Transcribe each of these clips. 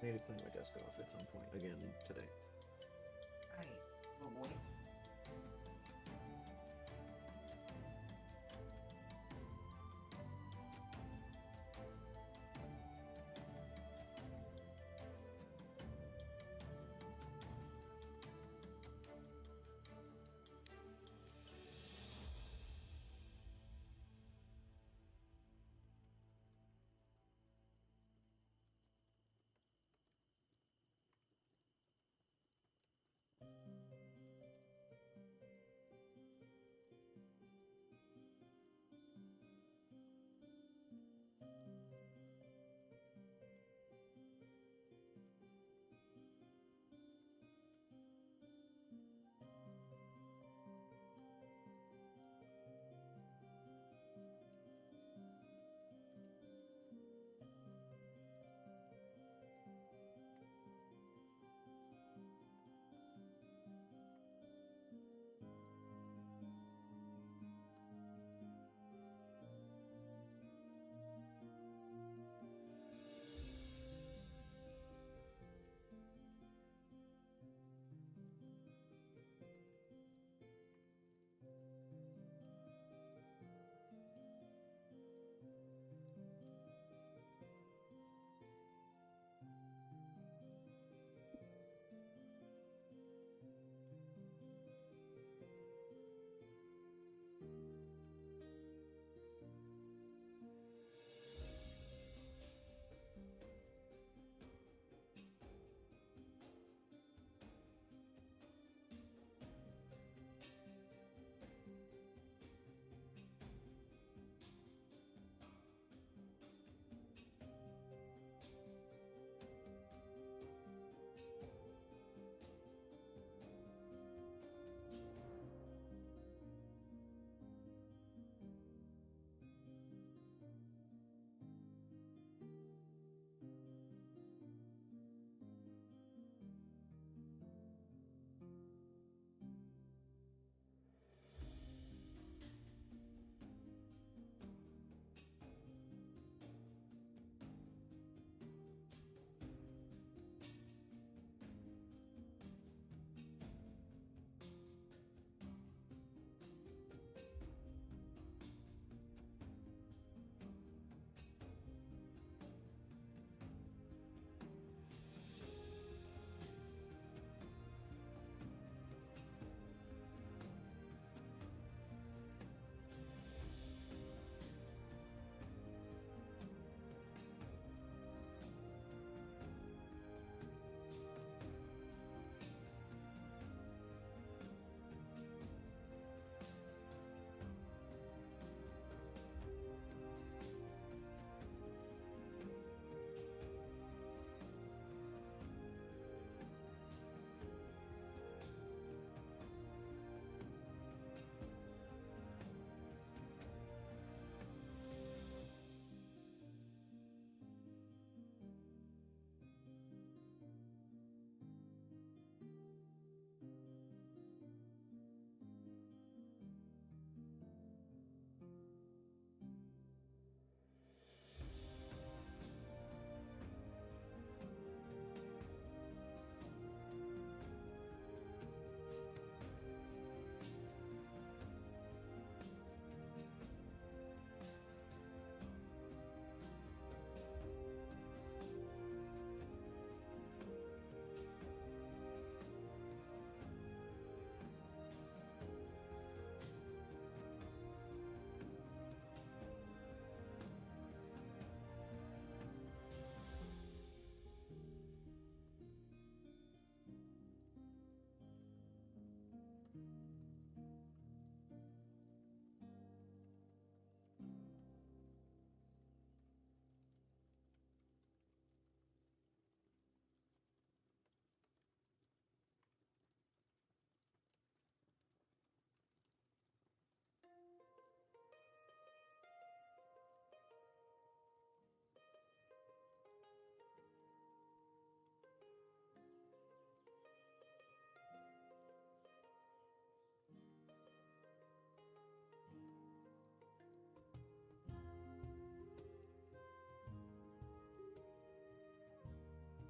I need to clean my desk off at some point again today. Right. Oh boy.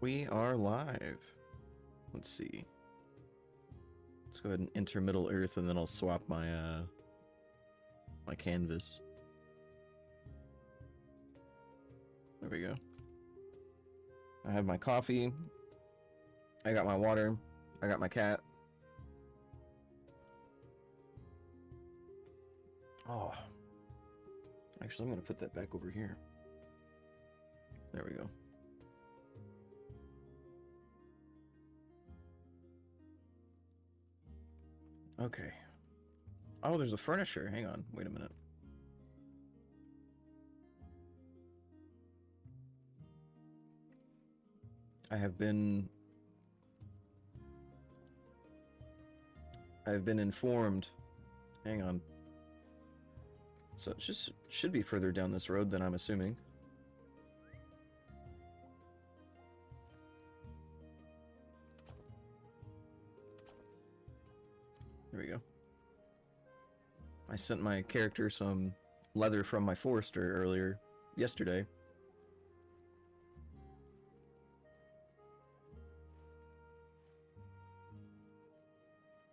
We are live. Let's see. Let's go ahead and enter Middle Earth, and then I'll swap my my canvas. There we go. I have my coffee. I got my water. I got my cat. Oh. Actually, I'm gonna put that back over here. There we go. Okay. Oh, there's a furniture. Hang on. Wait a minute. I've been informed. Hang on. So it just should be further down this road than I'm assuming. There we go. I sent my character some leather from my forester yesterday.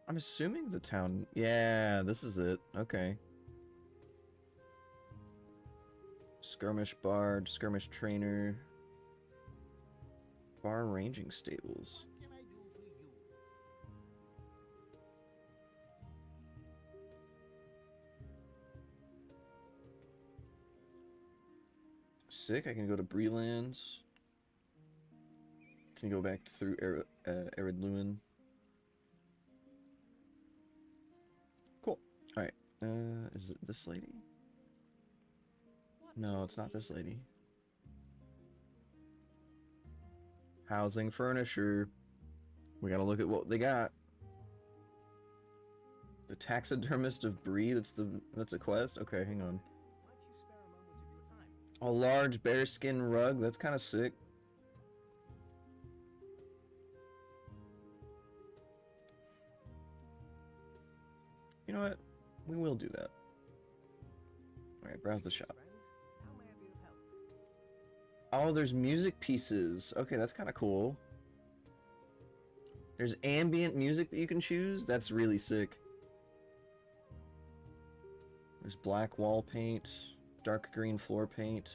I'm assuming the town... Yeah, this is it. Okay. Skirmish bard, skirmish trainer. Bar ranging stables. Sick, I can go to Brelands. Can go back through Arid Luin. Cool. Alright. Is it this lady? No, it's not this lady. Housing, furniture. We gotta look at what they got. The taxidermist of Bree, that's a quest? Okay, hang on. A large bearskin rug, that's kind of sick. You know what? We will do that. Alright, browse the shop. Oh, there's music pieces. Okay, that's kind of cool. There's ambient music that you can choose. That's really sick. There's black wall paint. Dark green floor paint.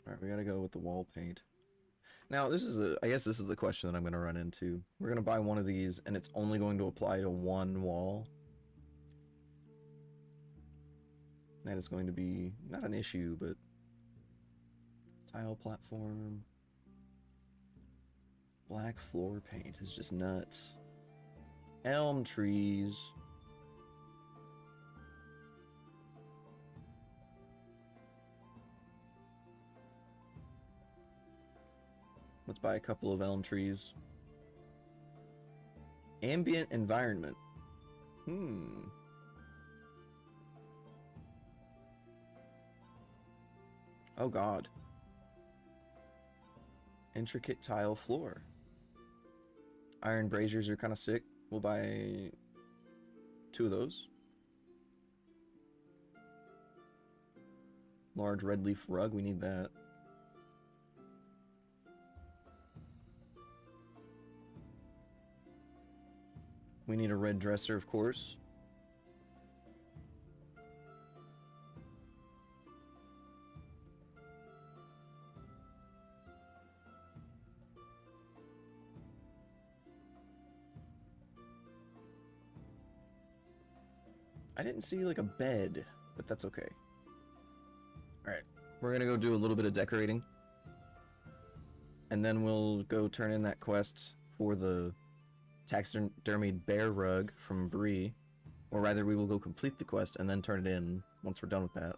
Alright, we gotta go with the wall paint. Now, I guess this is the question that I'm gonna run into. We're gonna buy one of these, and it's only going to apply to one wall. That is going to be, not an issue, but... Tile platform... Black floor paint is just nuts. Elm trees. Let's buy a couple of elm trees. Ambient environment. Oh god. Intricate tile floor. Iron braziers are kind of sick. We'll buy 2 of those. Large red leaf rug, we need that. We need a red dresser, of course. I didn't see like a bed, but that's okay. Alright, we're gonna go do a little bit of decorating. And then we'll go turn in that quest for the taxidermied bear rug from Bree. Or rather, we will go complete the quest and then turn it in once we're done with that.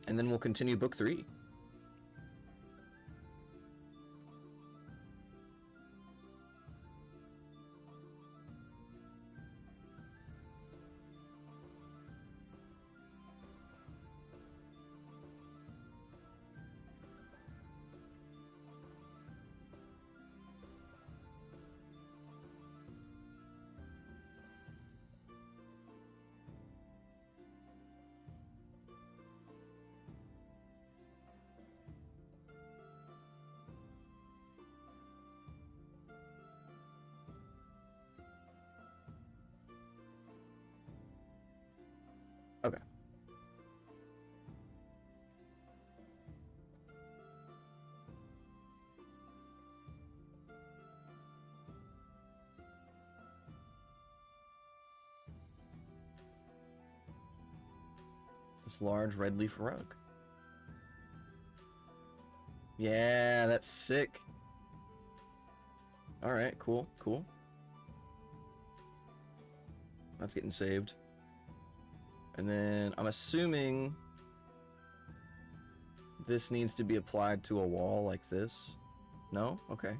And then we'll continue book 3. This large red leaf rug. Yeah, that's sick. Alright, cool, cool. That's getting saved. And then I'm assuming this needs to be applied to a wall like this. No? Okay.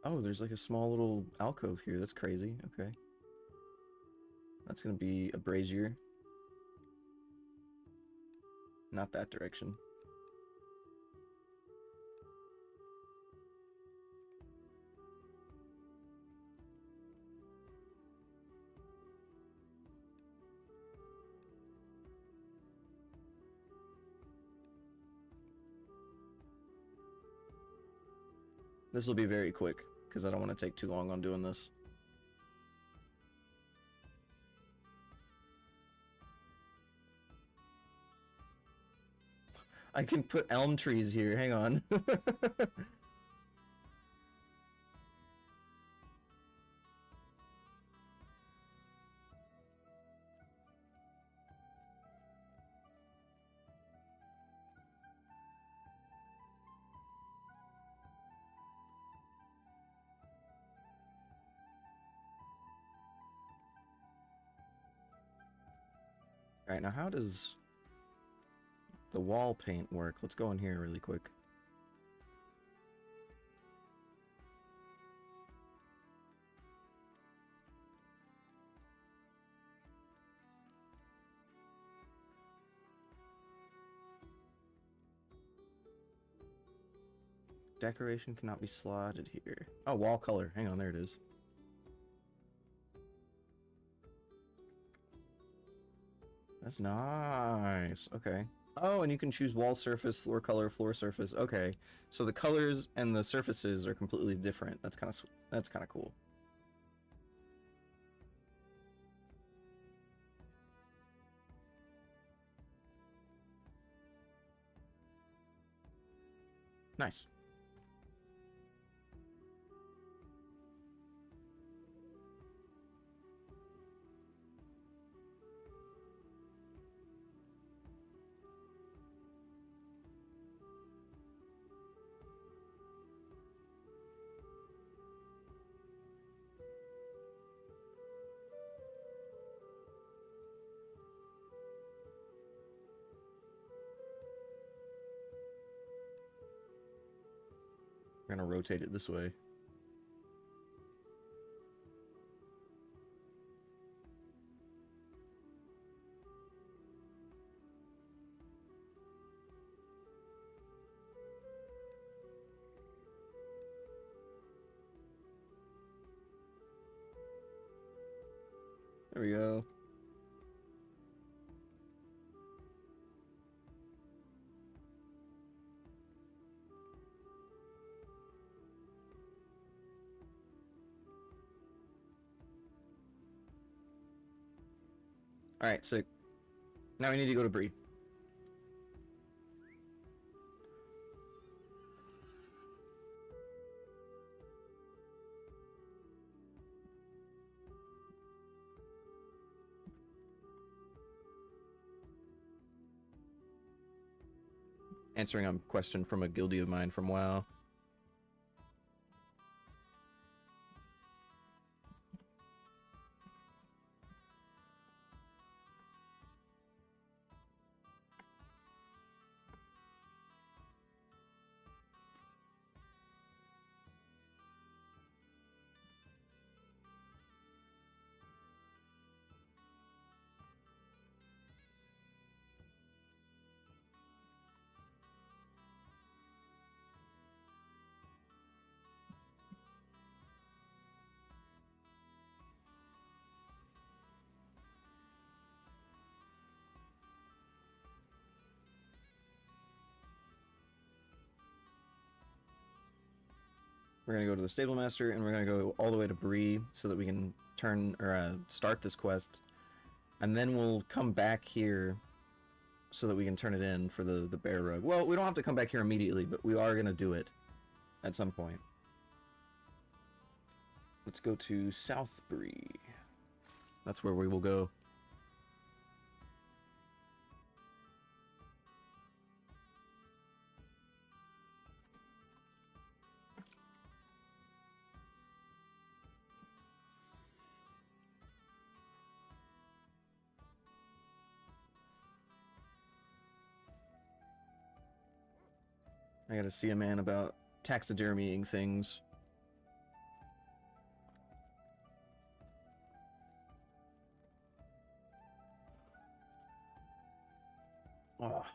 Oh, there's like a small little alcove here. That's crazy. Okay. That's gonna be a brazier. Not that direction. This will be very quick, because I don't want to take too long on doing this. I can put elm trees here, hang on. Alright, now how does the wall paint work? Let's go in here really quick. Decoration cannot be slotted here. Oh, wall color. Hang on, there it is. That's nice. Okay. Oh, and you can choose wall surface, floor color, floor surface. Okay. So the colors and the surfaces are completely different. That's kind of cool. Nice. We're gonna rotate it this way. There we go. Alright, so now we need to go to Bree. Answering a question from a guildie of mine from WoW. We're gonna go to the Stable Master, and we're gonna go all the way to Bree so that we can start this quest, and then we'll come back here so that we can turn it in for the bear rug. Well, we don't have to come back here immediately, but we are gonna do it at some point. Let's go to Southbury. That's where we will go. I gotta see a man about taxidermying things. Oh.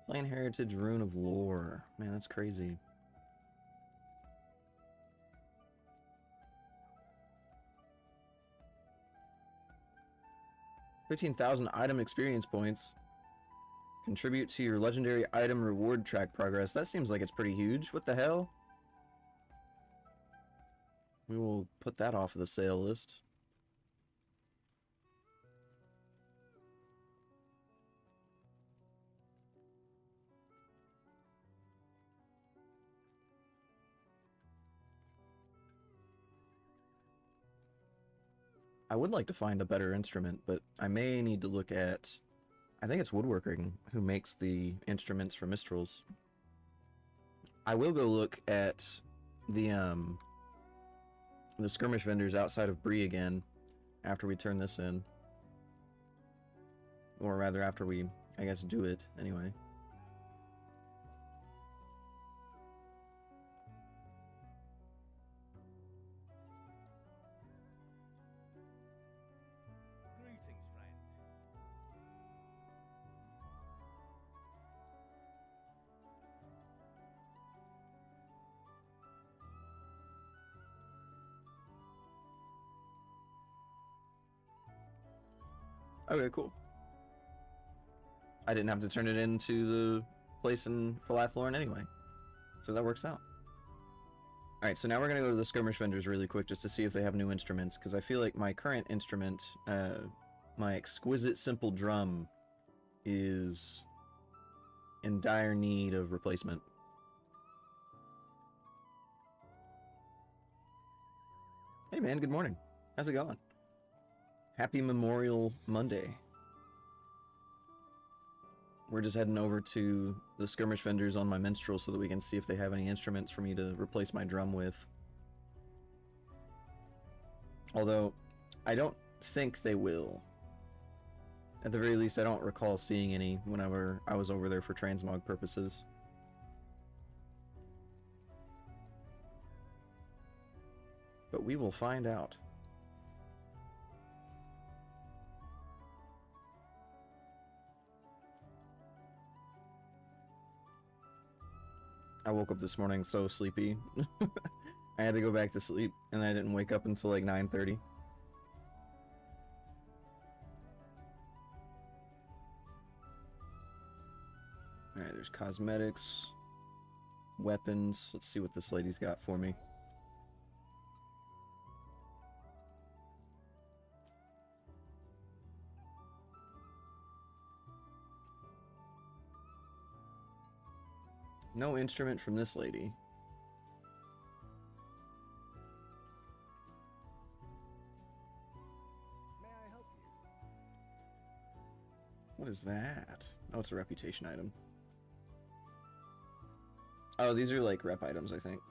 Plain Heritage Rune of Lore. Man, that's crazy. $15,000 item experience points. Contribute to your legendary item reward track progress. That seems like it's pretty huge. What the hell? We will put that off of the sale list. I would like to find a better instrument, but I may need to look at... I think it's Woodworking who makes the instruments for Minstrels. I will go look at the skirmish vendors outside of Bree again after we turn this in. Or rather, after we, I guess, do it anyway. Okay, cool. I didn't have to turn it into the place in Falathlorn anyway, so that works out. Alright, so now we're going to go to the skirmish vendors really quick just to see if they have new instruments, because I feel like my current instrument, my exquisite simple drum, is in dire need of replacement. Hey man, good morning. How's it going? Happy Memorial Monday. We're just heading over to the skirmish vendors on my Minstrel so that we can see if they have any instruments for me to replace my drum with. Although, I don't think they will. At the very least, I don't recall seeing any whenever I was over there for transmog purposes. But we will find out. I woke up this morning so sleepy. I had to go back to sleep, and I didn't wake up until like 9:30. Alright, there's cosmetics, weapons. Let's see what this lady's got for me. No instrument from this lady. May I help you? What is that? Oh, it's a reputation item. Oh, these are like rep items, I think.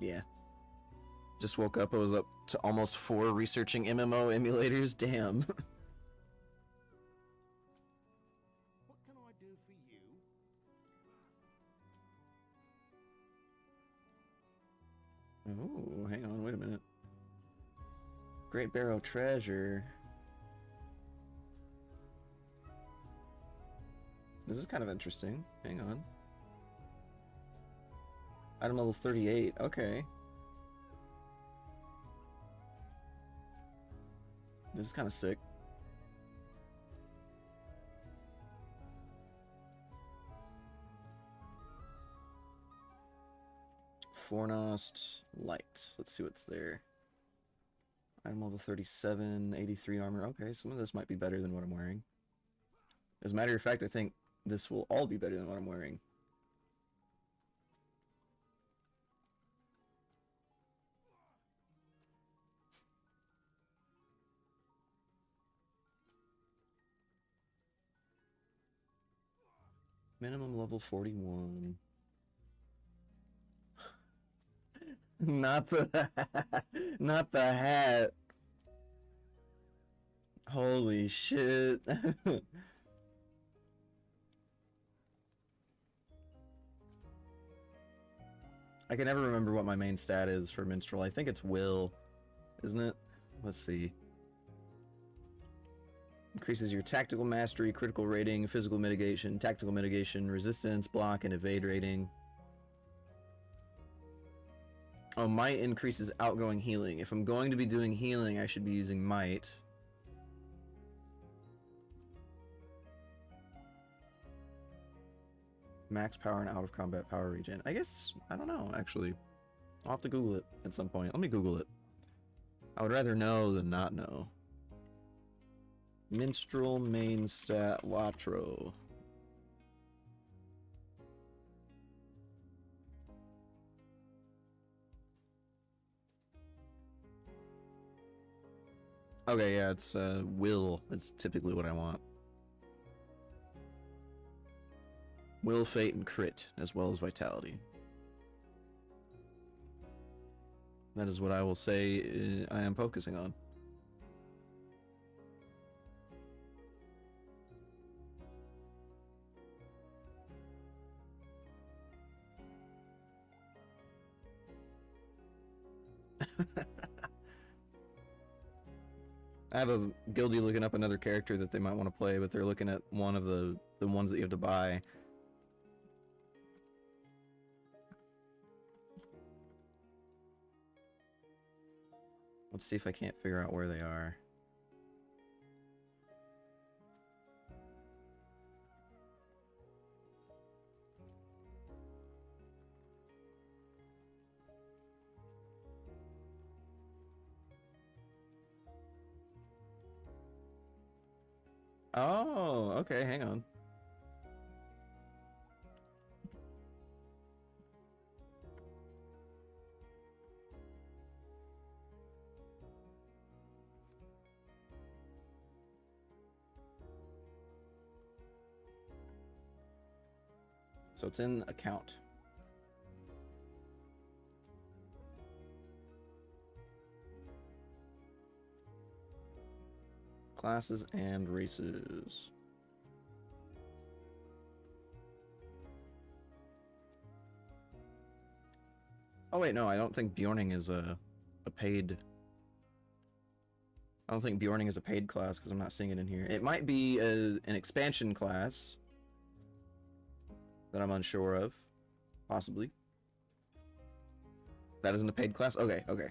Yeah. Just woke up, I was up to almost 4 researching MMO emulators. Damn. What can I do for you? Oh, hang on, wait a minute. Great Barrow Treasure. This is kind of interesting. Hang on. Item level 38. Okay. This is kind of sick. Fornost Light. Let's see what's there. Item level 37, 83 armor. Okay, some of this might be better than what I'm wearing. As a matter of fact, I think this will all be better than what I'm wearing. Minimum level 41. Not the not the hat. Holy shit. I can never remember what my main stat is for Minstrel. I think it's will, isn't it? Let's see. Increases your tactical mastery, critical rating, physical mitigation, tactical mitigation, resistance, block, and evade rating. Oh, might increases outgoing healing. If I'm going to be doing healing, I should be using might. Max power and out of combat power regen. I guess, I don't know, actually. I'll have to Google it at some point. Let me Google it. I would rather know than not know. Minstrel main stat Latro. Okay, yeah, it's will. It's typically what I want. Will, fate, and crit, as well as vitality. That is what I will say I am focusing on. I have a guildie looking up another character that they might want to play, but they're looking at one of the ones that you have to buy. Let's see if I can't figure out where they are. Oh, okay, hang on. So it's in account. Classes and races. Oh wait, no, I don't think Bjorning is a paid. I don't think Bjorning is a paid class because I'm not seeing it in here. It might be an expansion class that I'm unsure of, possibly. That isn't a paid class? Okay, okay.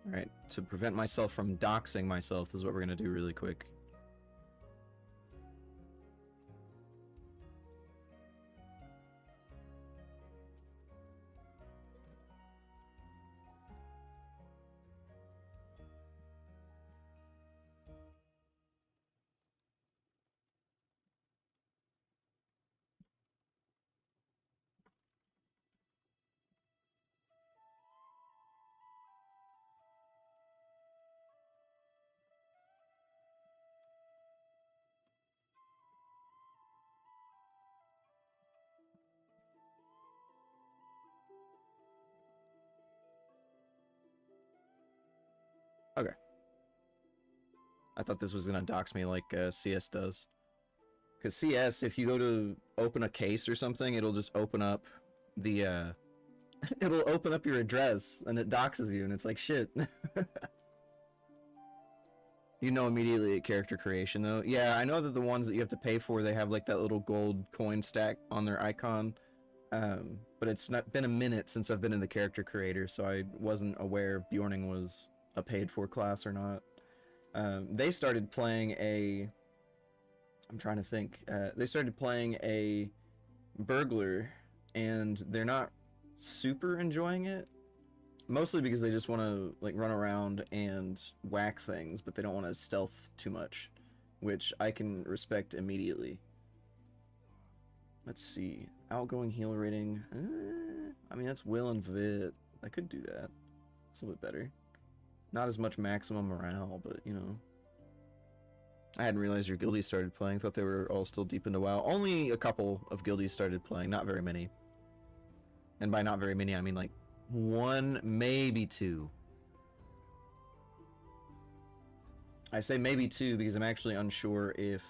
Alright, to prevent myself from doxing myself, this is what we're going to do really quick. Okay. I thought this was gonna dox me like CS does. Because CS, if you go to open a case or something, it'll just open up the, it'll open up your address, and it doxes you, and it's like, shit. You know immediately at character creation, though. Yeah, I know that the ones that you have to pay for, they have like that little gold coin stack on their icon. But it's not been a minute since I've been in the character creator, so I wasn't aware if Bjorning was a paid-for class or not. They started playing a... I'm trying to think. They started playing a burglar, and they're not super enjoying it. Mostly because they just want to like run around and whack things, but they don't want to stealth too much, which I can respect immediately. Let's see. Outgoing heal rating. I mean, that's Will and Vit. I could do that. It's a little bit better. Not as much maximum morale, but you know. I hadn't realized your guildies started playing. Thought they were all still deep into WoW. Only a couple of guildies started playing, not very many. And by not very many, I mean like 1, maybe 2. I say maybe 2 because I'm actually unsure if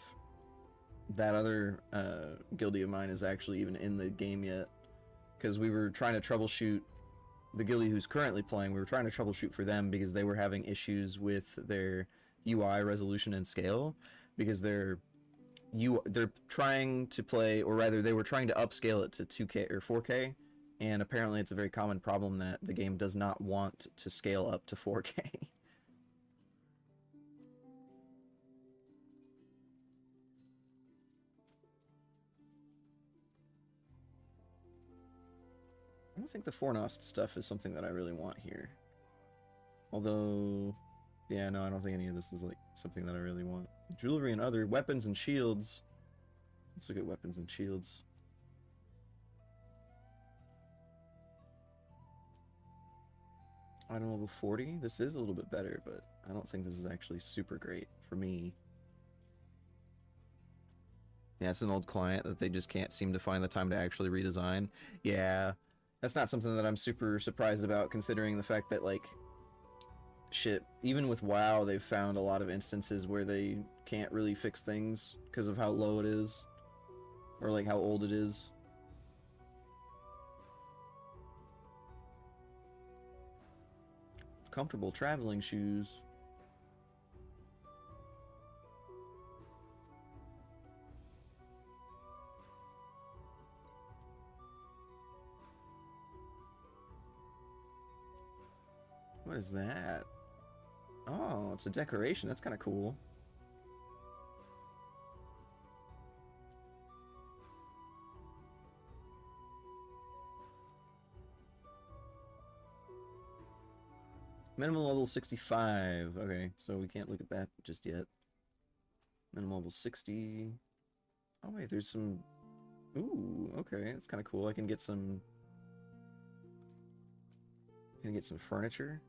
that other guildie of mine is actually even in the game yet. Because we were trying to troubleshoot the guildie who's currently playing. We were trying to troubleshoot for them because they were having issues with their UI resolution and scale. Because they're trying to play, or rather they were trying to upscale it to 2K or 4K. And apparently it's a very common problem that the game does not want to scale up to 4K. I don't think the Fornost stuff is something that I really want here. Although, yeah, no, I don't think any of this is like something that I really want. Jewelry and other weapons and shields. Let's look at weapons and shields. Item level 40. This is a little bit better, but I don't think this is actually super great for me. Yeah, it's an old client that they just can't seem to find the time to actually redesign. Yeah, that's not something that I'm super surprised about, considering the fact that, like, shit, even with WoW, they've found a lot of instances where they can't really fix things because of how low it is, or, like, how old it is. Comfortable traveling shoes. What is that? Oh, it's a decoration. That's kind of cool. Minimum level 65. Okay, so we can't look at that just yet. Minimum level 60. Oh wait, there's some... Ooh, okay, that's kind of cool. I can get some... furniture.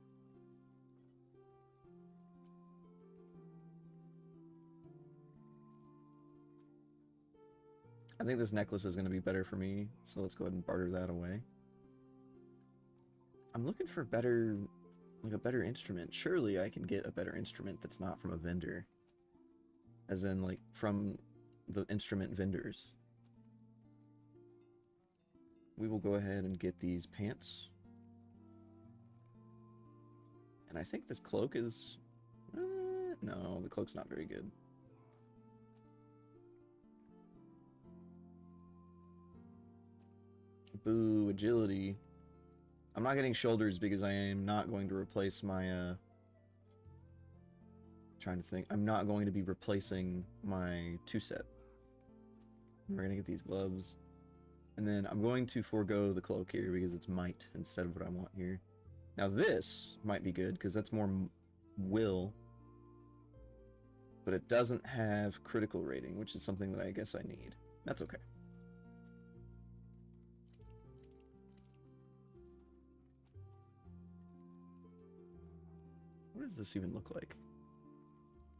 I think this necklace is going to be better for me, so let's go ahead and barter that away. I'm looking for better... like a better instrument. Surely I can get a better instrument that's not from a vendor. As in, like, from the instrument vendors. We will go ahead and get these pants. And I think this cloak is... no, the cloak's not very good. Boo, agility. I'm not getting shoulders because I am not going to replace my, trying to think. I'm not going to be replacing my 2-set. We're going to get these gloves. And then I'm going to forego the cloak here because it's might instead of what I want here. Now this might be good because that's more will. But it doesn't have critical rating, which is something that I guess I need. That's okay. What does this even look like?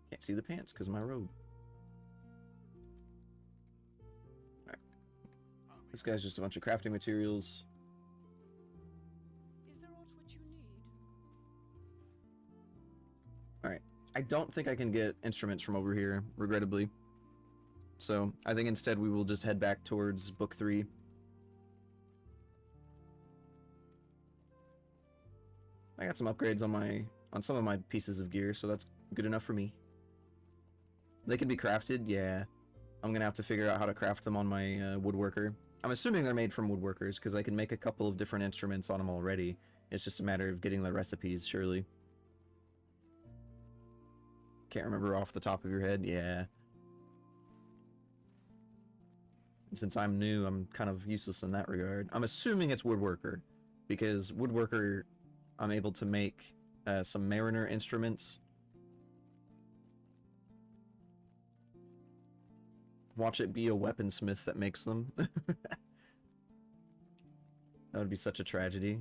Can't see the pants because of my robe. Alright. This guy's just a bunch of crafting materials. Is there aught which you need? Alright. I don't think I can get instruments from over here, regrettably. So, I think instead we will just head back towards Book 3. I got some upgrades on some of my pieces of gear, so that's good enough for me. They can be crafted, yeah. I'm gonna have to figure out how to craft them on my woodworker, I'm assuming they're made from woodworkers, because I can make a couple of different instruments on them already. It's just a matter of getting the recipes, surely. Can't remember off the top of your head? Yeah. And since I'm new, I'm kind of useless in that regard. I'm assuming it's woodworker, because woodworker, I'm able to make some mariner instruments. Watch it be a weaponsmith that makes them. That would be such a tragedy.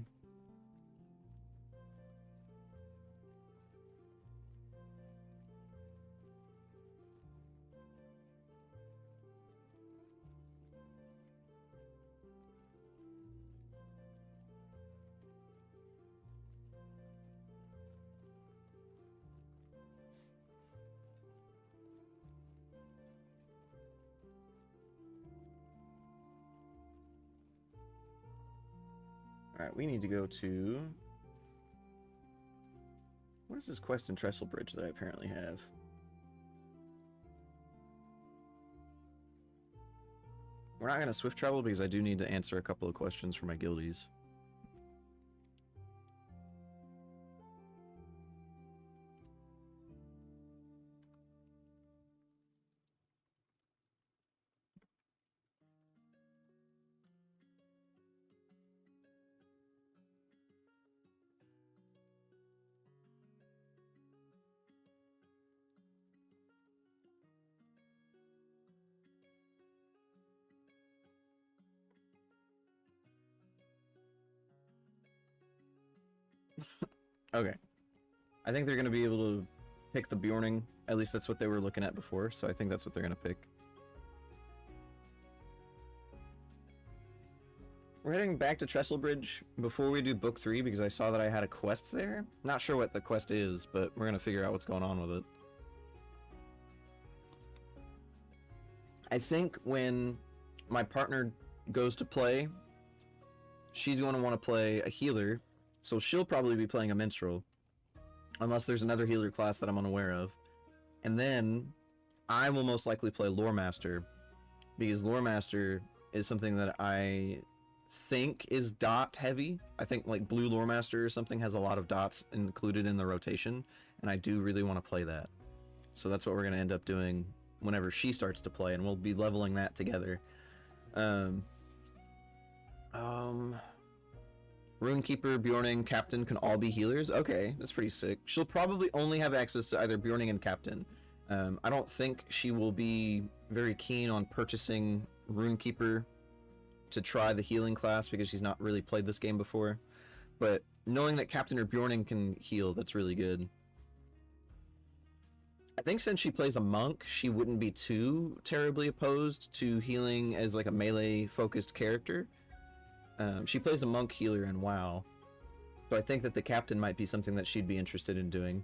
Alright, we need to go to... What is this quest in Trestle Bridge that I apparently have? We're not going to swift travel because I do need to answer a couple of questions for my guildies. Okay. I think they're going to be able to pick the Bjorning. At least that's what they were looking at before, so I think that's what they're going to pick. We're heading back to Trestle Bridge before we do Book 3 because I saw that I had a quest there. Not sure what the quest is, but we're going to figure out what's going on with it. I think when my partner goes to play, she's going to want to play a healer, so she'll probably be playing a Minstrel. Unless there's another healer class that I'm unaware of. And then I will most likely play Lore Master, because Lore Master is something that I think is dot heavy. I think like Blue Lore Master or something has a lot of dots included in the rotation, and I do really want to play that. So that's what we're going to end up doing whenever she starts to play, and we'll be leveling that together. Runekeeper, Bjorning, Captain can all be healers? Okay, that's pretty sick. She'll probably only have access to either Bjorning and Captain. I don't think she will be very keen on purchasing Runekeeper to try the healing class because she's not really played this game before. But knowing that Captain or Bjorning can heal, that's really good. I think since she plays a monk, she wouldn't be too terribly opposed to healing as like a melee-focused character. She plays a monk healer in WoW, so I think that the Captain might be something that she'd be interested in doing.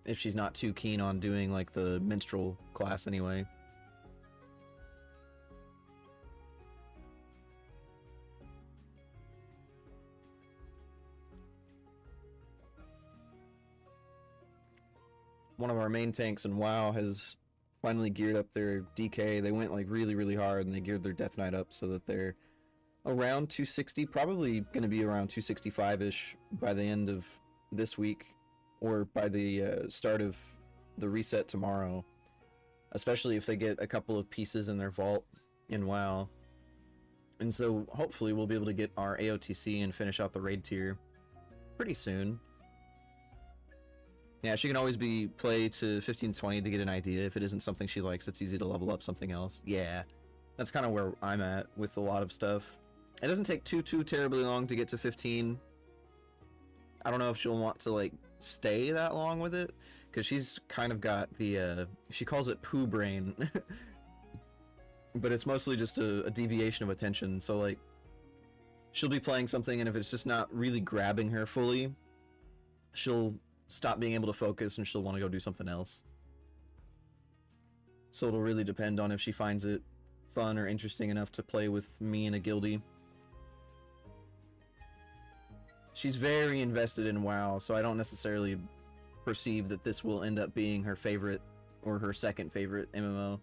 If she's not too keen on doing like the Minstrel class anyway. One of our main tanks in WoW has finally geared up their DK. They went like really hard and they geared their Death Knight up so that they're around 260, probably going to be around 265-ish by the end of this week or by the start of the reset tomorrow, especially if they get a couple of pieces in their vault in WoW. And so hopefully we'll be able to get our AOTC and finish out the raid tier pretty soon. Yeah, she can always be play to 15-20 to get an idea. If it isn't something she likes, it's easy to level up something else. Yeah, that's kind of where I'm at with a lot of stuff. It doesn't take too terribly long to get to 15. I don't know if she'll want to like stay that long with it, because she's kind of got the she calls it poo brain. But it's mostly just a deviation of attention. So like she'll be playing something, and if it's just not really grabbing her fully, she'll stop being able to focus and she'll want to go do something else. So it'll really depend on if she finds it fun or interesting enough to play with me in a guildie. She's very invested in WoW, so I don't necessarily perceive that this will end up being her favorite or her second favorite MMO.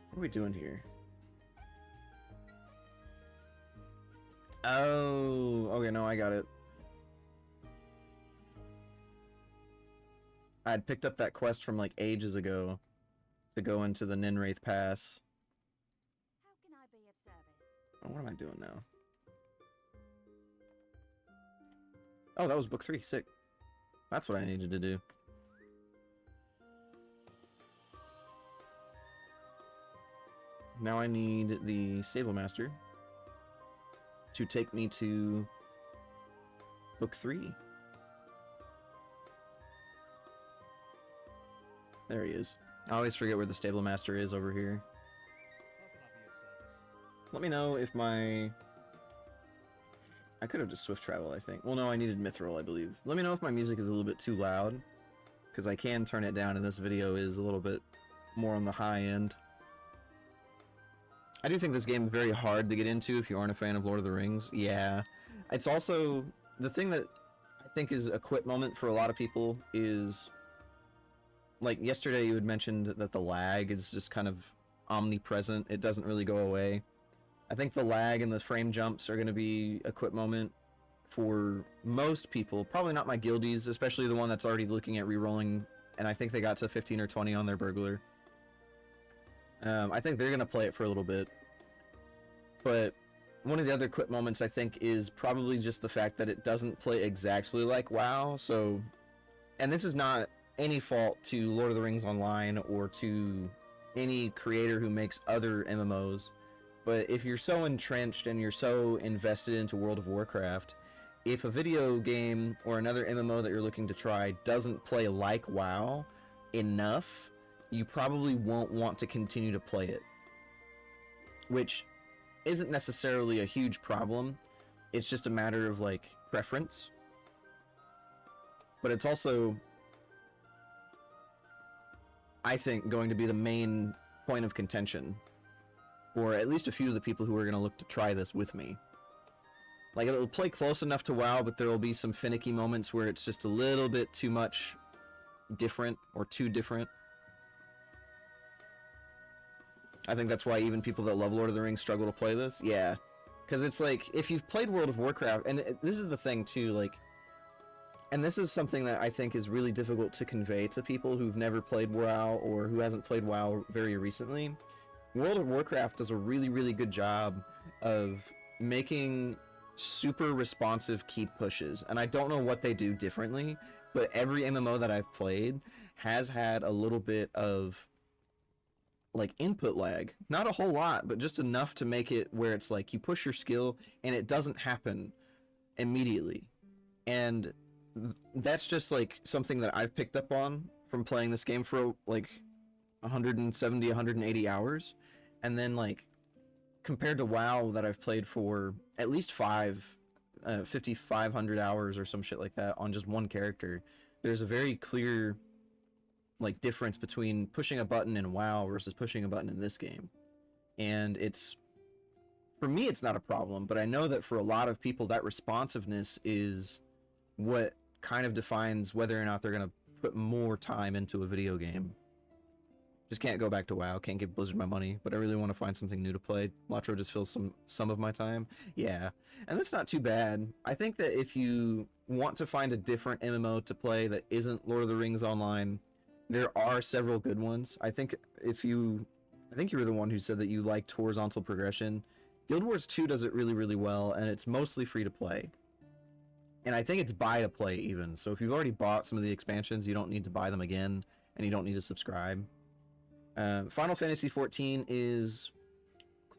What are we doing here? Oh, okay, no, I got it. I'd picked up that quest from like ages ago to go into the Ninwraith Pass. How can I be of service? Oh, what am I doing now? Oh, that was book 3. Sick. That's what I needed to do. Now I need the Stable Master to take me to book 3. There he is. I always forget where the Stable Master is over here. Let me know if my... I could have just swift travel, I think. Well, no, I needed Mithril, I believe. Let me know if my music is a little bit too loud, because I can turn it down, and this video is a little bit more on the high end. I do think this game is very hard to get into if you aren't a fan of Lord of the Rings. Yeah. It's also... The thing that I think is a quit moment for a lot of people is... Like, yesterday you had mentioned that the lag is just kind of omnipresent. It doesn't really go away. I think the lag and the frame jumps are going to be a quit moment for most people. Probably not my guildies, especially the one that's already looking at re-rolling, and I think they got to 15 or 20 on their burglar. I think they're going to play it for a little bit. But one of the other quit moments, I think, is probably just the fact that it doesn't play exactly like WoW. So, and this is not any fault to Lord of the Rings Online or to any creator who makes other MMOs. But if you're so entrenched and you're so invested into World of Warcraft, if a video game or another MMO that you're looking to try doesn't play like WoW enough, you probably won't want to continue to play it. Which isn't necessarily a huge problem. It's just a matter of, like, preference. But it's also, I think, going to be the main point of contention for at least a few of the people who are going to look to try this with me. Like, it'll play close enough to WoW, but there will be some finicky moments where it's just a little bit too much different or too different. I think that's why even people that love Lord of the Rings struggle to play this. Yeah. Because it's like, if you've played World of Warcraft, and this is the thing too, like, and this is something that I think is really difficult to convey to people who've never played WoW or who hasn't played WoW very recently. World of Warcraft does a really, really good job of making super responsive keep pushes. And I don't know what they do differently, but every MMO that I've played has had a little bit of, like, input lag. Not a whole lot, but just enough to make it where it's like you push your skill and it doesn't happen immediately. And that's just, like, something that I've picked up on from playing this game for, like, 170, 180 hours. And then, like, compared to WoW that I've played for at least 5,500 hours or some shit like that on just one character, there's a very clear, like, difference between pushing a button in WoW versus pushing a button in this game. And it's, for me, it's not a problem, but I know that for a lot of people, that responsiveness is what kind of defines whether or not they're going to put more time into a video game. Just can't go back to WoW, can't give Blizzard my money, but I really want to find something new to play. Latro just fills some of my time. Yeah, and that's not too bad. I think that if you want to find a different MMO to play that isn't Lord of the Rings Online, there are several good ones. I think you were the one who said that you liked horizontal progression. Guild Wars 2 does it really, really well, and it's mostly free to play. And I think it's buy to play even. So if you've already bought some of the expansions, you don't need to buy them again, and you don't need to subscribe. Final Fantasy XIV is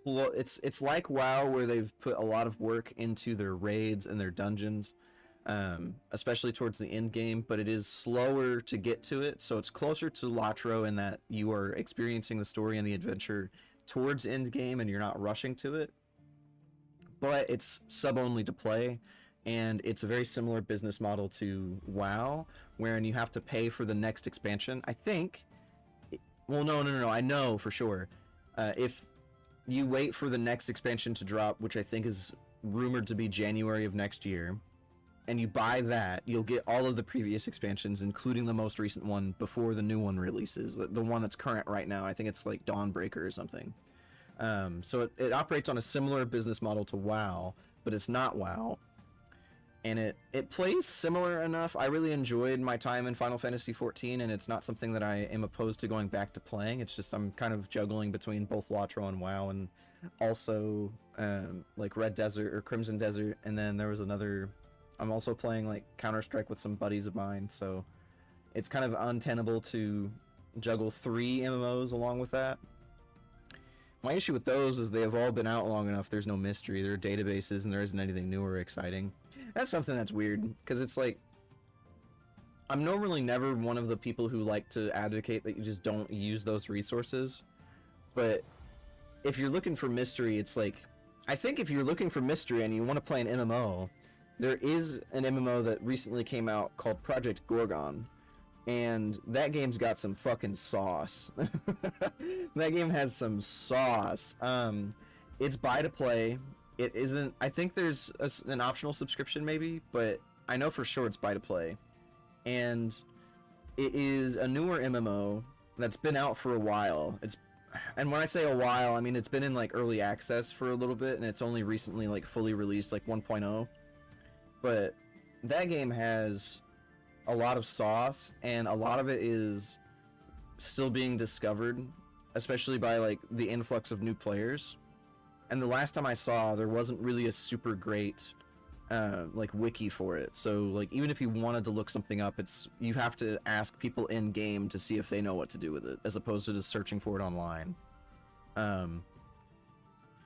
it's like WoW, where they've put a lot of work into their raids and their dungeons, especially towards the end game, but it is slower to get to it, so it's closer to Latro in that you are experiencing the story and the adventure towards end game and you're not rushing to it. But it's sub only to play, and it's a very similar business model to WoW, wherein you have to pay for the next expansion. I think, well, no, I know for sure. If you wait for the next expansion to drop, which I think is rumored to be January of next year, and you buy that, you'll get all of the previous expansions, including the most recent one, before the new one releases. The one that's current right now, I think it's like Dawnbreaker or something. So it operates on a similar business model to WoW, but it's not WoW. And it plays similar enough. I really enjoyed my time in Final Fantasy XIV, and it's not something that I am opposed to going back to playing. It's just I'm kind of juggling between both Latro and WoW, and also like Red Desert or Crimson Desert, and then there was another. I'm also playing like Counter-Strike with some buddies of mine, so it's kind of untenable to juggle 3 MMOs along with that. My issue with those is they have all been out long enough. There's no mystery. There are databases, and there isn't anything new or exciting. That's something that's weird, because it's like, I'm normally never one of the people who like to advocate that you just don't use those resources, but if you're looking for mystery, it's like, I think if you're looking for mystery and you want to play an MMO, there is an MMO that recently came out called Project Gorgon, and that game's got some fucking sauce. That game has some sauce. It's buy to play. It isn't. I think there's an optional subscription maybe, but I know for sure it's buy to play, and it is a newer MMO that's been out for a while. And when I say a while, I mean it's been in like early access for a little bit, and it's only recently like fully released, like 1.0. But that game has a lot of sauce, and a lot of it is still being discovered, especially by like the influx of new players. And the last time I saw, there wasn't really a super great like wiki for it. So like even if you wanted to look something up, you have to ask people in game to see if they know what to do with it, as opposed to just searching for it online.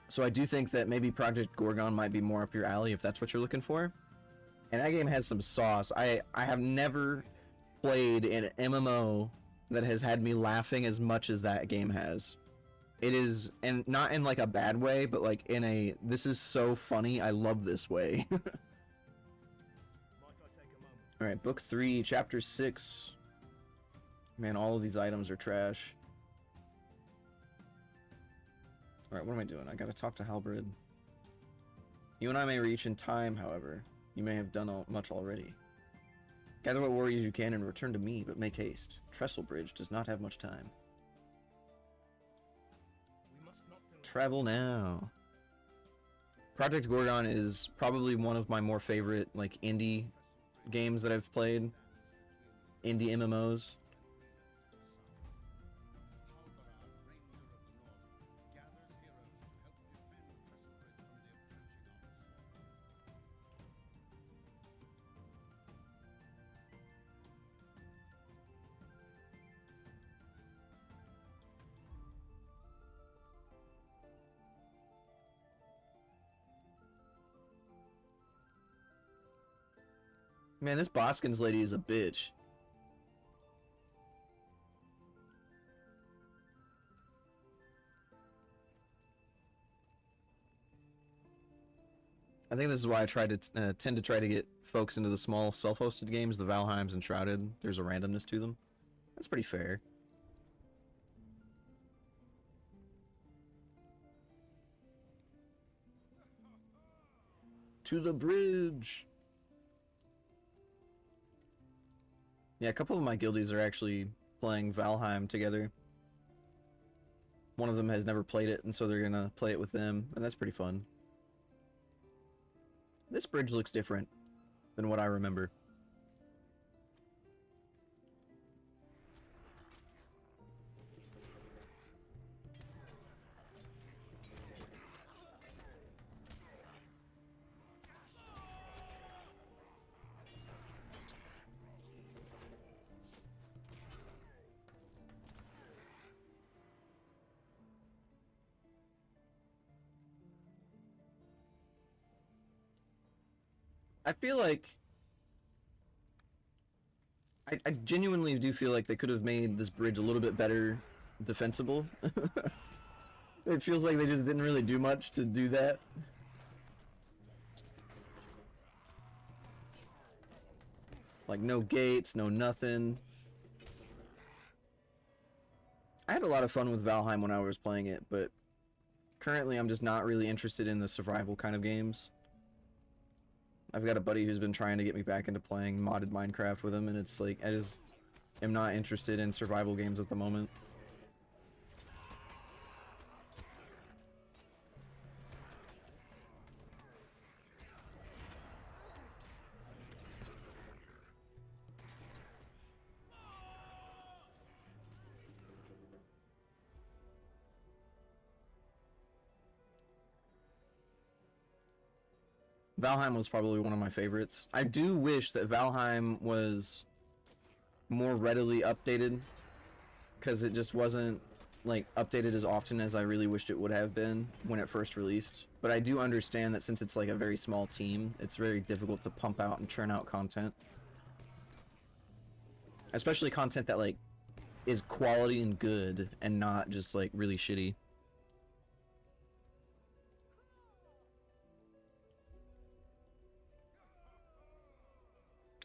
So I do think that maybe Project Gorgon might be more up your alley if that's what you're looking for. And that game has some sauce. I have never played an MMO that has had me laughing as much as that game has. It is, and not in like a bad way, but like in a, this is so funny, I love this way. Alright, book 3, chapter 6. Man, all of these items are trash. Alright, what am I doing? I gotta talk to Halberd. You and I may reach in time, however. You may have done much already. Gather what warriors you can and return to me, but make haste. Trestlebridge does not have much time. Travel now. Project Gorgon is probably one of my more favorite like indie games that I've played. Indie MMOs. Man, this Boskins lady is a bitch. I think this is why I tend to try to get folks into the small self-hosted games, the Valheims and Shrouded. There's a randomness to them. That's pretty fair. To the bridge! Yeah, a couple of my guildies are actually playing Valheim together. One of them has never played it, and so they're gonna play it with them, and that's pretty fun. This bridge looks different than what I remember. I feel like I genuinely do feel like they could have made this bridge a little bit better defensible. It feels like they just didn't really do much to do that. Like no gates, no nothing. I had a lot of fun with Valheim when I was playing it, but currently I'm just not really interested in the survival kind of games. I've got a buddy who's been trying to get me back into playing modded Minecraft with him, and it's like, I just am not interested in survival games at the moment. Valheim was probably one of my favorites. I do wish that Valheim was more readily updated, because it just wasn't like updated as often as I really wished it would have been when it first released. But I do understand that since it's like a very small team, it's very difficult to pump out and churn out content. Especially content that like is quality and good and not just like really shitty.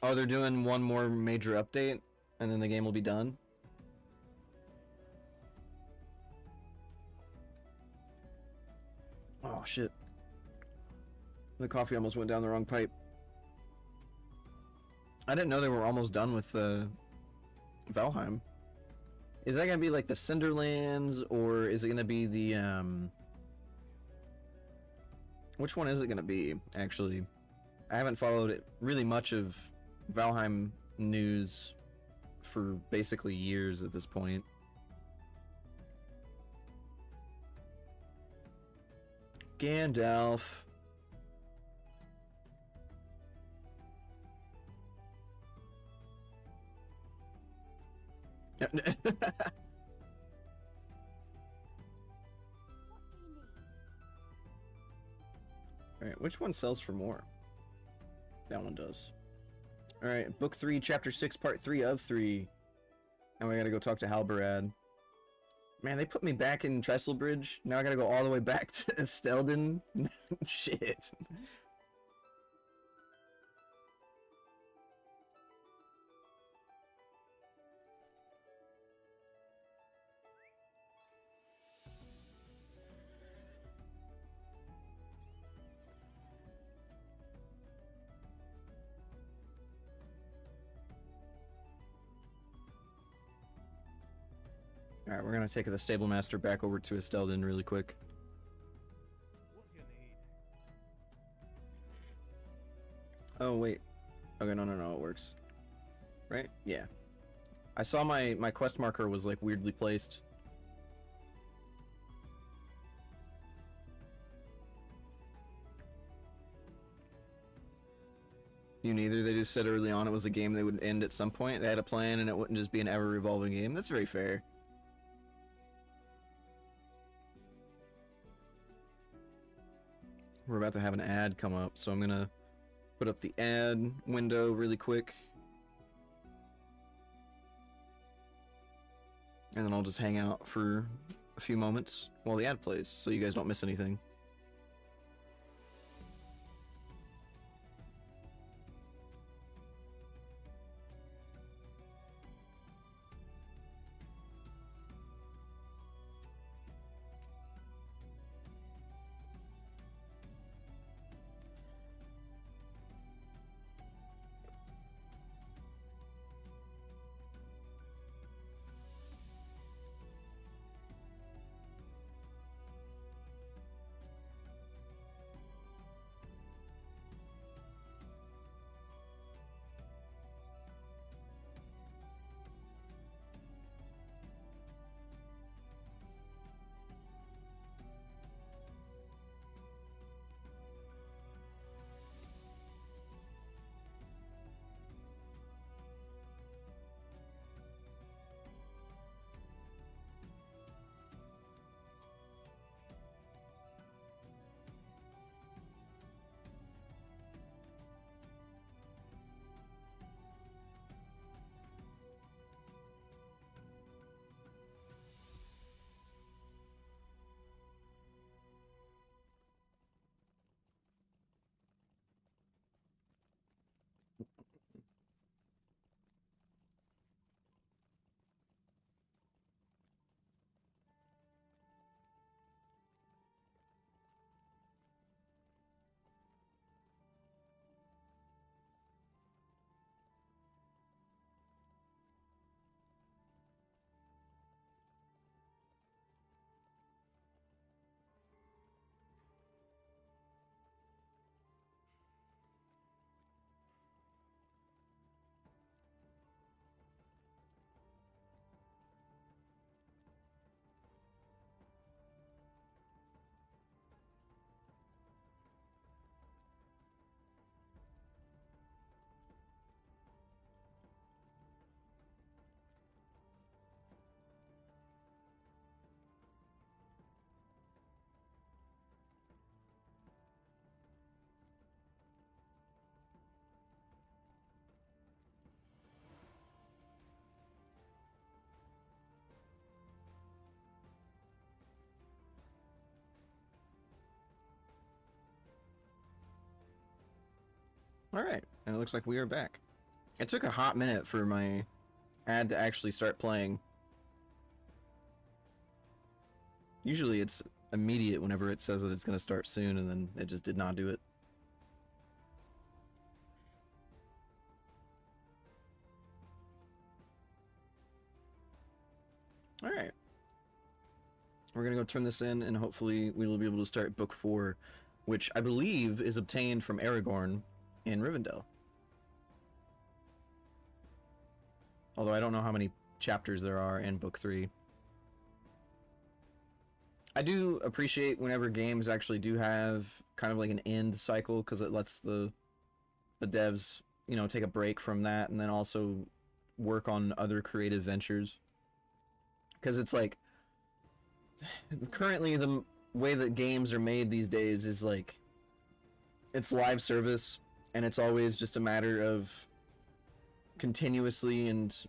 Oh, they're doing one more major update and then the game will be done? Oh shit. The coffee almost went down the wrong pipe. I didn't know they were almost done with Valheim. Is that gonna be like the Cinderlands, or is it gonna be the which one is it gonna be, actually? I haven't followed it really much of Valheim news for basically years at this point. Gandalf. What do you need? Alright, which one sells for more? That one does. Alright, book 3, chapter 6, part 3 of 3. And we gotta go talk to Halbarad. Man, they put me back in Trestlebridge. Now I gotta go all the way back to Stelden. Shit. Alright, we're gonna take the stable master back over to Estelden really quick. What's your need? Oh, wait. Okay, no, it works. Right? Yeah. I saw my quest marker was like weirdly placed. You neither. They just said early on it was a game that would end at some point. They had a plan and it wouldn't just be an ever-revolving game. That's very fair. We're about to have an ad come up, so I'm gonna put up the ad window really quick. And then I'll just hang out for a few moments while the ad plays, so you guys don't miss anything. Alright, and it looks like we are back. It took a hot minute for my ad to actually start playing. Usually it's immediate whenever it says that it's going to start soon, and then it just did not do it. Alright. We're going to go turn this in, and hopefully we will be able to start Book 4, which I believe is obtained from Aragorn in Rivendell. Although I don't know how many chapters there are in Book 3. I do appreciate whenever games actually do have kind of like an end cycle, because it lets the devs, you know, take a break from that and then also work on other creative ventures. Because it's like, currently the way that games are made these days is like, it's live service, and it's always just a matter of continuously and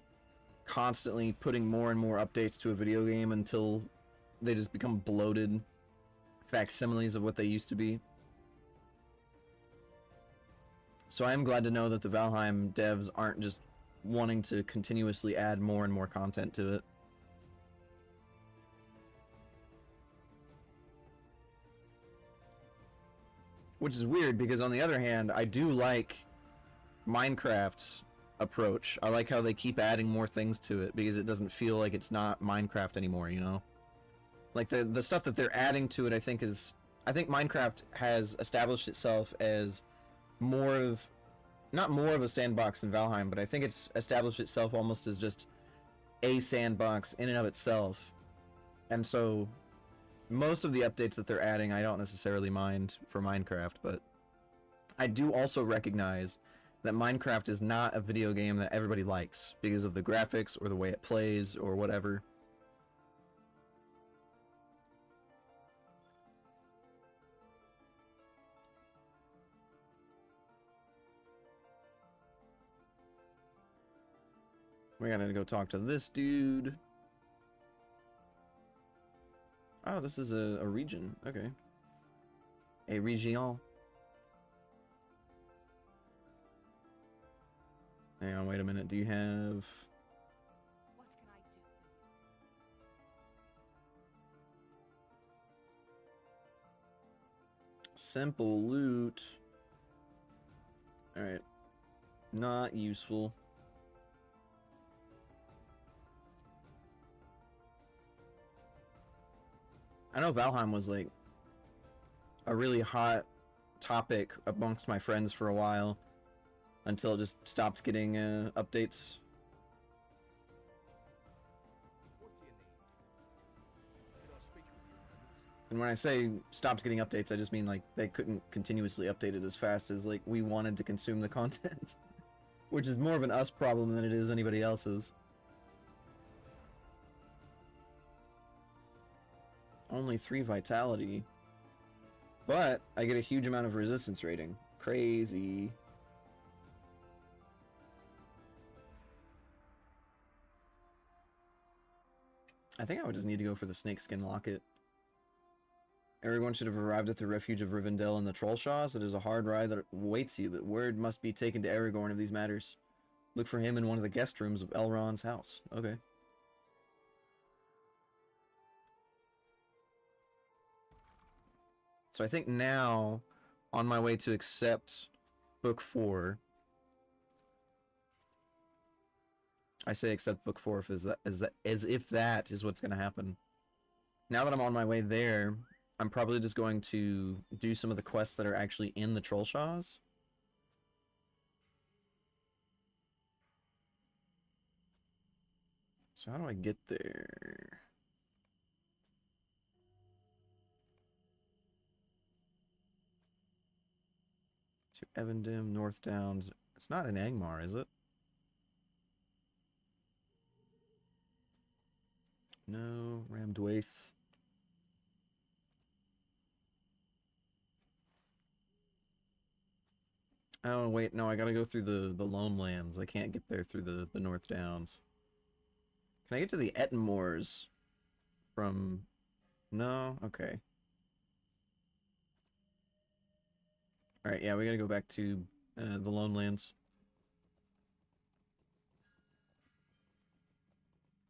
constantly putting more and more updates to a video game until they just become bloated facsimiles of what they used to be. So I'm glad to know that the Valheim devs aren't just wanting to continuously add more and more content to it. Which is weird, because on the other hand, I do like Minecraft's approach. I like how they keep adding more things to it, because it doesn't feel like it's not Minecraft anymore, you know? Like the stuff that they're adding to it, I think Minecraft has established itself as more of, not more of a sandbox than Valheim, but I think it's established itself almost as just a sandbox in and of itself. And so most of the updates that they're adding, I don't necessarily mind for Minecraft, but I do also recognize that Minecraft is not a video game that everybody likes because of the graphics or the way it plays or whatever. We gotta go talk to this dude. Oh, this is a region. Okay. A region. Hang on, wait a minute. Do you have... What can I do for you? Simple loot. Alright. Not useful. I know Valheim was like a really hot topic amongst my friends for a while, until it just stopped getting updates. What do you need? Could I speak with you a moment? And when I say stopped getting updates, I just mean like they couldn't continuously update it as fast as like we wanted to consume the content. Which is more of an us problem than it is anybody else's. Only 3 vitality. But I get a huge amount of resistance rating. Crazy. I think I would just need to go for the snakeskin locket. Everyone should have arrived at the refuge of Rivendell and the Trollshaws. It is a hard ride that awaits you. That word must be taken to Aragorn of these matters. Look for him in one of the guest rooms of Elrond's house. Okay. So I think now, on my way to accept Book 4, I say accept Book 4 as if that is what's going to happen. Now that I'm on my way there, I'm probably just going to do some of the quests that are actually in the Trollshaws. So how do I get there? To Evendim, North Downs. It's not in Angmar, is it? No, Ramdwaith. Oh, wait, no, I gotta go through the Lone Lands. I can't get there through the North Downs. Can I get to the Ettenmoors from... No? Okay. Alright, yeah, we gotta go back to the Lone Lands.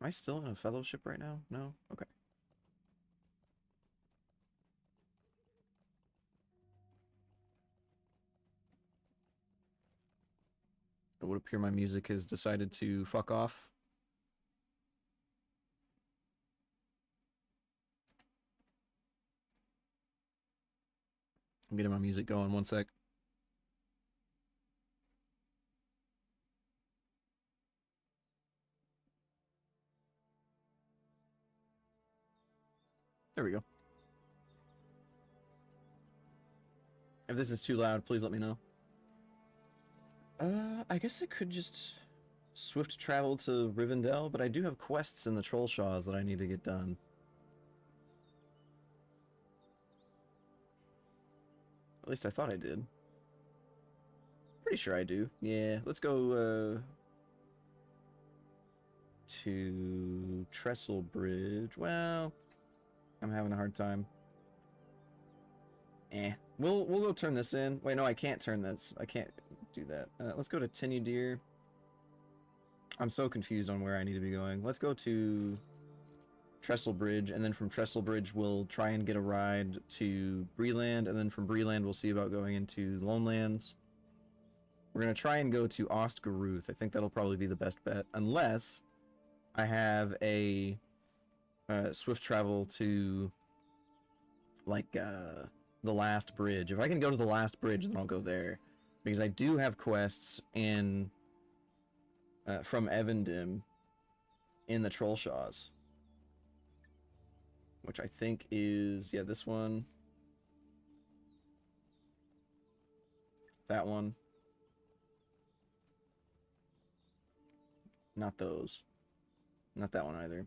Am I still in a fellowship right now? No? Okay. It would appear my music has decided to fuck off. I'm getting my music going, one sec. There we go. If this is too loud, please let me know. I guess I could just swift travel to Rivendell, but I do have quests in the Trollshaws that I need to get done. At least I thought I did. Pretty sure I do. Yeah, let's go to Trestle Bridge. Well, I'm having a hard time. We'll go turn this in. Wait, no, I can't turn this. I can't do that. Let's go to Tenudir. I'm so confused on where I need to be going. Let's go to Trestle Bridge, and then from Trestle Bridge we'll try and get a ride to Breeland, and then from Breeland we'll see about going into Lone Lands. We're going to try and go to Ostgaruth. I think that'll probably be the best bet, unless I have a swift travel to, like, the last bridge. If I can go to the last bridge, then I'll go there. Because I do have quests in from Evendim in the Trollshaws. Which I think is, yeah, this one. That one. Not those. Not that one either.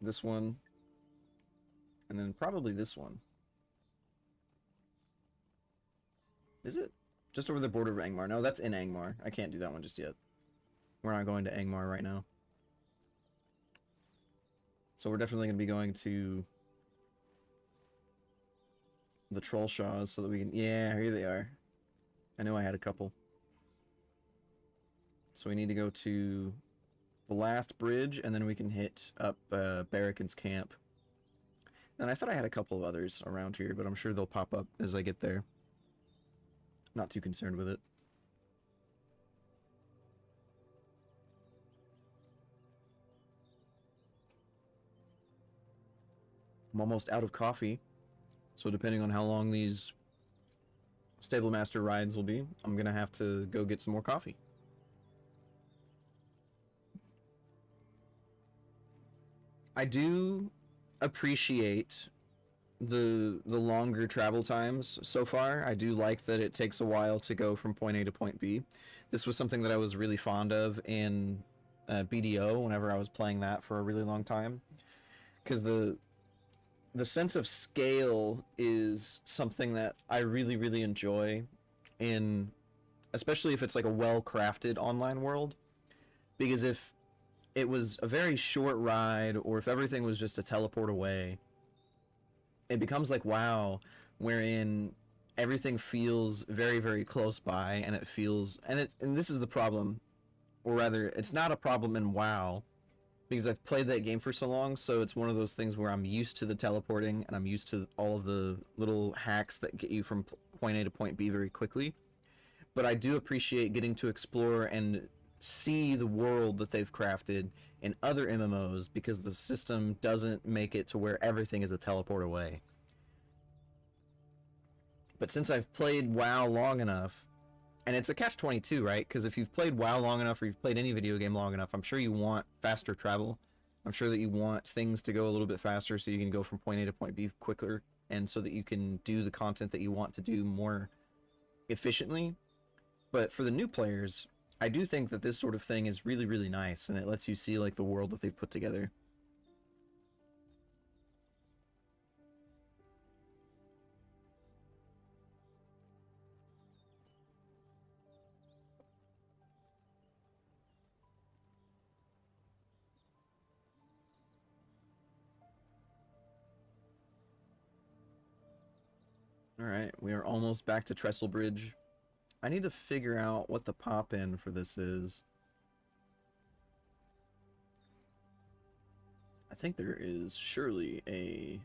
This one. And then probably this one. Is it? Just over the border of Angmar. No, that's in Angmar. I can't do that one just yet. We're not going to Angmar right now. So we're definitely going to be going to the Trollshaws so that we can... Yeah, here they are. I knew I had a couple. So we need to go to the last bridge, and then we can hit up Barracan's camp. And I thought I had a couple of others around here, but I'm sure they'll pop up as I get there. Not too concerned with it. I'm almost out of coffee, so depending on how long these Stablemaster rides will be, I'm gonna have to go get some more coffee. I do appreciate the longer travel times so far. I do like that it takes a while to go from point A to point B. This was something that I was really fond of in BDO whenever I was playing that for a really long time, because the sense of scale is something that I really enjoy in, especially if it's like a well-crafted online world, because if it was a very short ride or if everything was just a teleport away, it becomes like WoW, wherein everything feels very close by, and it feels, and this is the problem, or rather, it's not a problem in WoW, because I've played that game for so long, so it's one of those things where I'm used to the teleporting, and I'm used to all of the little hacks that get you from point A to point B very quickly. But I do appreciate getting to explore and see the world that they've crafted in other MMOs, because the system doesn't make it to where everything is a teleport away. But since I've played WoW long enough, and it's a catch-22, right? Because if you've played WoW long enough, or you've played any video game long enough, I'm sure you want faster travel. I'm sure that you want things to go a little bit faster so you can go from point A to point B quicker, and so that you can do the content that you want to do more efficiently. But for the new players, I do think that this sort of thing is really nice, and it lets you see like the world that they've put together. Alright, we are almost back to Trestle Bridge. I need to figure out what the pop-in for this is. I think there is surely a...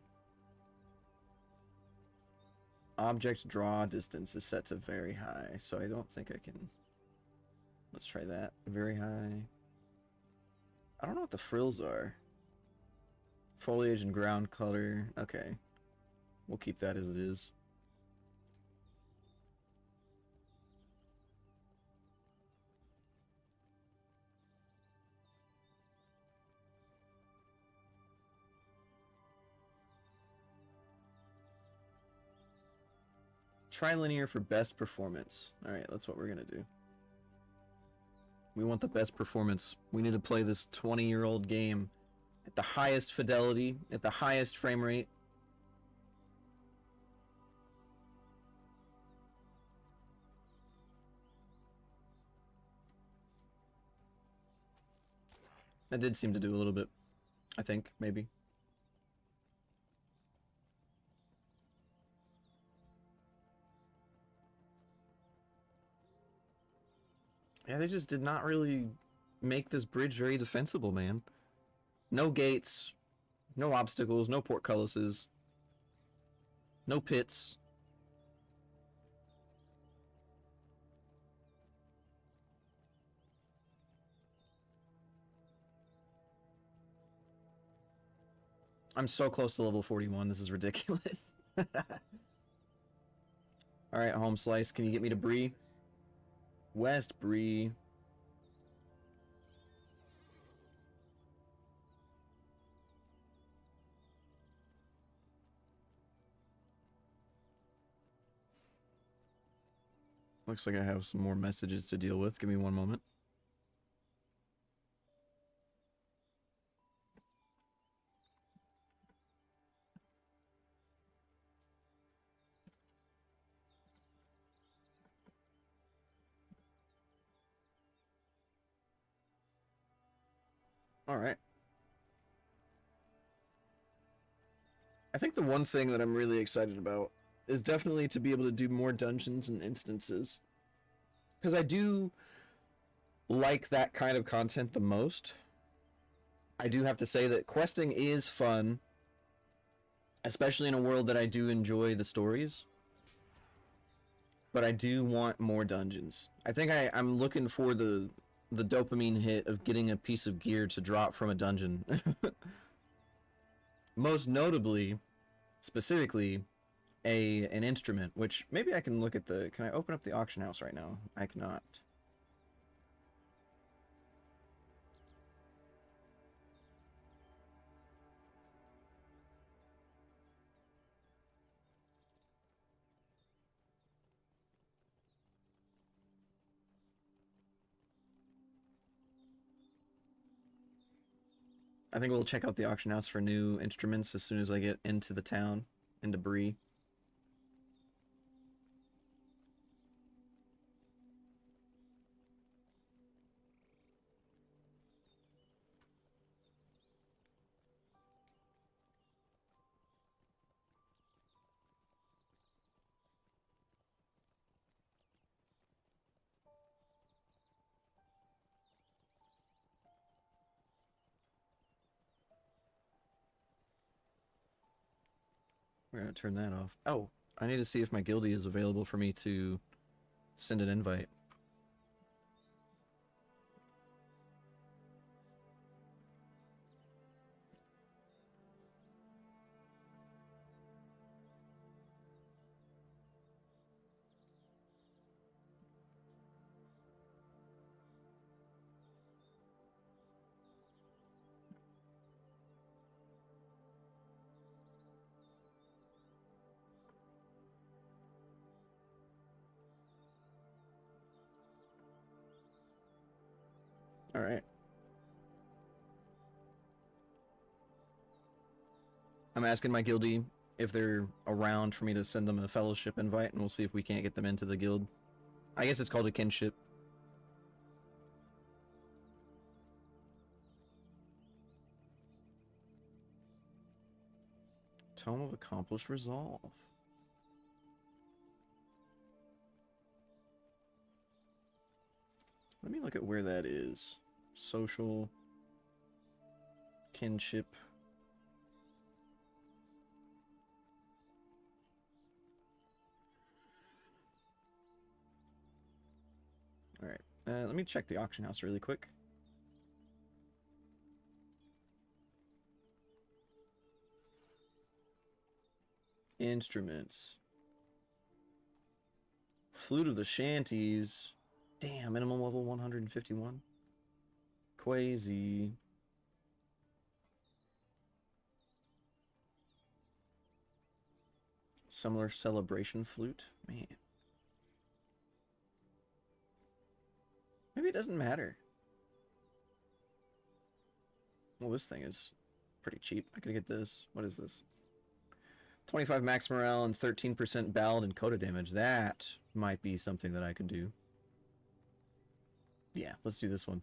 Object draw distance is set to very high, so I don't think I can... Let's try that. Very high. I don't know what the frills are. Foliage and ground color. Okay. We'll keep that as it is. Trilinear for best performance. Alright, that's what we're gonna do. We want the best performance. We need to play this 20-year-old game at the highest fidelity, at the highest frame rate. That did seem to do a little bit, I think, maybe. Yeah, they just did not really make this bridge very defensible, man. No gates, no obstacles, no portcullises, no pits. I'm so close to level 41, this is ridiculous. Alright, home slice, can you get me to Bree? West Bree. Looks like I have some more messages to deal with. Give me one moment. Alright. I think the one thing that I'm really excited about is definitely to be able to do more dungeons and instances. Because I do like that kind of content the most. I do have to say that questing is fun, especially in a world that I do enjoy the stories. But I do want more dungeons. I think I'm looking for the dopamine hit of getting a piece of gear to drop from a dungeon. Most notably, specifically, an instrument, which maybe I can look at the... Can I open up the auction house right now? I cannot. I think we'll check out the auction house for new instruments as soon as I get into the town, into Bree. We're gonna turn that off. Oh, I need to see if my guildie is available for me to send an invite. Alright. I'm asking my guildie if they're around for me to send them a fellowship invite, and we'll see if we can't get them into the guild. I guess it's called a kinship. Tome of Accomplished Resolve. Let me look at where that is. Social. Kinship. Alright. Let me check the auction house really quick. Instruments. Flute of the Shanties. Damn, minimum level 151. Quasi. Summer Celebration Flute. Man. Maybe it doesn't matter. Well, this thing is pretty cheap. I could get this. What is this? 25 max morale and 13% ballad and coda damage. That might be something that I could do. Yeah, let's do this one.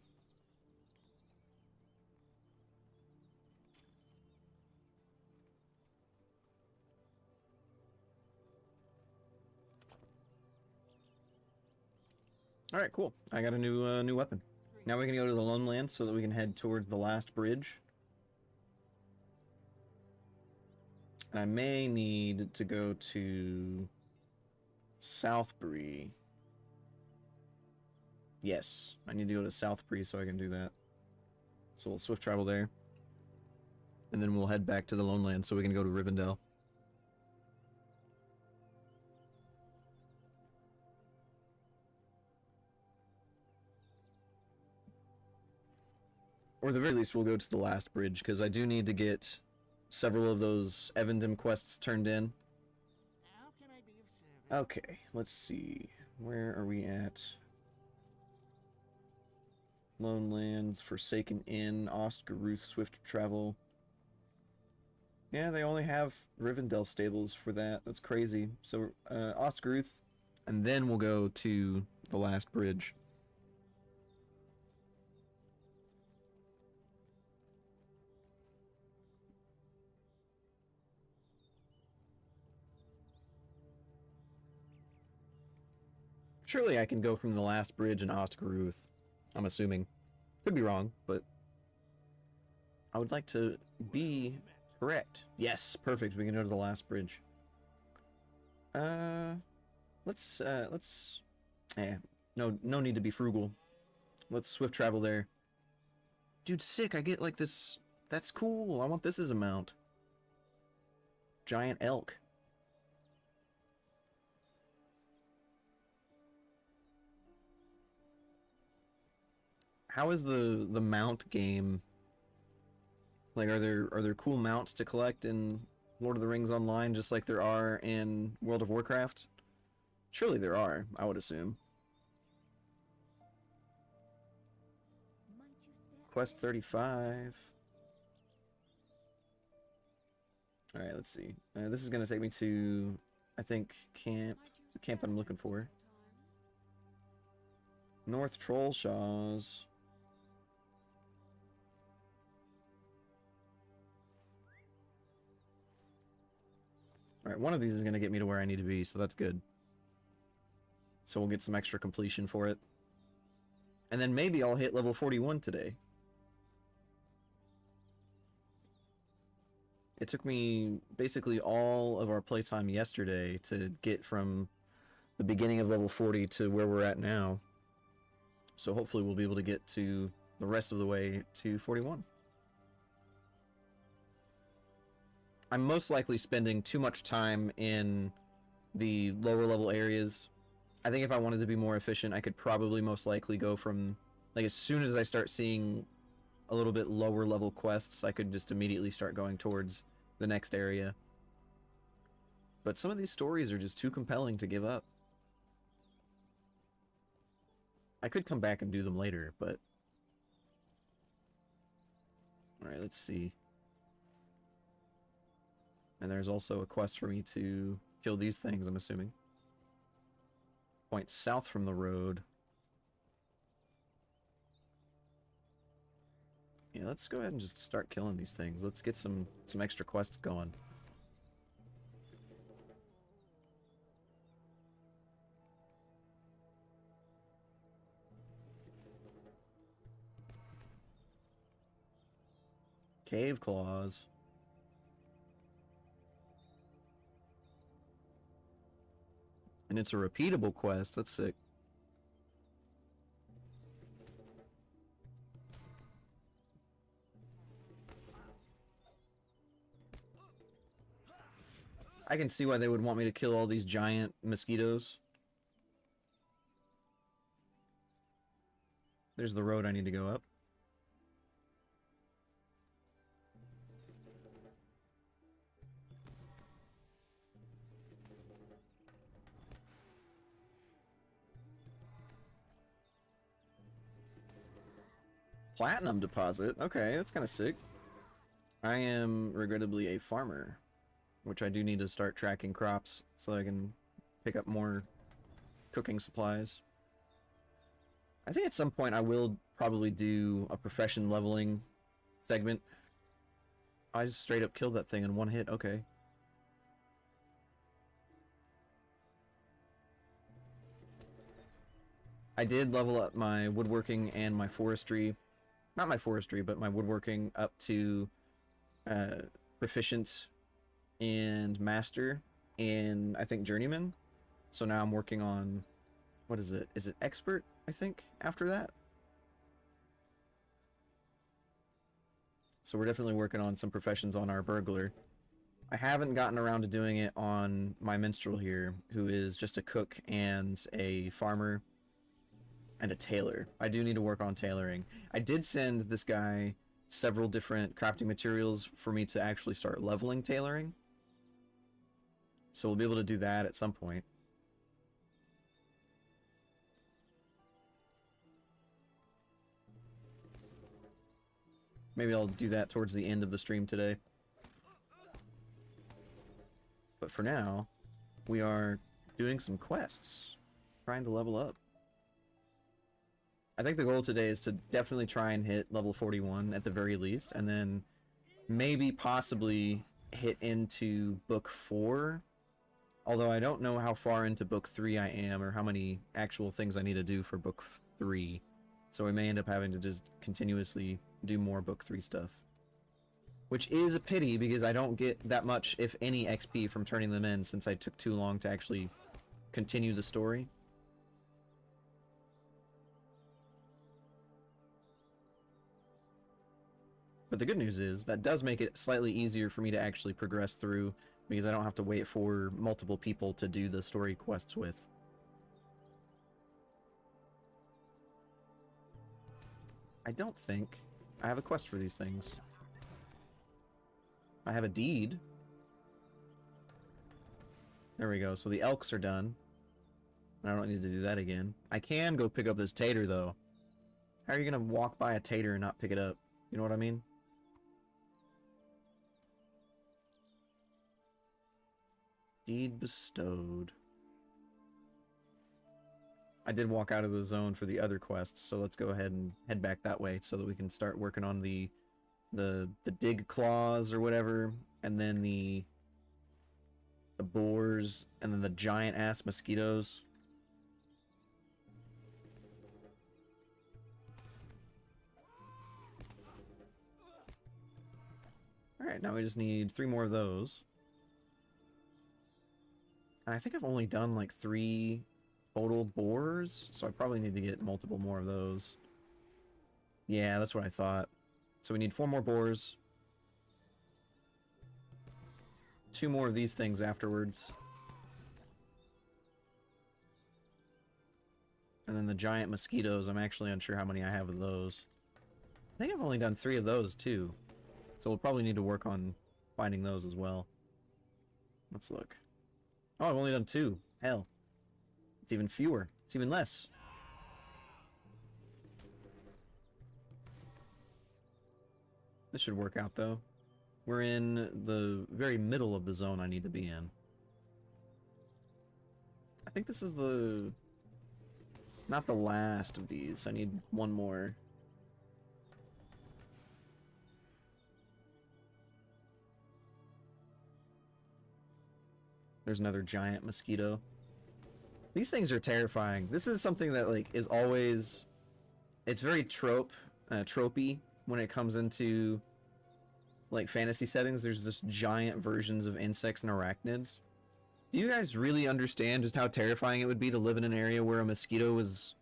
All right, cool. I got a new weapon. Now we can go to the Lone Lands so that we can head towards the last bridge. I may need to go to Southbury. Yes, I need to go to Southbury so I can do that. So we'll swift travel there. And then we'll head back to the Lone Lands so we can go to Rivendell. Or at the very least, we'll go to the last bridge, because I do need to get several of those Evendom quests turned in. How can I be of service? Okay, let's see. Where are we at? Lone Lands, Forsaken Inn, Ostgaruth, Swift Travel. Yeah, they only have Rivendell stables for that. That's crazy. So, Ostgaruth, and then we'll go to the last bridge. Surely I can go from the last bridge in Ostgaruth. I'm assuming. Could be wrong, but I would like to be correct. Yes, perfect. We can go to the last bridge. Let's no need to be frugal. Let's swift travel there. Dude, sick. I get like this. That's cool. I want this as a mount. Giant elk. How is the mount game? Like, are there cool mounts to collect in Lord of the Rings Online, just like there are in World of Warcraft? Surely there are, I would assume. Quest 35. Alright, let's see. This is going to take me to, I think, the camp that I'm looking for. North Trollshaws. Alright, one of these is going to get me to where I need to be, so that's good. So we'll get some extra completion for it. And then maybe I'll hit level 41 today. It took me basically all of our playtime yesterday to get from the beginning of level 40 to where we're at now. So hopefully we'll be able to get to the rest of the way to 41. I'm most likely spending too much time in the lower level areas. I think if I wanted to be more efficient, I could probably most likely go from, like, as soon as I start seeing a little bit lower level quests, I could just immediately start going towards the next area. But some of these stories are just too compelling to give up. I could come back and do them later, but... Alright, let's see. And there's also a quest for me to kill these things, I'm assuming. Point south from the road. Yeah, let's go ahead and just start killing these things. Let's get some extra quests going. Cave claws. And it's a repeatable quest. That's sick. I can see why they would want me to kill all these giant mosquitoes. There's the road I need to go up. Platinum deposit. Okay, that's kind of sick. I am regrettably a farmer, which I do need to start tracking crops so I can pick up more cooking supplies. I think at some point I will probably do a profession leveling segment. I just straight up killed that thing in one hit. Okay. I did level up my woodworking and my forestry. Not my forestry, but my woodworking up to proficient and master in, I think, journeyman. So now I'm working on, what is it? Is it expert, I think, after that? So we're definitely working on some professions on our burglar. I haven't gotten around to doing it on my minstrel here, who is just a cook and a farmer and a tailor. I do need to work on tailoring. I did send this guy several different crafting materials for me to actually start leveling tailoring. So we'll be able to do that at some point. Maybe I'll do that towards the end of the stream today. But for now, we are doing some quests, trying to level up. I think the goal today is to definitely try and hit level 41 at the very least, and then maybe possibly hit into book 4. Although I don't know how far into book 3 I am, or how many actual things I need to do for book 3. So we may end up having to just continuously do more book 3 stuff. Which is a pity, because I don't get that much, if any, XP from turning them in, since I took too long to actually continue the story. But the good news is, that does make it slightly easier for me to actually progress through, because I don't have to wait for multiple people to do the story quests with. I don't think I have a quest for these things. I have a deed. There we go, so the elks are done. I don't need to do that again. I can go pick up this tater, though. How are you gonna walk by a tater and not pick it up? You know what I mean? Deed bestowed. I did walk out of the zone for the other quests, so let's go ahead and head back that way so that we can start working on the dig claws or whatever, and then the boars, and then the giant ass mosquitoes. Alright, now we just need 3 more of those. I think I've only done like 3 total boars, so I probably need to get multiple more of those. Yeah, that's what I thought. So we need 4 more boars. 2 more of these things afterwards. And then the giant mosquitoes, I'm actually unsure how many I have of those. I think I've only done 3 of those too. So we'll probably need to work on finding those as well. Let's look. Oh, I've only done 2. Hell. It's even fewer. It's even less. This should work out, though. We're in the very middle of the zone I need to be in. I think this is the... not the last of these. I need 1 more. There's another giant mosquito. These things are terrifying. This is something that, like, is always... it's very tropey when it comes into like fantasy settings, there's just giant versions of insects and arachnids. Do you guys really understand just how terrifying it would be to live in an area where a mosquito was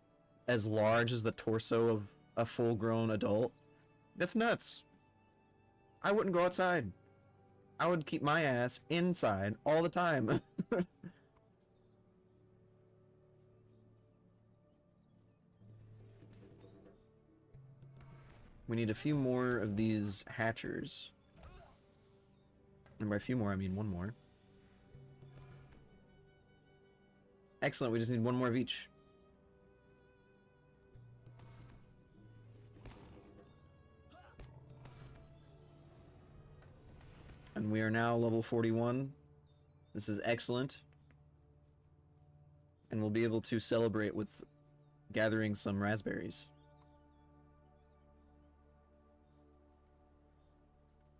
as large as the torso of a full-grown adult? That's nuts. I wouldn't go outside. I would keep my ass inside all the time. We need a few more of these hatchers. And by a few more, I mean one more. Excellent, we just need one more of each. And we are now level 41. This is excellent. And we'll be able to celebrate with gathering some raspberries.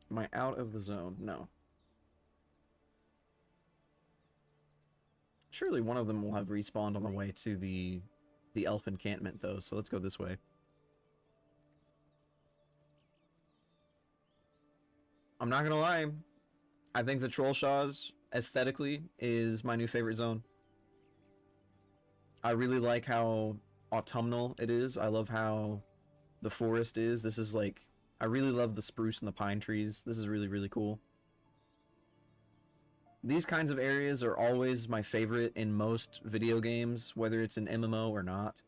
Am I out of the zone? No. Surely one of them will have respawned on the way to the elf encampment, though, so let's go this way. I'm not gonna lie. I think the Troll Shaws, aesthetically, is my new favorite zone. I really like how autumnal it is. I love how the forest is. This is like... I really love the spruce and the pine trees. This is really, really cool. These kinds of areas are always my favorite in most video games, whether it's an MMO or not.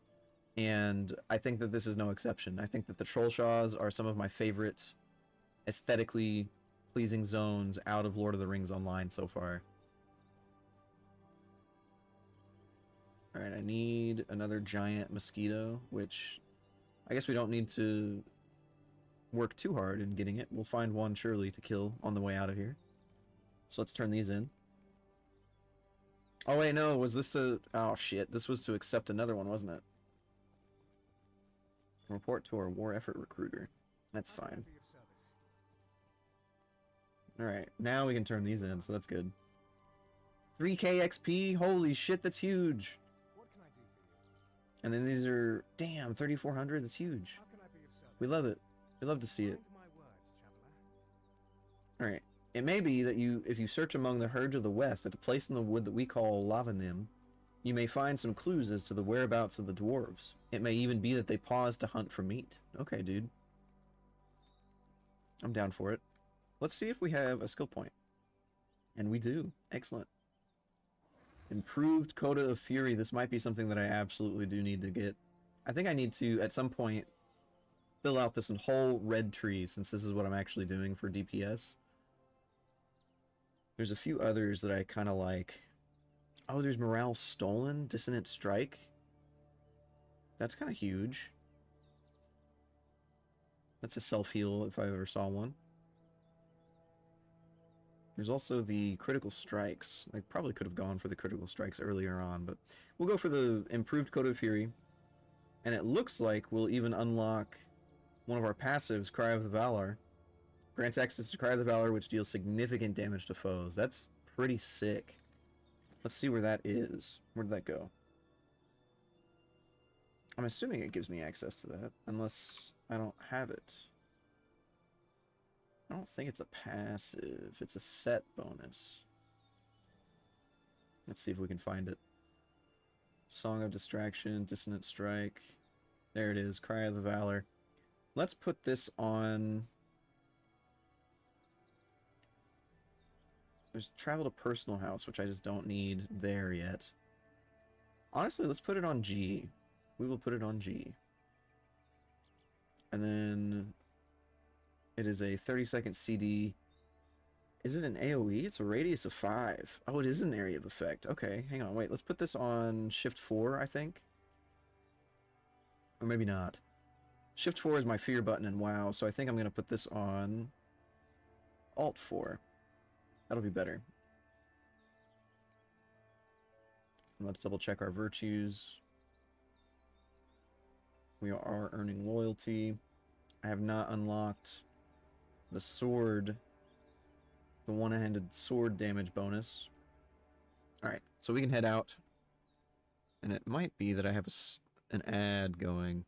And I think that this is no exception. I think that the Troll Shaws are some of my favorite aesthetically pleasing zones out of Lord of the Rings Online so far. Alright, I need another giant mosquito, which I guess we don't need to work too hard in getting it. We'll find one surely to kill on the way out of here. So let's turn these in. Oh wait, no, was this to... Oh shit, this was to accept another one, wasn't it? Report to our war effort recruiter. That's fine. Alright, now we can turn these in, so that's good. 3k XP? Holy shit, that's huge! What can I do for you? And then these are... Damn, 3,400, that's huge. How can I be of service? We love it. We love to see it. Mind my words, traveler. Alright. It may be that if you search among the herds of the west at a place in the wood that we call Lavanim, you may find some clues as to the whereabouts of the dwarves. It may even be that they pause to hunt for meat. Okay, dude. I'm down for it. Let's see if we have a skill point. And we do. Excellent. Improved Coda of Fury. This might be something that I absolutely do need to get. I think I need to, at some point, fill out this whole red tree, since this is what I'm actually doing for DPS. There's a few others that I kind of like. Oh, there's Morale Stolen, Dissonant Strike. That's kind of huge. That's a self-heal if I ever saw one. There's also the Critical Strikes. I probably could have gone for the Critical Strikes earlier on, but we'll go for the Improved Code of Fury. And it looks like we'll even unlock one of our passives, Cry of the Valor. Grants access to Cry of the Valor, which deals significant damage to foes. That's pretty sick. Let's see where that is. Where did that go? I'm assuming it gives me access to that, unless I don't have it. I don't think it's a passive. It's a set bonus. Let's see if we can find it. Song of Distraction, Dissonant Strike. There it is, Cry of the Valor. Let's put this on... There's Travel to Personal House, which I just don't need there yet. Honestly, let's put it on G. We will put it on G. And then... It is a 30-second CD. Is it an AoE? It's a radius of 5. Oh, it is an area of effect. Okay, hang on, wait. Let's put this on Shift 4, I think. Or maybe not. Shift 4 is my fear button in WoW, so I think I'm going to put this on Alt 4. That'll be better. And let's double check our virtues. We are earning loyalty. I have not unlocked the sword, the one-handed sword damage bonus. Alright, so we can head out. And it might be that I have an ad going.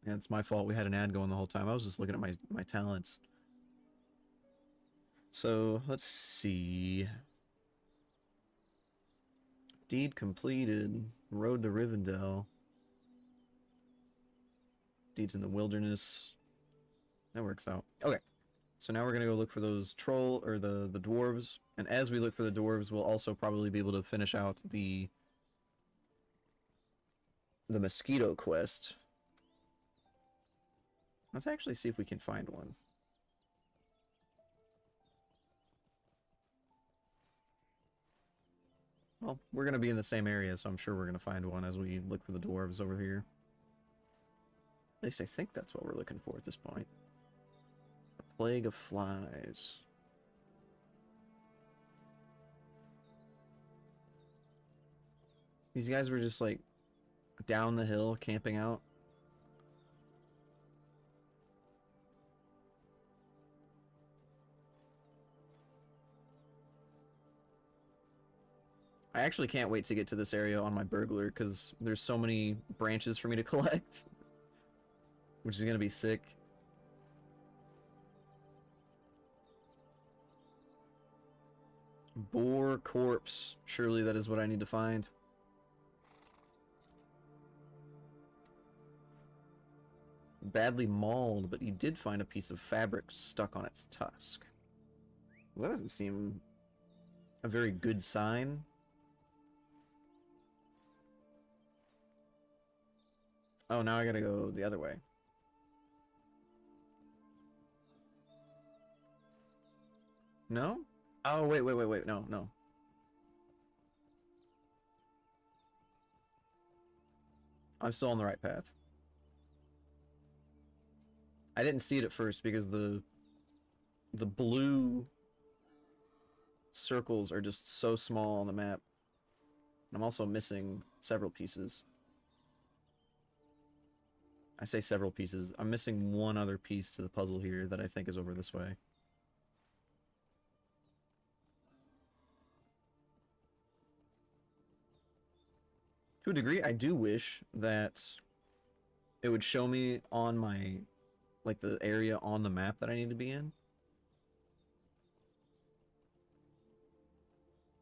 Yeah, it's my fault. We had an ad going the whole time. I was just looking at my talents. So, let's see. Deed completed. Road to Rivendell. Deeds in the wilderness. That works out. Okay. So now we're going to go look for those troll, or the dwarves. And as we look for the dwarves, we'll also probably be able to finish out the mosquito quest. Let's actually see if we can find one. Well, we're going to be in the same area, so I'm sure we're going to find one as we look for the dwarves over here. At least I think that's what we're looking for at this point. A plague of flies. These guys were just like down the hill camping out. I actually can't wait to get to this area on my burglar because there's so many branches for me to collect, which is going to be sick. Boar corpse. Surely that is what I need to find. Badly mauled, but you did find a piece of fabric stuck on its tusk. Well, that doesn't seem a very good sign. Oh, now I gotta go the other way. No? Oh, wait, no. I'm still on the right path. I didn't see it at first because the blue circles are just so small on the map. I'm also missing several pieces. I say several pieces. I'm missing one other piece to the puzzle here that I think is over this way. To a degree, I do wish that it would show me on my, like, the area on the map that I need to be in.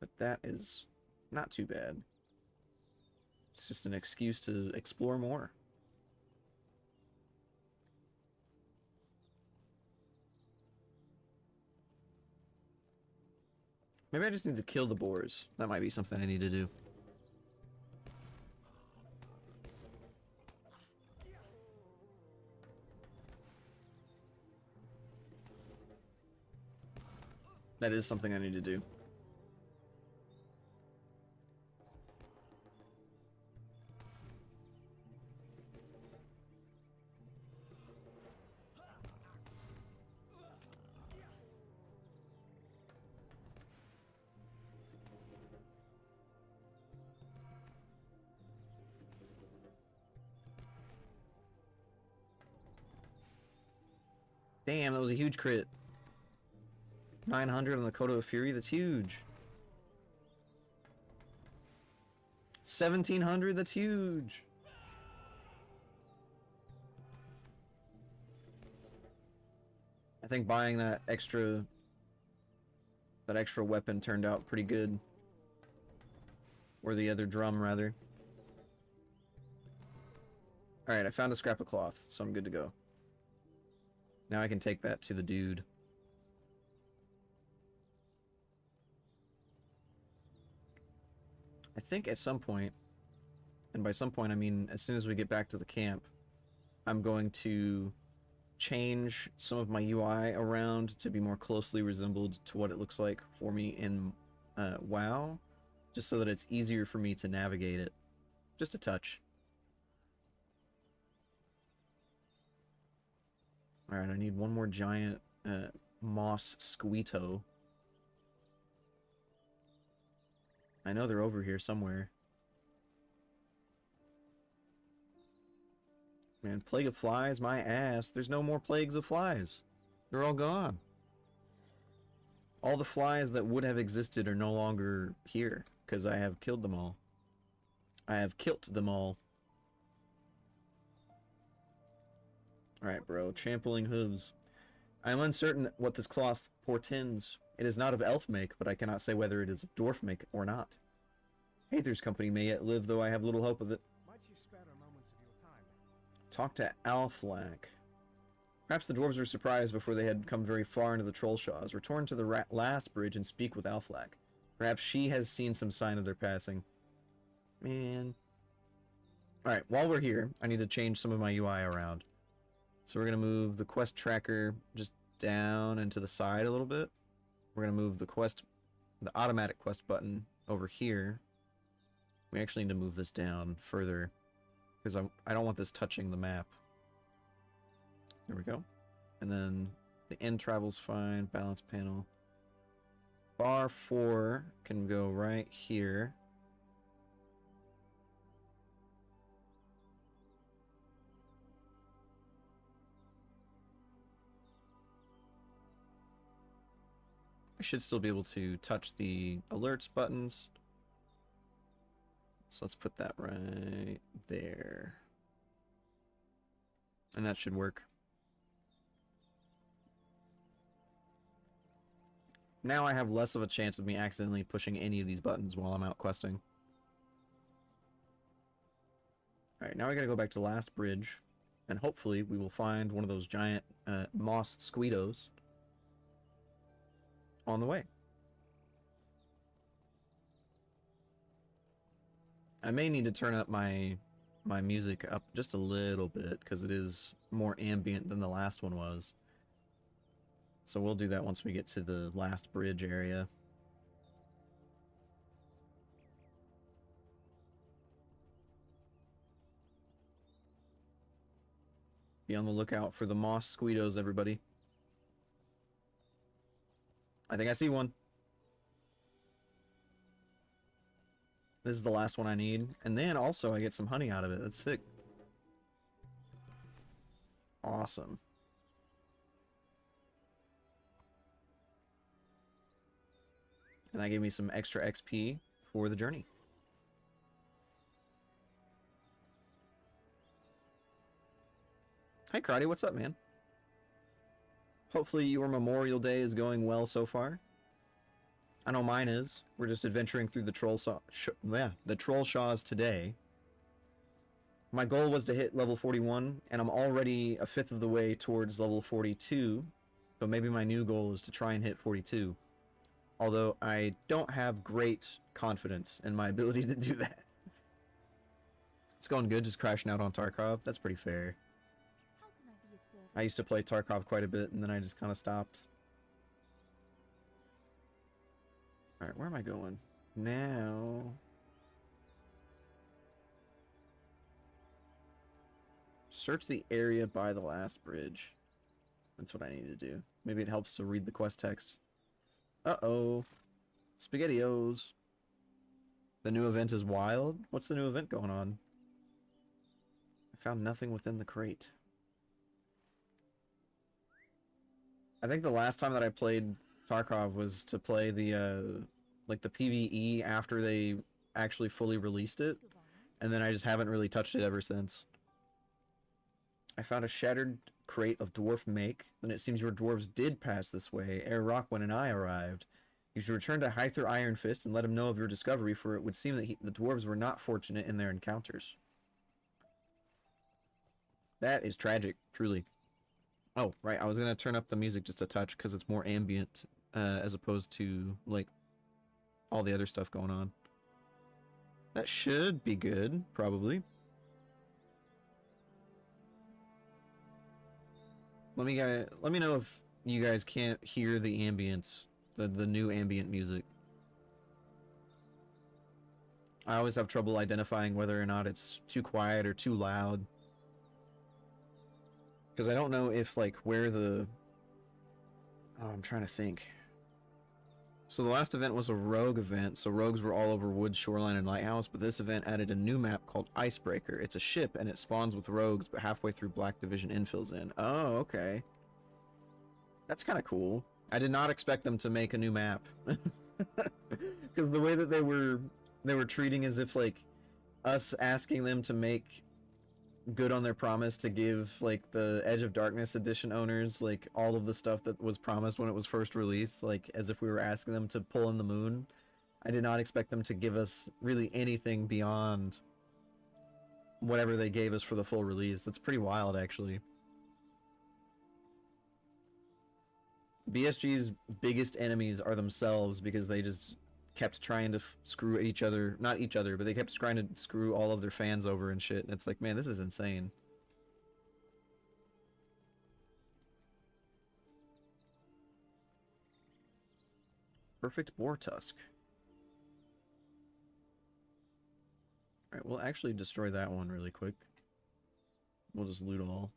But that is not too bad. It's just an excuse to explore more. Maybe I just need to kill the boars. That might be something I need to do. That is something I need to do. Damn, that was a huge crit. 900 on the Coda of Fury, that's huge. 1700, that's huge. I think buying that extra weapon turned out pretty good. Or the other drum, rather. Alright, I found a scrap of cloth, so I'm good to go. Now I can take that to the dude. I think at some point, and by some point I mean as soon as we get back to the camp, I'm going to change some of my UI around to be more closely resembled to what it looks like for me in WoW, just so that it's easier for me to navigate it. Just a touch. Alright, I need one more giant moss squeeto. I know they're over here somewhere. Man, plague of flies, my ass. There's no more plagues of flies. They're all gone. All the flies that would have existed are no longer here, because I have killed them all. I have killed them all. Alright, bro. Trampling hooves. I am uncertain what this cloth portends. It is not of elf make, but I cannot say whether it is of dwarf make or not. Hathor's company may yet live, though I have little hope of it. Might you spare a moments of your time? Talk to Alflac. Perhaps the dwarves were surprised before they had come very far into the Trollshaws. Return to the last bridge and speak with Alflac. Perhaps she has seen some sign of their passing. Man. Alright, while we're here, I need to change some of my UI around. So we're going to move the quest tracker just down and to the side a little bit. We're going to move the automatic quest button over here. We actually need to move this down further because I don't want this touching the map. There we go. And then the end travel's fine. Balance panel. Bar 4 can go right here. I should still be able to touch the alerts buttons. So let's put that right there. And that should work. Now I have less of a chance of me accidentally pushing any of these buttons while I'm out questing. Alright, now I gotta go back to last bridge. And hopefully we will find one of those giant moss squeedos on the way. I may need to turn up my music up just a little bit because it is more ambient than the last one was. So we'll do that once we get to the last bridge area. Be on the lookout for the moss squeedos, everybody. I think I see one. This is the last one I need. And then also I get some honey out of it. That's sick. Awesome. And that gave me some extra XP for the journey. Hi Karate, what's up, man? Hopefully your Memorial Day is going well so far. I know mine is. We're just adventuring through the Trollshaws today. My goal was to hit level 41, and I'm already a fifth of the way towards level 42. So maybe my new goal is to try and hit 42. Although I don't have great confidence in my ability to do that. It's going good, just crashing out on Tarkov. That's pretty fair. How can I be of service? I used to play Tarkov quite a bit, and then I just kind of stopped. Alright, where am I going? Now... search the area by the last bridge. That's what I need to do. Maybe it helps to read the quest text. Uh-oh. SpaghettiOs. The new event is wild? What's the new event going on? I found nothing within the crate. I think the last time that I played Tarkov was to play the, like the PvE after they actually fully released it. And then I just haven't really touched it ever since. I found a shattered crate of dwarf make. Then it seems your dwarves did pass this way ere Rockwen and I arrived. You should return to Hyther Iron Fist and let him know of your discovery, for it would seem that the dwarves were not fortunate in their encounters. That is tragic, truly. Oh, right, I was gonna turn up the music just a touch because it's more ambient, as opposed to, like, all the other stuff going on. That should be good, probably. Let me know if you guys can't hear the ambience, the new ambient music. I always have trouble identifying whether or not it's too quiet or too loud. Because I don't know if, like, where the... Oh, I'm trying to think. So the last event was a rogue event, so rogues were all over Wood, Shoreline, and Lighthouse, but this event added a new map called Icebreaker. It's a ship, and it spawns with rogues, but halfway through Black Division infills in. Oh, okay. That's kind of cool. I did not expect them to make a new map. Because the way that they were treating as if, like, us asking them to make good on their promise to give like the Edge of Darkness edition owners like all of the stuff that was promised when it was first released, like as if we were asking them to pull in the moon. I did not expect them to give us really anything beyond whatever they gave us for the full release. That's pretty wild, actually. BSG's biggest enemies are themselves because they just kept trying to screw each other, not each other, but they kept trying to screw all of their fans over and shit. And it's like, man, this is insane. Perfect boar tusk. Alright, we'll actually destroy that one really quick. We'll just loot all.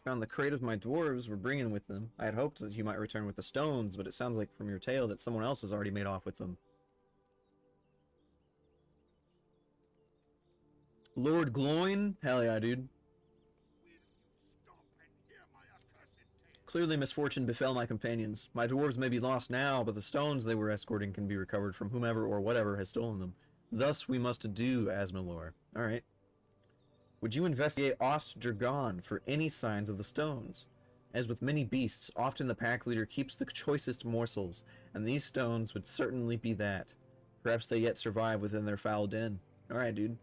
Found the crate of my dwarves were bringing with them. I had hoped that you might return with the stones, but it sounds like from your tale that someone else has already made off with them. Lord Gloin? Hell yeah, dude. Clearly misfortune befell my companions. My dwarves may be lost now, but the stones they were escorting can be recovered from whomever or whatever has stolen them. Thus we must do, Asmalor. Alright. Would you investigate Ost Dragon for any signs of the stones? As with many beasts, often the pack leader keeps the choicest morsels, and these stones would certainly be that. Perhaps they yet survive within their foul den. Alright, dude.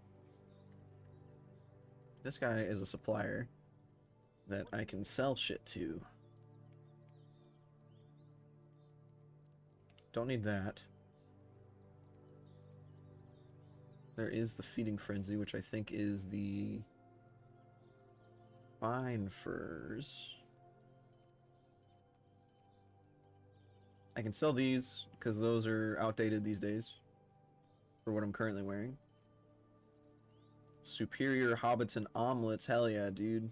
This guy is a supplier that I can sell shit to. Don't need that. There is the Feeding Frenzy, which I think is the Fine Furs. I can sell these, because those are outdated these days, for what I'm currently wearing. Superior Hobbiton Omelets, hell yeah, dude.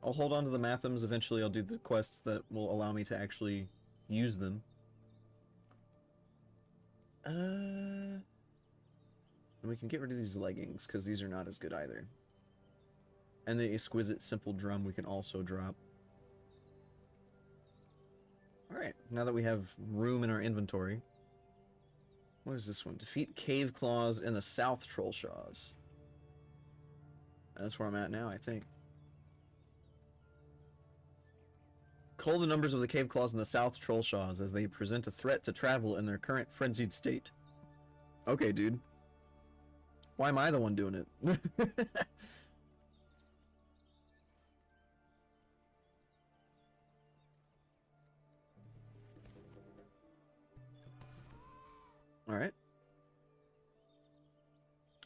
I'll hold on to the Mathams, eventually I'll do the quests that will allow me to actually use them. And we can get rid of these leggings, because these are not as good either. And the exquisite simple drum we can also drop. Alright, now that we have room in our inventory. What is this one? Defeat Cave Claws in the South Trollshaws. That's where I'm at now, I think. Cull the numbers of the Cave Claws in the South Trollshaws as they present a threat to travel in their current frenzied state. Okay, dude. Why am I the one doing it? Alright.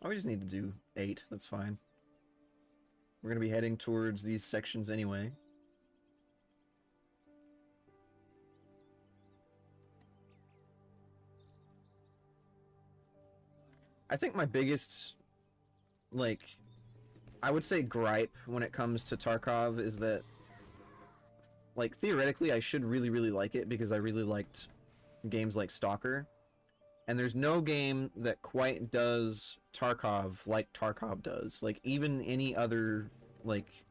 Oh, we just need to do 8. That's fine. We're going to be heading towards these sections anyway. I think my biggest, like, I would say gripe when it comes to Tarkov is that, like, theoretically I should really, really like it because I really liked games like Stalker. And there's no game that quite does Tarkov like Tarkov does. Like, even any other, like,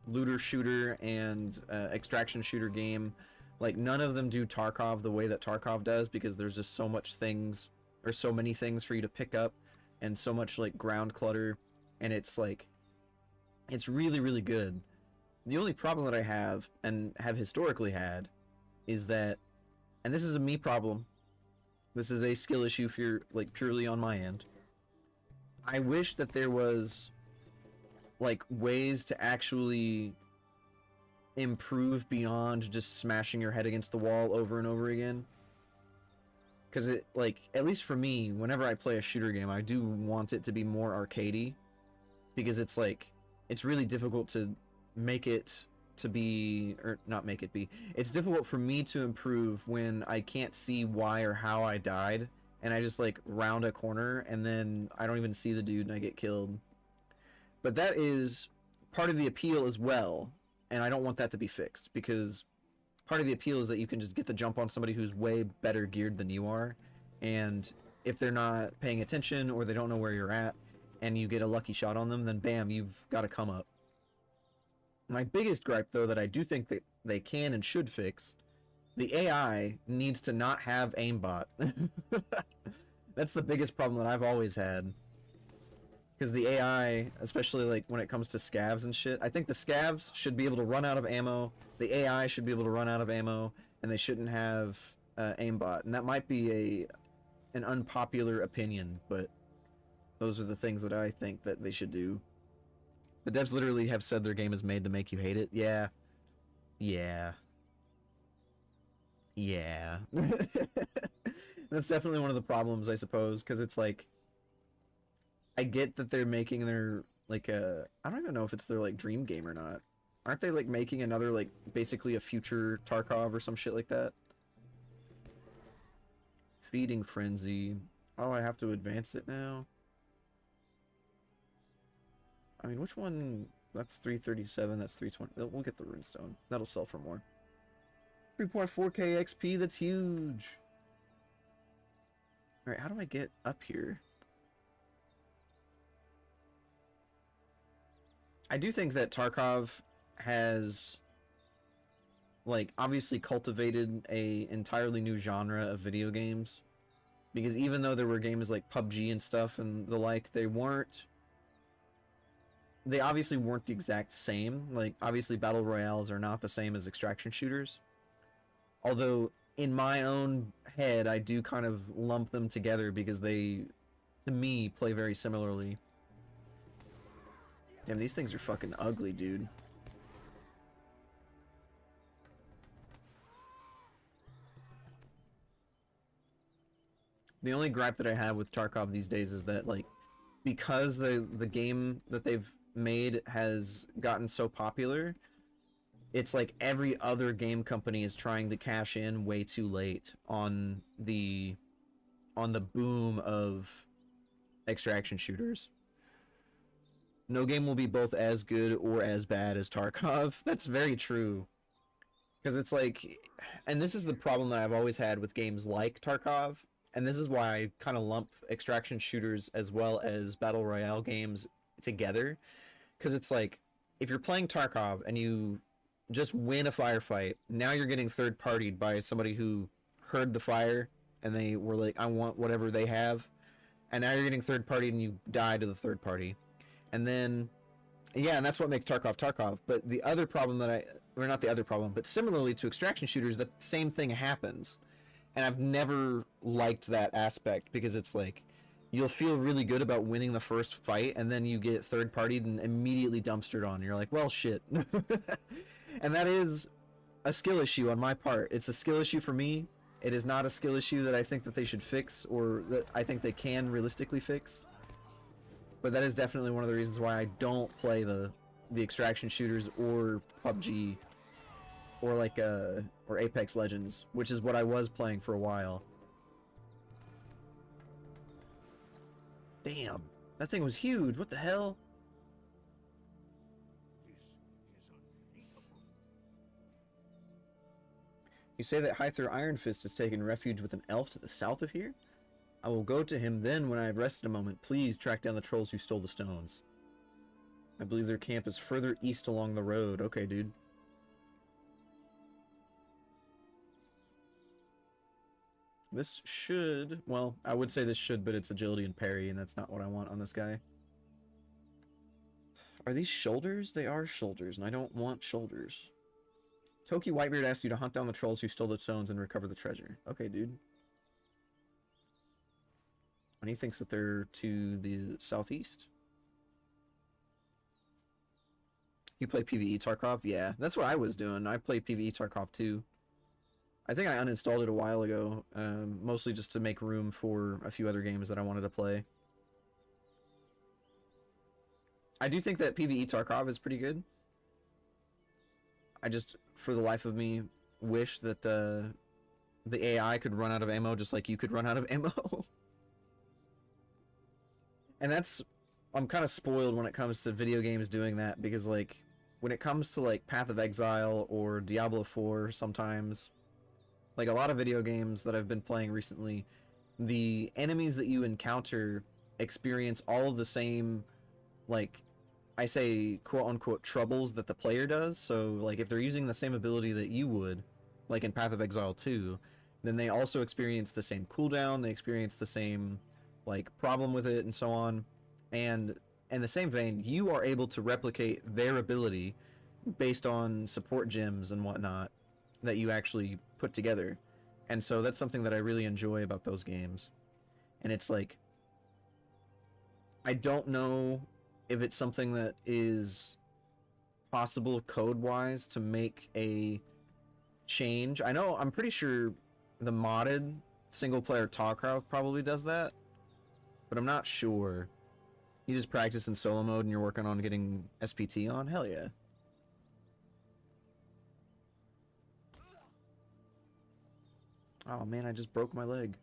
looter shooter and extraction shooter game, like, none of them do Tarkov the way that Tarkov does because there's just so much things, or so many things for you to pick up, and so much, like, ground clutter, and it's, like, it's really, really good. The only problem that I have, and have historically had, is that, and this is a me problem, this is a skill issue for, like, purely on my end, I wish that there was, like, ways to actually improve beyond just smashing your head against the wall over and over again. Because it, like, at least for me, whenever I play a shooter game, I do want it to be more arcadey. Because it's, like, it's really difficult to make it to be, or not make it be. It's difficult for me to improve when I can't see why or how I died. And I just, like, round a corner, and then I don't even see the dude, and I get killed. But that is part of the appeal as well. And I don't want that to be fixed, because part of the appeal is that you can just get the jump on somebody who's way better geared than you are, and if they're not paying attention or they don't know where you're at, and you get a lucky shot on them, then bam, you've got to come up. My biggest gripe, though, that I do think that they can and should fix, The AI needs to not have aimbot. That's the biggest problem that I've always had. Because the AI, especially like when it comes to scavs and shit, I think the scavs should be able to run out of ammo, the AI should be able to run out of ammo, and they shouldn't have aimbot. And that might be an unpopular opinion, but those are the things that I think that they should do. The devs literally have said their game is made to make you hate it. Yeah. Yeah. Yeah. That's definitely one of the problems, I suppose, because it's like, I get that they're making their, like, I don't even know if it's their, like, dream game or not. Aren't they, like, making another, like, basically a future Tarkov or some shit like that? Feeding Frenzy. Oh, I have to advance it now? I mean, which one? That's 337, that's 320. We'll get the Runestone. That'll sell for more. 3.4k XP, that's huge! Alright, how do I get up here? I do think that Tarkov has, like, obviously cultivated a entirely new genre of video games. Because even though there were games like PUBG and stuff and the like, they obviously weren't the exact same. Like, obviously Battle Royales are not the same as extraction shooters. Although, in my own head, I do kind of lump them together because they, to me, play very similarly. Damn, these things are fucking ugly, dude. The only gripe that I have with Tarkov these days is that, like, because the game that they've made has gotten so popular, it's like every other game company is trying to cash in way too late on the boom of extraction shooters. No game will be both as good or as bad as Tarkov. That's very true. Because it's like, and this is the problem that I've always had with games like Tarkov, and this is why I kind of lump extraction shooters as well as Battle Royale games together. Because it's like, if you're playing Tarkov and you just win a firefight, now you're getting third-partied by somebody who heard the fire, and they were like, I want whatever they have. And now you're getting third-partied and you die to the third party. And then, yeah, and that's what makes Tarkov Tarkov. But the other problem or not the other problem, but similarly to extraction shooters, the same thing happens. And I've never liked that aspect because it's like, you'll feel really good about winning the first fight, and then you get third-partied and immediately dumpstered on. You're like, well, shit. And that is a skill issue on my part. It's a skill issue for me. It is not a skill issue that I think that they should fix, or that I think they can realistically fix. But that is definitely one of the reasons why I don't play the extraction shooters or PUBG or like or Apex Legends, which is what I was playing for a while. Damn, that thing was huge. What the hell? You say that Hyther Iron Fist has taken refuge with an elf to the south of here? I will go to him then when I have rested a moment. Please track down the trolls who stole the stones. I believe their camp is further east along the road. Okay, dude. This should... Well, I would say this should, but it's agility and parry, and that's not what I want on this guy. Are these shoulders? They are shoulders, and I don't want shoulders. Toki Whitebeard asks you to hunt down the trolls who stole the stones and recover the treasure. Okay, dude. And he thinks that they're to the southeast. You play PvE Tarkov? Yeah, that's what I was doing. I played PvE Tarkov too. I think I uninstalled it a while ago, mostly just to make room for a few other games that I wanted to play. I do think that PvE Tarkov is pretty good. I just, for the life of me, wish that the AI could run out of ammo just like you could run out of ammo. And that's... I'm kind of spoiled when it comes to video games doing that, because, like, when it comes to, like, Path of Exile or Diablo 4 sometimes, like, a lot of video games that I've been playing recently, the enemies that you encounter experience all of the same, like, I say quote-unquote troubles that the player does. So, like, if they're using the same ability that you would, like in Path of Exile 2, then they also experience the same cooldown, they experience the same like problem with it and so on. And in the same vein, you are able to replicate their ability based on support gems and whatnot that you actually put together. And so that's something that I really enjoy about those games. And it's like, I don't know if it's something that is possible code-wise to make a change. I know, I'm pretty sure the modded single-player Tarkov probably does that, but I'm not sure. You just practice in solo mode and you're working on getting SPT on? Hell yeah. Oh man, I just broke my leg.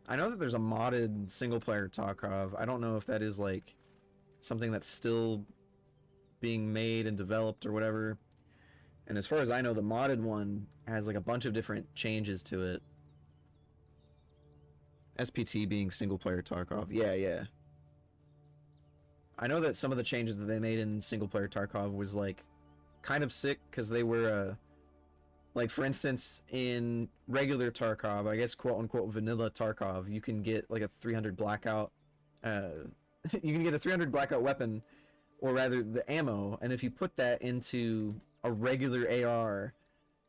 I know that there's a modded single-player Tarkov. I don't know if that is like something that's still being made and developed or whatever. And as far as I know, the modded one has like a bunch of different changes to it. SPT being single-player Tarkov. Yeah, yeah. I know that some of the changes that they made in single-player Tarkov was like kind of sick because they were like, for instance, in regular Tarkov, I guess quote-unquote vanilla Tarkov, you can get like a 300 blackout, you can get a 300 blackout weapon, or rather the ammo, and if you put that into a regular AR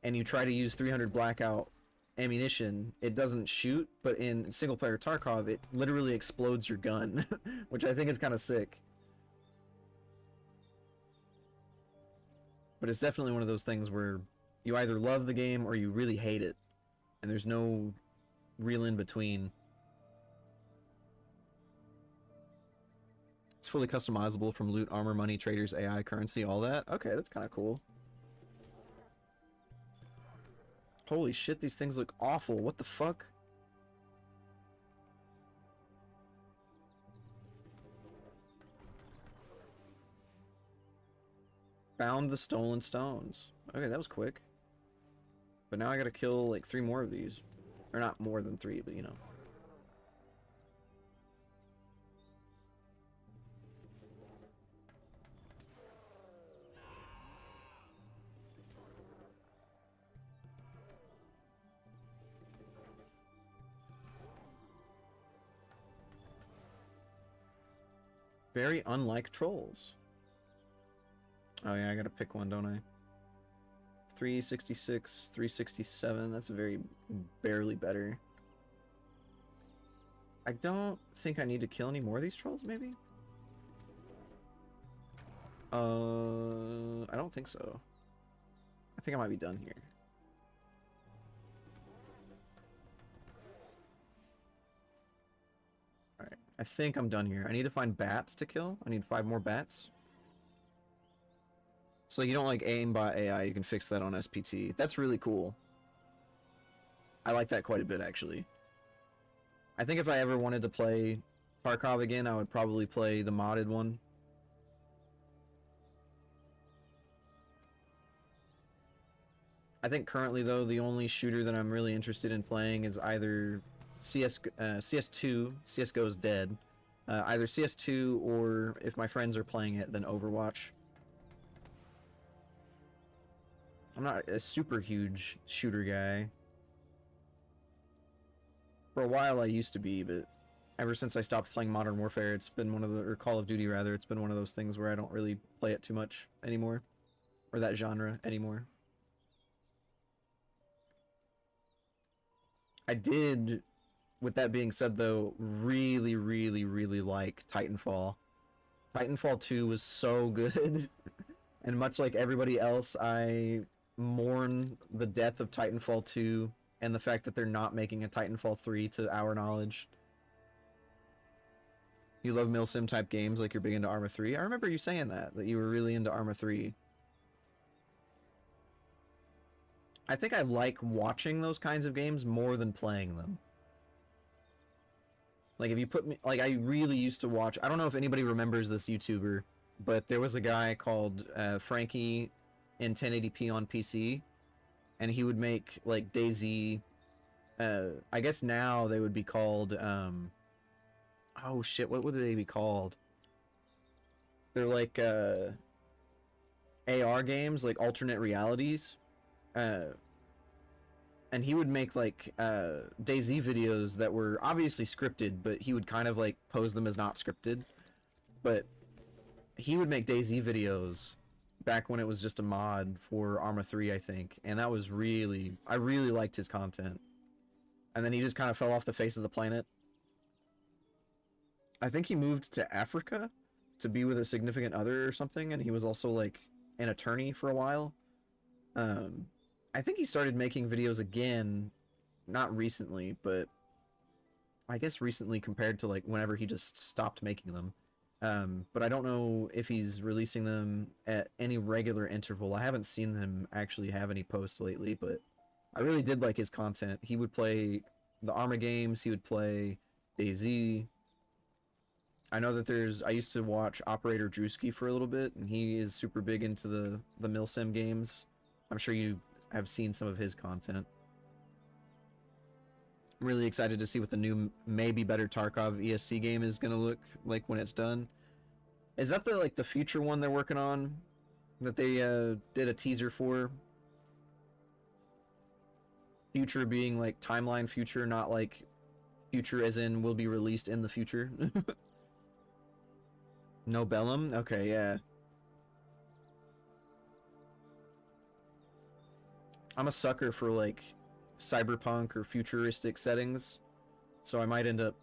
and you try to use 300 blackout ammunition, it doesn't shoot, but in single-player Tarkov, it literally explodes your gun, which I think is kind of sick. But it's definitely one of those things where you either love the game or you really hate it, and there's no real in between. It's fully customizable from loot, armor, money, traders, AI, currency, all that. Okay, that's kind of cool. Holy shit, these things look awful. What the fuck? Found the stolen stones. Okay, that was quick. But now I gotta kill like 3 more of these. Or not more than 3, but you know. Very unlike trolls. Oh yeah, I gotta pick one, don't I? 366, 367, that's very barely better. I don't think I need to kill any more of these trolls, maybe? I don't think so. I think I might be done here. Alright, I think I'm done here. I need to find bats to kill. I need 5 more bats. So you don't like aimbot AI, you can fix that on SPT. That's really cool. I like that quite a bit, actually. I think if I ever wanted to play Tarkov again, I would probably play the modded one. I think currently, though, the only shooter that I'm really interested in playing is either CS2. CSGO is dead. Either CS2 or, if my friends are playing it, then Overwatch. I'm not a super huge shooter guy. For a while I used to be, but ever since I stopped playing Modern Warfare, it's been one of the, or Call of Duty rather, it's been one of those things where I don't really play it too much anymore. Or that genre anymore. I did, with that being said though, really like Titanfall. Titanfall 2 was so good. And much like everybody else, I mourn the death of Titanfall 2 and the fact that they're not making a Titanfall 3 to our knowledge. You love milsim type games like you're big into Arma 3? I remember you saying that you were really into Arma 3. I think I like watching those kinds of games more than playing them. Like if you put me, like I really used to watch, I don't know if anybody remembers this YouTuber, but there was a guy called Frankie in 1080p on PC, and he would make like DayZ. I guess now they would be called. Oh shit! What would they be called? They're like AR games, like alternate realities. And he would make like DayZ videos that were obviously scripted, but he would kind of like pose them as not scripted. But he would make DayZ videos back when it was just a mod for Arma 3, I think, and that was really, I really liked his content. And then he just kind of fell off the face of the planet. I think he moved to Africa to be with a significant other or something, and he was also like an attorney for a while. I think he started making videos again, not recently, but I guess recently compared to like whenever he just stopped making them. But I don't know if he's releasing them at any regular interval. I haven't seen him actually have any posts lately, but I really did like his content. He would play the Arma games, he would play DayZ. I know that I used to watch Operator Drewski for a little bit, and he is super big into the Milsim games. I'm sure you have seen some of his content. I'm really excited to see what the new, maybe better Tarkov ESC game is gonna look like when it's done. Is that the future one they're working on? That they did a teaser for? Future being like timeline future, not like future as in will be released in the future. No Bellum? Okay, yeah. I'm a sucker for like cyberpunk or futuristic settings, so I might end up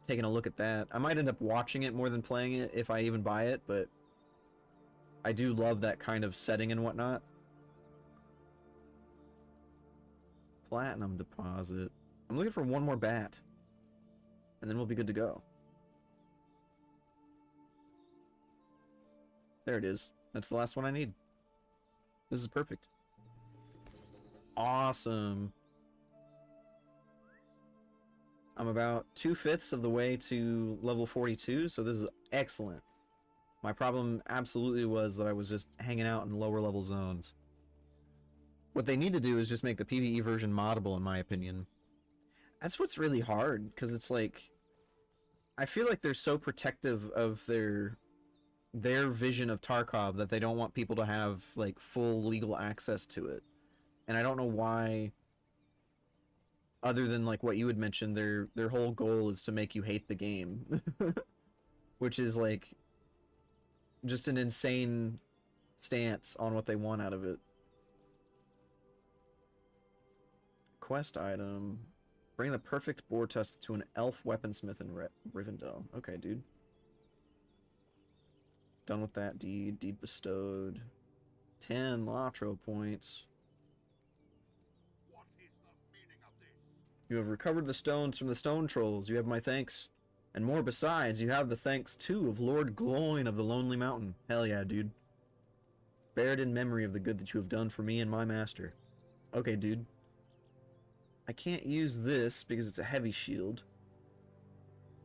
taking a look at that. I might end up watching it more than playing it if I even buy it, but I do love that kind of setting and whatnot. Platinum deposit. I'm looking for one more bat, and then we'll be good to go. There it is. That's the last one I need. This is perfect. Awesome. I'm about 2/5 of the way to level 42, so this is excellent. My problem absolutely was that I was just hanging out in lower level zones. What they need to do is just make the PvE version moddable, in my opinion. That's what's really hard, because it's like, I feel like they're so protective of their vision of Tarkov that they don't want people to have like full legal access to it. And I don't know why, other than like what you had mentioned, their whole goal is to make you hate the game. Which is like just an insane stance on what they want out of it. Quest item. Bring the perfect boar tusk to an elf weaponsmith in Rivendell. Okay, dude. Done with that deed. Deed bestowed. 10 Latro points. What is the meaning of this? You have recovered the stones from the stone trolls. You have my thanks. And more besides, you have the thanks, too, of Lord Gloin of the Lonely Mountain. Hell yeah, dude. Bear it in memory of the good that you have done for me and my master. Okay, dude. I can't use this because it's a heavy shield.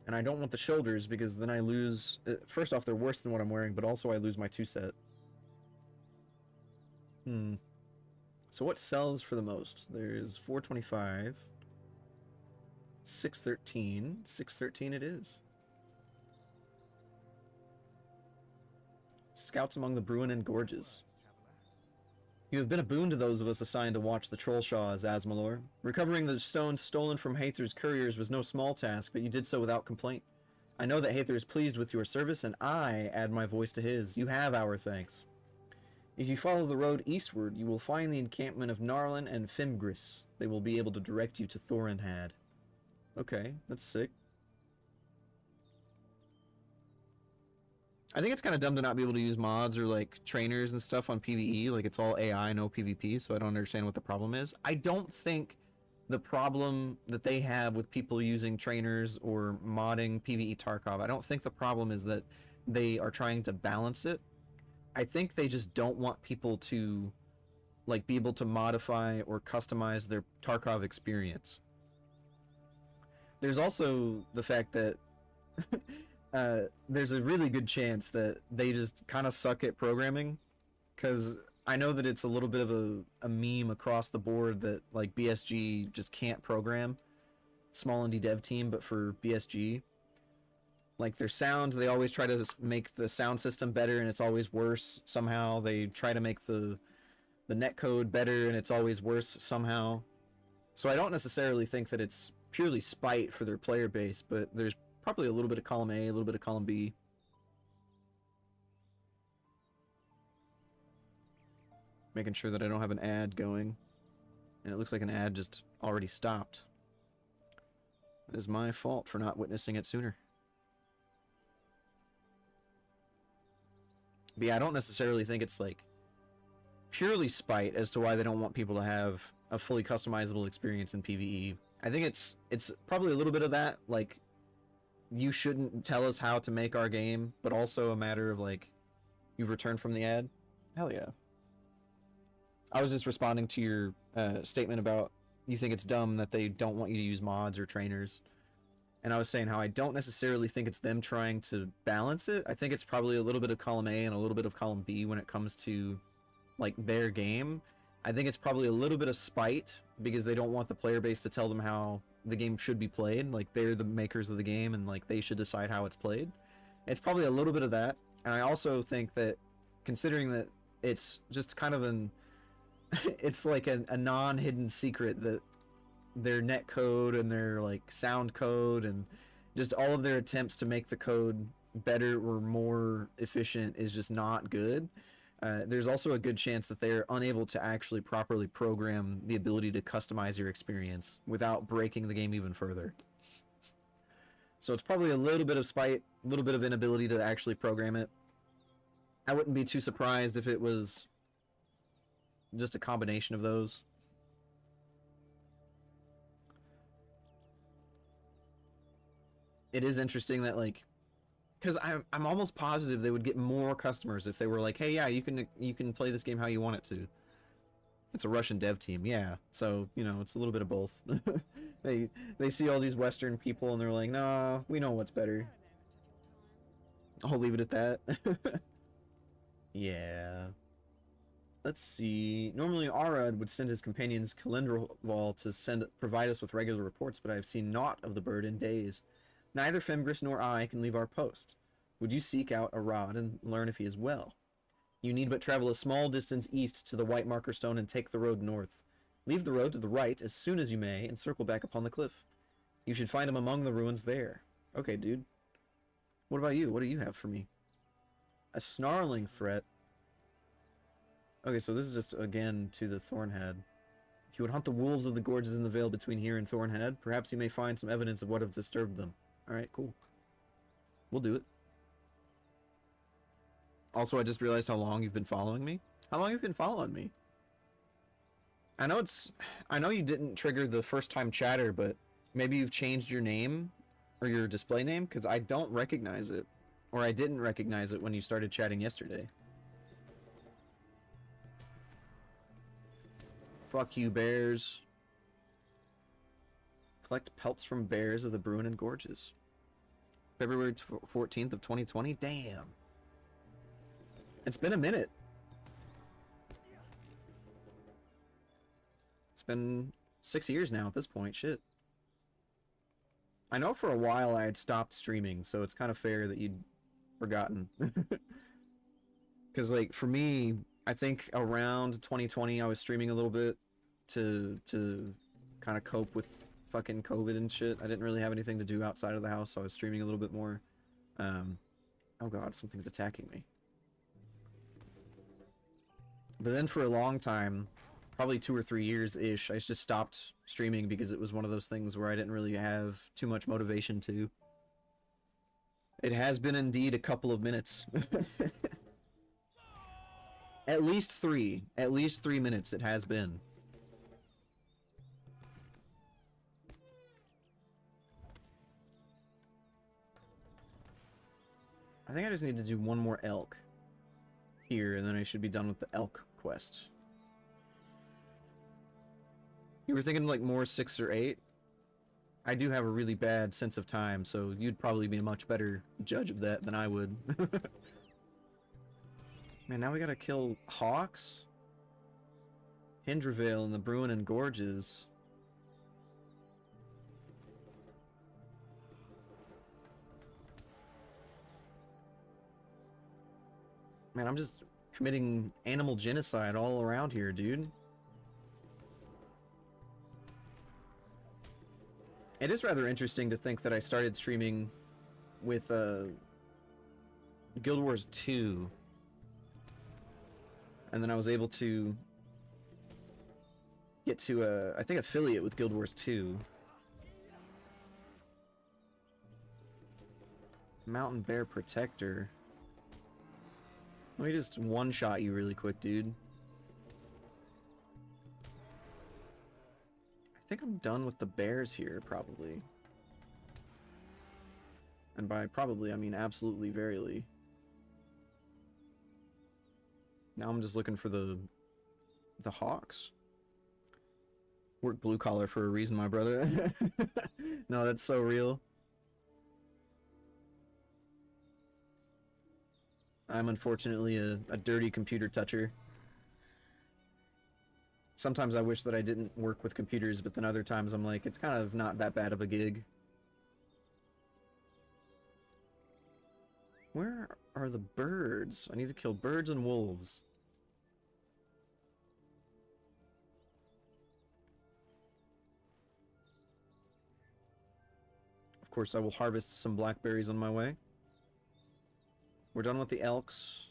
And I don't want the shoulders because then I lose... First off, they're worse than what I'm wearing, but also I lose my 2-set. So what sells for the most? There's 425... 613. 613 it is. Scouts among the Bruinen Gorges. You have been a boon to those of us assigned to watch the Trollshaws, Asmalor. Recovering the stones stolen from Haether's couriers was no small task, but you did so without complaint. I know that Haether is pleased with your service, and I add my voice to his. You have our thanks. If you follow the road eastward, you will find the encampment of Narlin and Fimgris. They will be able to direct you to Thorinhad. Okay, that's sick. I think it's kind of dumb to not be able to use mods or like trainers and stuff on PvE. Like it's all AI, no PvP, so I don't understand what the problem is. I don't think the problem that they have with people using trainers or modding PvE Tarkov, I don't think the problem is that they are trying to balance it. I think they just don't want people to like be able to modify or customize their Tarkov experience. There's also the fact that there's a really good chance that they just kind of suck at programming, because I know that it's a little bit of a meme across the board that like BSG just can't program. Small indie dev team, but for BSG, Like their sound, they always try to make the sound system better, and it's always worse somehow. They try to make the netcode better, and it's always worse somehow. So I don't necessarily think that it's purely spite for their player base, but there's probably a little bit of column A, a little bit of column B. Making sure that I don't have an ad going. And it looks like an ad just already stopped. It is my fault for not witnessing it sooner. But yeah, I don't necessarily think it's like purely spite as to why they don't want people to have a fully customizable experience in PvE. I think it's probably a little bit of that, like, you shouldn't tell us how to make our game, but also a matter of like, you've returned from the ad. Hell yeah. I was just responding to your statement about you think it's dumb that they don't want you to use mods or trainers. And I was saying how I don't necessarily think it's them trying to balance it. I think it's probably a little bit of column A and a little bit of column B when it comes to like their game. I think it's probably a little bit of spite because they don't want the player base to tell them how the game should be played. Like they're the makers of the game and like they should decide how it's played. It's probably a little bit of that. And I also think that considering that it's just kind of an it's like a non-hidden secret that their net code and their like sound code and just all of their attempts to make the code better or more efficient is just not good. There's also a good chance that they're unable to actually properly program the ability to customize your experience without breaking the game even further. So it's probably a little bit of spite, a little bit of inability to actually program it. I wouldn't be too surprised if it was just a combination of those. It is interesting that like, because I'm almost positive they would get more customers if they were like, hey, yeah, you can play this game how you want it to. It's a Russian dev team, yeah. So you know, it's a little bit of both. they see all these Western people and they're like, nah, we know what's better. I'll leave it at that. Yeah. Let's see. Normally Arad would send his companions Kalenderwall to provide us with regular reports, but I have seen naught of the bird in days. Neither Femgris nor I can leave our post. Would you seek out Arad and learn if he is well? You need but travel a small distance east to the White Marker Stone and take the road north. Leave the road to the right as soon as you may and circle back upon the cliff. You should find him among the ruins there. Okay, dude. What about you? What do you have for me? A snarling threat. Okay, so this is just, again, to the Thornhead. If you would hunt the wolves of the gorges in the vale between here and Thornhead, perhaps you may find some evidence of what has disturbed them. Alright, cool. We'll do it. Also, I just realized how long you've been following me. How long have you been following me? I know you didn't trigger the first time chatter, but maybe you've changed your name or your display name, because I don't recognize it. Or I didn't recognize it when you started chatting yesterday. Fuck you, bears. Collect pelts from bears of the Bruinen Gorges. February 14th of 2020? Damn. It's been a minute. It's been 6 years now at this point. Shit. I know for a while I had stopped streaming, so it's kind of fair that you'd forgotten. Because, like, for me, I think around 2020 I was streaming a little bit to kind of cope with fucking COVID and shit. I didn't really have anything to do outside of the house, so I was streaming a little bit more. Oh god, something's attacking me. But then for a long time, probably 2 or 3 years-ish, I just stopped streaming because it was one of those things where I didn't really have too much motivation to. It has been indeed a couple of minutes. At least 3. At least 3 minutes it has been. I think I just need to do one more elk here, and then I should be done with the elk quest. You were thinking like more 6 or 8? I do have a really bad sense of time, so you'd probably be a much better judge of that than I would. Man, now we gotta kill hawks? Hindravale and the Bruinen Gorges. Man, I'm just committing animal genocide all around here, dude. It is rather interesting to think that I started streaming with Guild Wars 2, and then I was able to get to I think affiliate with Guild Wars 2. Mountain Bear Protector. Let me just one-shot you really quick, dude. I think I'm done with the bears here, probably. And by probably, I mean absolutely verily. Now I'm just looking for the hawks. Work blue collar for a reason, my brother. No, that's so real. I'm unfortunately a dirty computer toucher. Sometimes I wish that I didn't work with computers, but then other times I'm like, it's kind of not that bad of a gig. Where are the birds? I need to kill birds and wolves. Of course, I will harvest some blackberries on my way. We're done with the elks.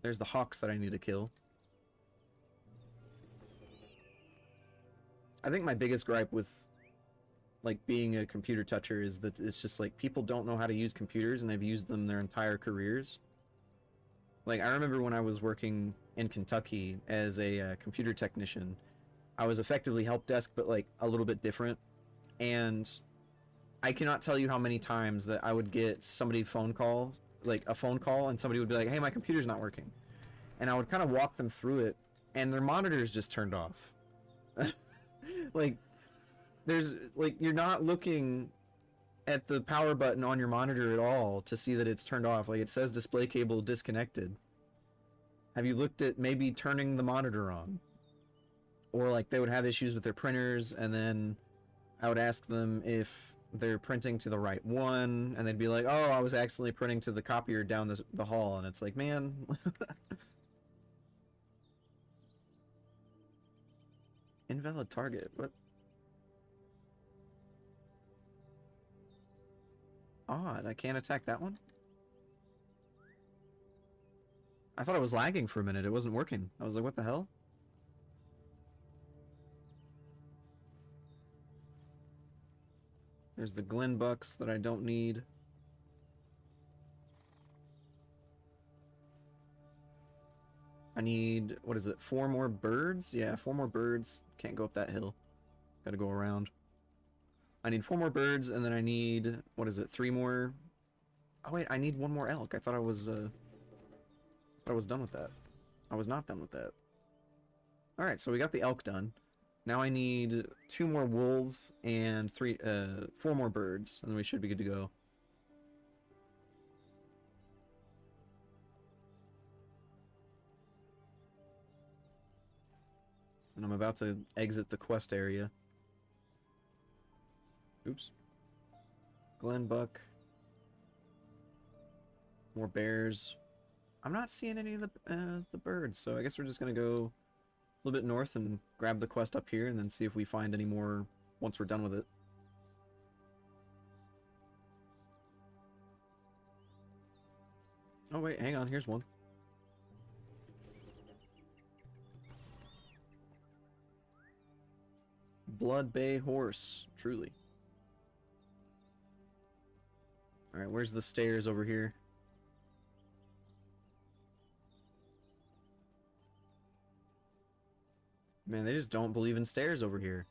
There's the hawks that I need to kill. I think my biggest gripe with like being a computer toucher is that it's just like people don't know how to use computers and they've used them their entire careers. Like I remember when I was working in Kentucky as a computer technician, I was effectively help desk but like a little bit different, and I cannot tell you how many times that I would get somebody phone call, like a phone call, and somebody would be like, hey, my computer's not working. And I would kind of walk them through it, and their monitors just turned off. Like, there's, like, you're not looking at the power button on your monitor at all to see that it's turned off. Like, it says display cable disconnected. Have you looked at maybe turning the monitor on? Or, like, they would have issues with their printers, and then I would ask them if they're printing to the right one, and they'd be like, oh, I was accidentally printing to the copier down the hall, and it's like, man. Invalid target, what? Odd, I can't attack that one? I thought it was lagging for a minute, it wasn't working. I was like, what the hell? There's the Glen Bucks that I don't need. I need, what is it, 4 more birds? Yeah, 4 more birds. Can't go up that hill. Gotta go around. I need 4 more birds, and then I need, what is it, 3 more? Oh wait, I need 1 more elk. I thought I was done with that. I was not done with that. Alright, so we got the elk done. Now I need 2 more wolves and 4 more birds, and then we should be good to go. And I'm about to exit the quest area. Oops. Glenbuck. More bears. I'm not seeing any of the birds, so I guess we're just gonna go a little bit north and grab the quest up here and then see if we find any more once we're done with it. Oh wait, hang on, here's one. Blood Bay Horse, truly. Alright, where's the stairs over here? Man, they just don't believe in stairs over here.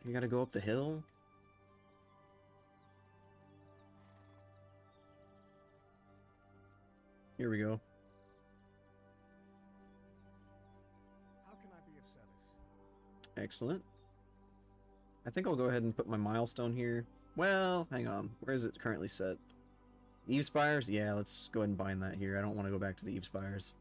You gotta go up the hill? Here we go. How can I be of service? Excellent. I think I'll go ahead and put my milestone here. Well, hang on. Where is it currently set? Eve Spires? Yeah, let's go ahead and bind that here. I don't want to go back to the Eve Spires.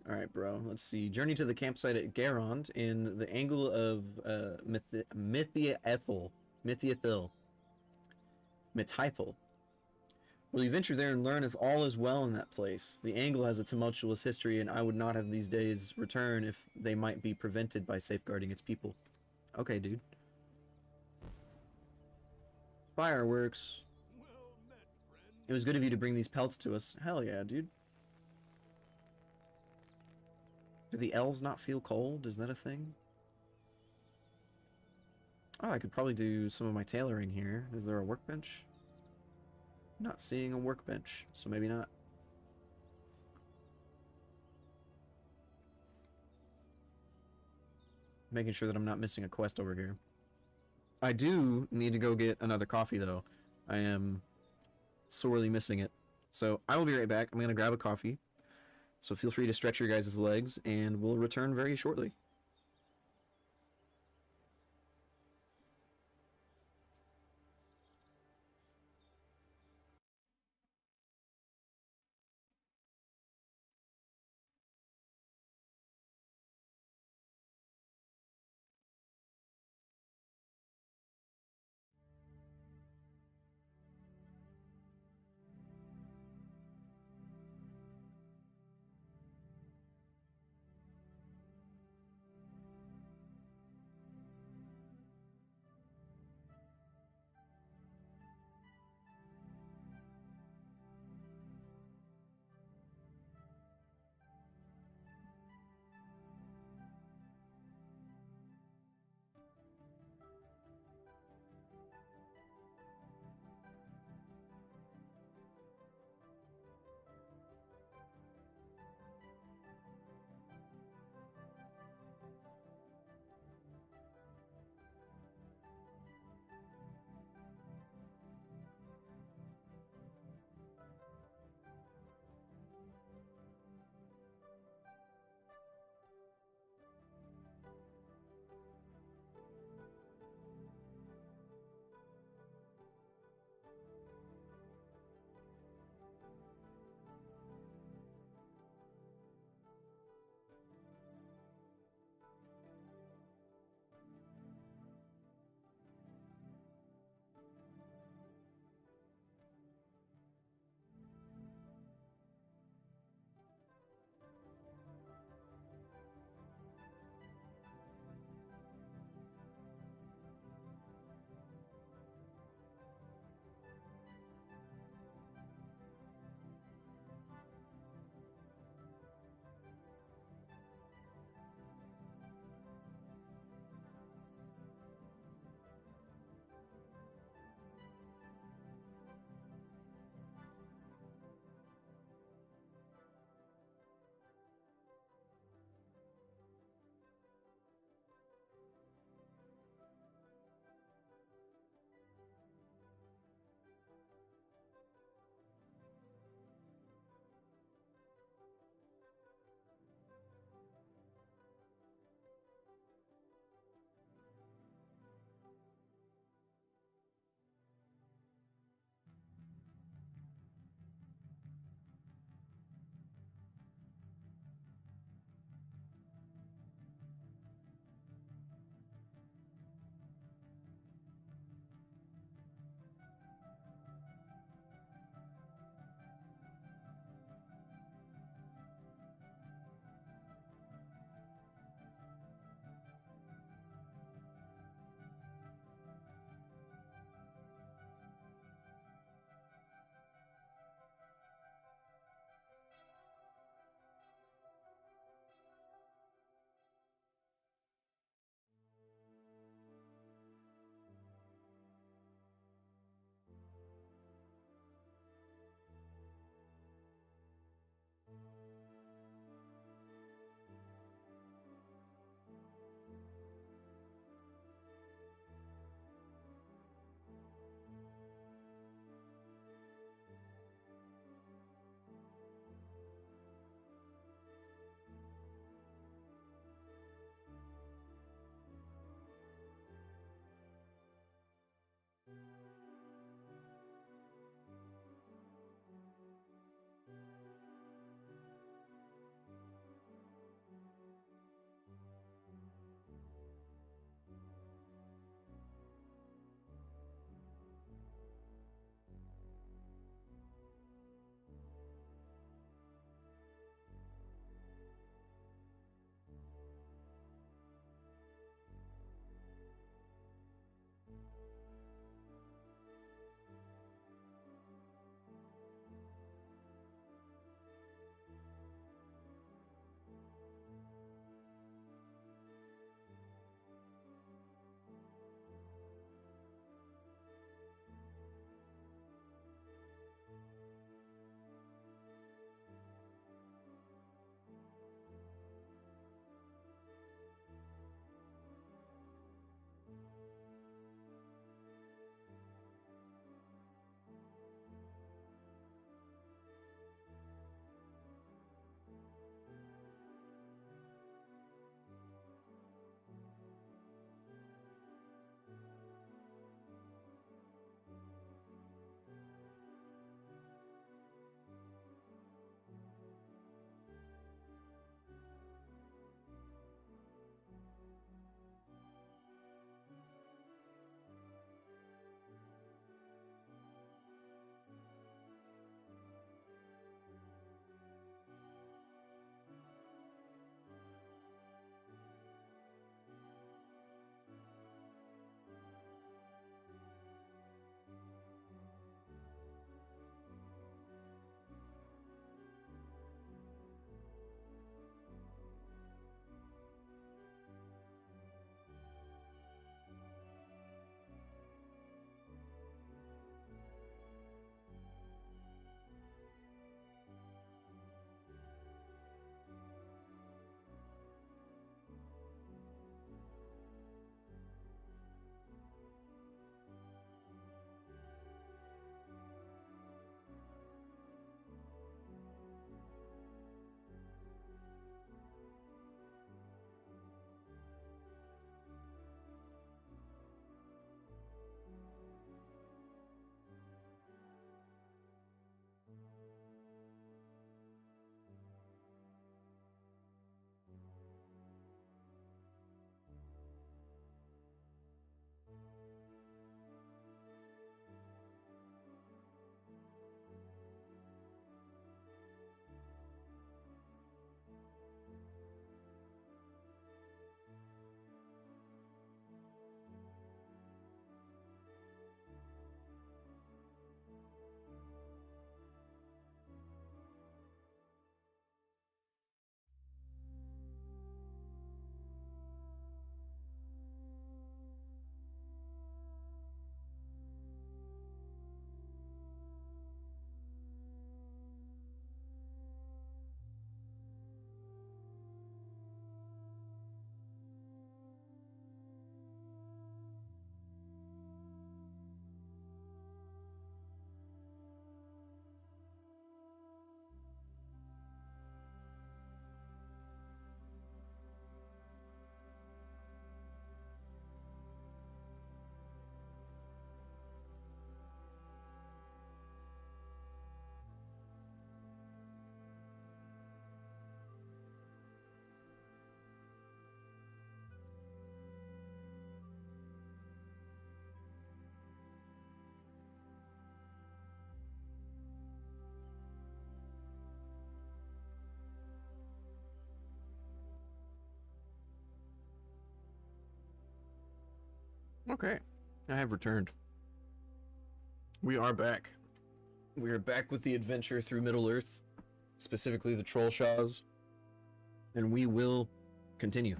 Alright, bro. Let's see. Journey to the campsite at Garond in the angle of Mithiathel. Mithiathil. Mithythil. Will you venture there and learn if all is well in that place? The angle has a tumultuous history, and I would not have these days return if they might be prevented by safeguarding its people. Okay, dude. Fireworks. It was good of you to bring these pelts to us. Hell yeah, dude. Do the elves not feel cold? Is that a thing? Oh, I could probably do some of my tailoring here. Is there a workbench? Not seeing a workbench, so maybe not. Making sure that I'm not missing a quest over here. I do need to go get another coffee, though. I am sorely missing it. So I will be right back. I'm going to grab a coffee. So feel free to stretch your guys' legs, and we'll return very shortly. Okay, I have returned. We are back. We are back with the adventure through Middle-earth, specifically the Trollshaws, and we will continue.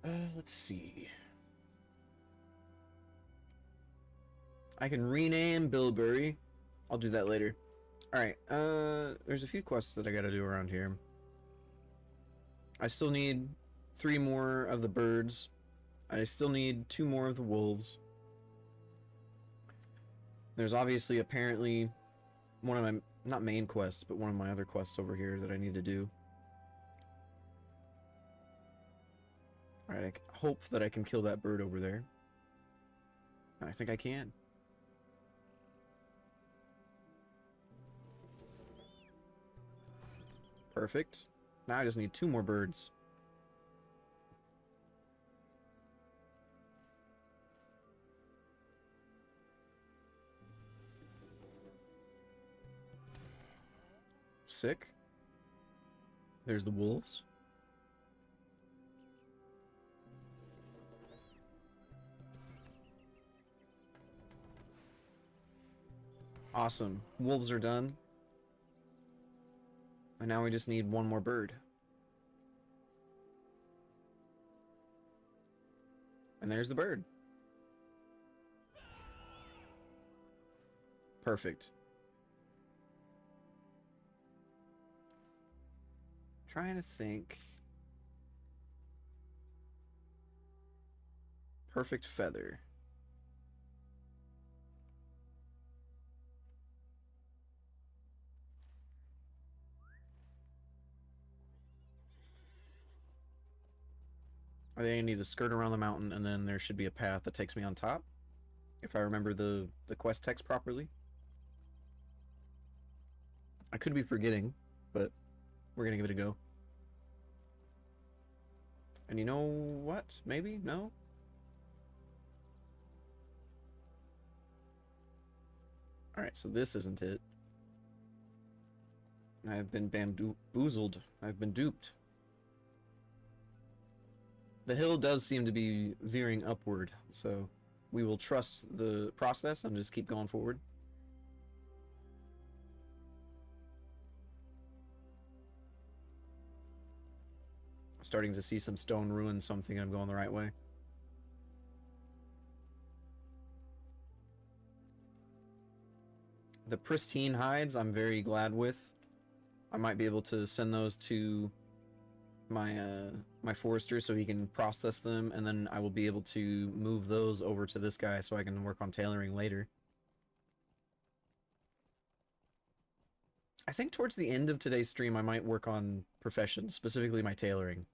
Let's see. I can rename Bilberry. I'll do that later. Alright, there's a few quests that I gotta do around here. I still need 3 more of the birds. I still need 2 more of the wolves. There's obviously, apparently, one of my, not main quests, but one of my other quests over here that I need to do. Alright, I hope that I can kill that bird over there. I think I can. Perfect. Now I just need 2 more birds. Sick. There's the wolves. Awesome. Wolves are done. And now we just need 1 more bird. And there's the bird. Perfect. Trying to think. Perfect feather. I think I need to skirt around the mountain, and then there should be a path that takes me on top, if I remember the quest text properly. I could be forgetting, but we're gonna give it a go. And you know what? Maybe? No? Alright, so this isn't it. I've been bamboozled. I've been duped. The hill does seem to be veering upward, so we will trust the process and just keep going forward. Starting to see some stone ruins, so I'm thinking I'm going the right way. The pristine hides I'm very glad with. I might be able to send those to my my forester so he can process them, and then I will be able to move those over to this guy so I can work on tailoring later. I think towards the end of today's stream I might work on professions, specifically my tailoring.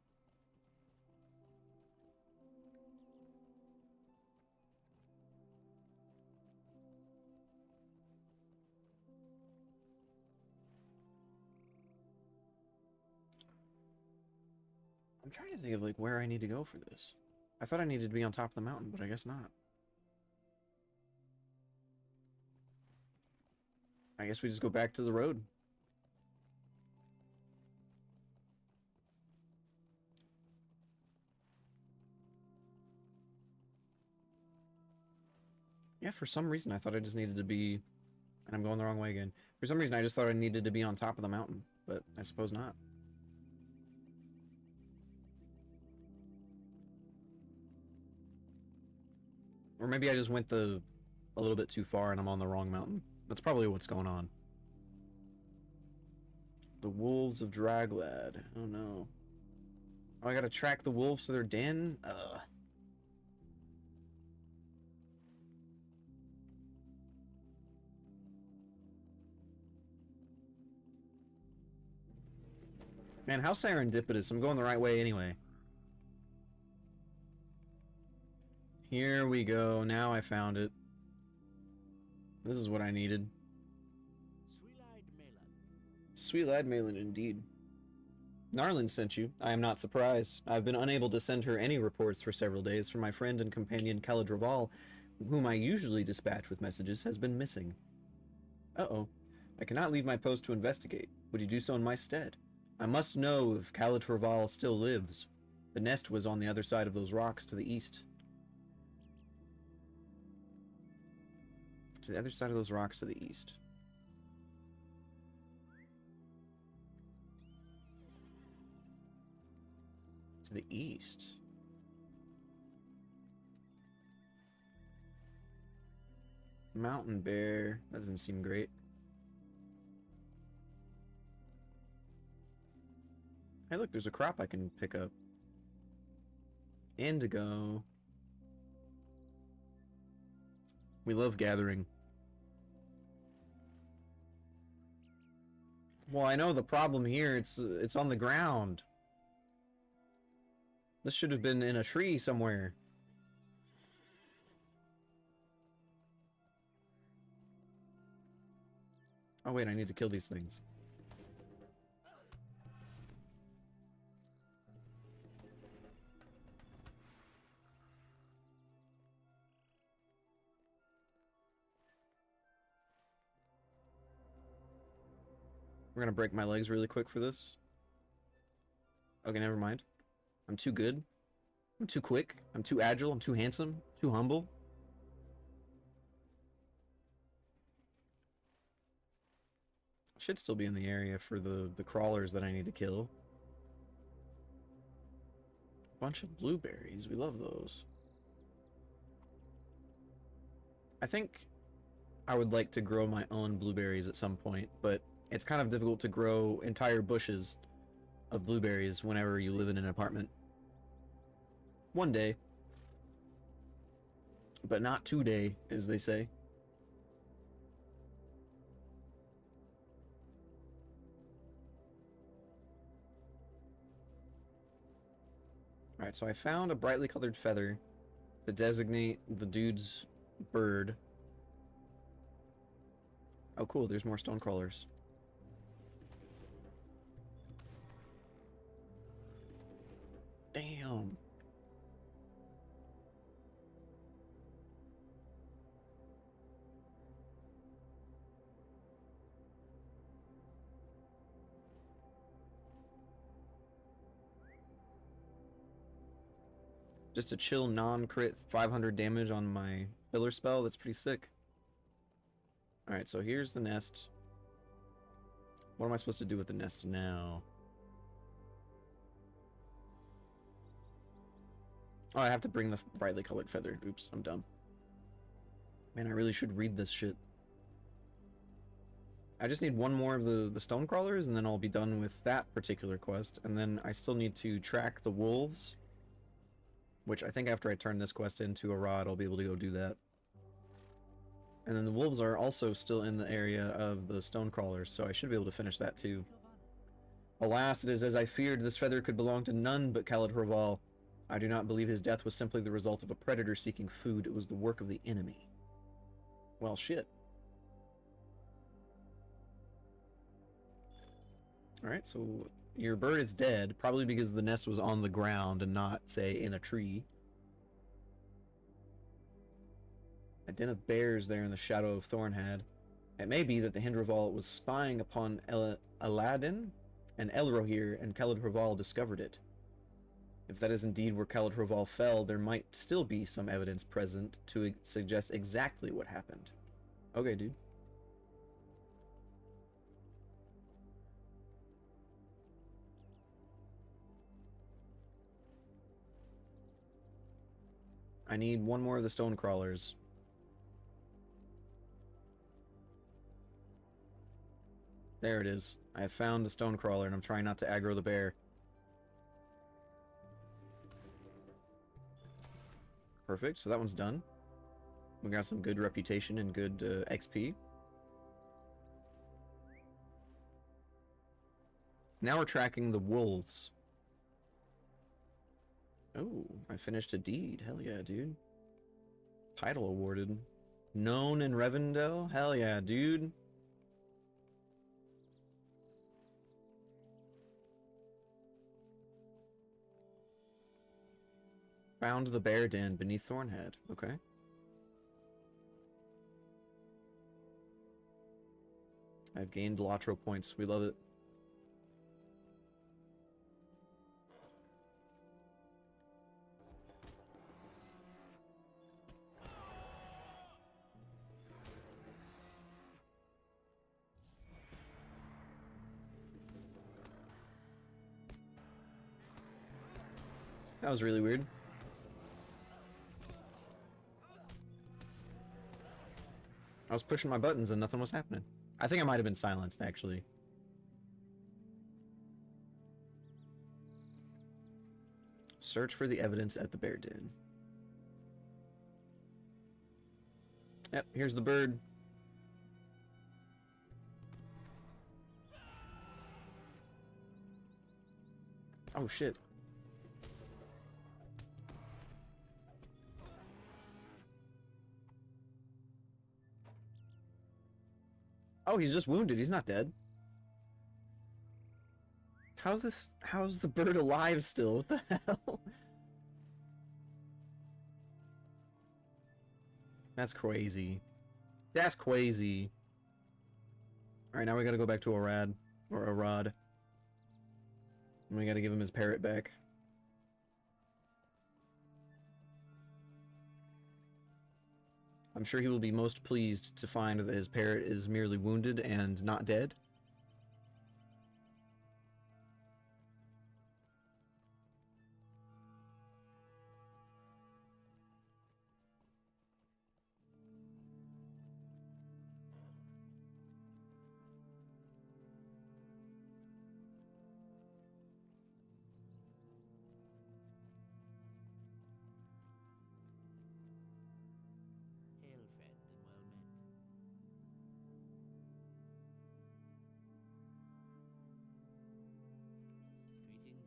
I'm trying to think of like where I need to go for this. I thought I needed to be on top of the mountain, but I guess not. I guess we just go back to the road. Yeah, for some reason I thought I just needed to be... And I'm going the wrong way again. For some reason I just thought I needed to be on top of the mountain, but I suppose not. Or maybe I just went a little bit too far and I'm on the wrong mountain. That's probably what's going on. The wolves of Draglad. Oh no. Oh, I gotta track the wolves to their den? Man, how serendipitous. I'm going the right way anyway. Here we go. Now I found it. This is what I needed. Sweet-eyed Malin, indeed. Narlin sent you. I am not surprised. I've been unable to send her any reports for several days, for my friend and companion Caladraval, whom I usually dispatch with messages, has been missing. Uh-oh. I cannot leave my post to investigate. Would you do so in my stead? I must know if Caladraval still lives. The nest was on the other side of those rocks to the east. To the other side of those rocks to the east. To the east. Mountain bear. That doesn't seem great. Hey, look, there's a crop I can pick up. Indigo. We love gathering. Well, I know the problem here. It's on the ground. This should have been in a tree somewhere. Oh wait, I need to kill these things. We're gonna break my legs really quick for this. Okay, never mind. I'm too good. I'm too quick. I'm too agile. I'm too handsome. Too humble. Should still be in the area for the crawlers that I need to kill. Bunch of blueberries. We love those. I think I would like to grow my own blueberries at some point, but it's kind of difficult to grow entire bushes of blueberries whenever you live in an apartment. One day. But not today, as they say. Alright, so I found a brightly colored feather to designate the dude's bird. Oh cool, there's more stone crawlers. Damn. Just a chill non-crit 500 damage on my filler spell. That's pretty sick. Alright, so here's the nest. What am I supposed to do with the nest now? Oh, I have to bring the brightly colored feather. Oops, I'm dumb. Man, I really should read this shit. I just need one more of the stone crawlers, and then I'll be done with that particular quest. And then I still need to track the wolves, which I think after I turn this quest into a rod, I'll be able to go do that. And then the wolves are also still in the area of the stone crawlers, so I should be able to finish that too. Alas, it is as I feared. This feather could belong to none but Khalid Horval. I do not believe his death was simply the result of a predator seeking food. It was the work of the enemy. Well, shit. Alright, so your bird is dead, probably because the nest was on the ground and not, say, in a tree. A den of bears there in the shadow of Thornhead. It may be that the Hindroval was spying upon Aladdin and Elrohir, and Khalid Horval discovered it. If that is indeed where Khalid Horval fell, there might still be some evidence present to suggest exactly what happened. Okay, dude. I need one more of the stone crawlers. There it is. I have found the stone crawler and I'm trying not to aggro the bear. Perfect, so that one's done. We got some good reputation and good XP. Now we're tracking the wolves. Oh, I finished a deed. Hell yeah, dude. Title awarded. Known in Revendell? Hell yeah, dude. Found the bear den beneath Thornhead. Okay. I've gained Latro points. We love it. That was really weird. I was pushing my buttons and nothing was happening. I think I might have been silenced, actually. Search for the evidence at the bear den. Yep, here's the bird. Oh shit. Oh, he's just wounded. He's not dead. How's the bird alive still? What the hell? That's crazy. That's crazy. Alright, now we gotta go back to Arad. Or Arad. And we gotta give him his parrot back. I'm sure he will be most pleased to find that his parrot is merely wounded and not dead. Hail-fed and well met. Greetings.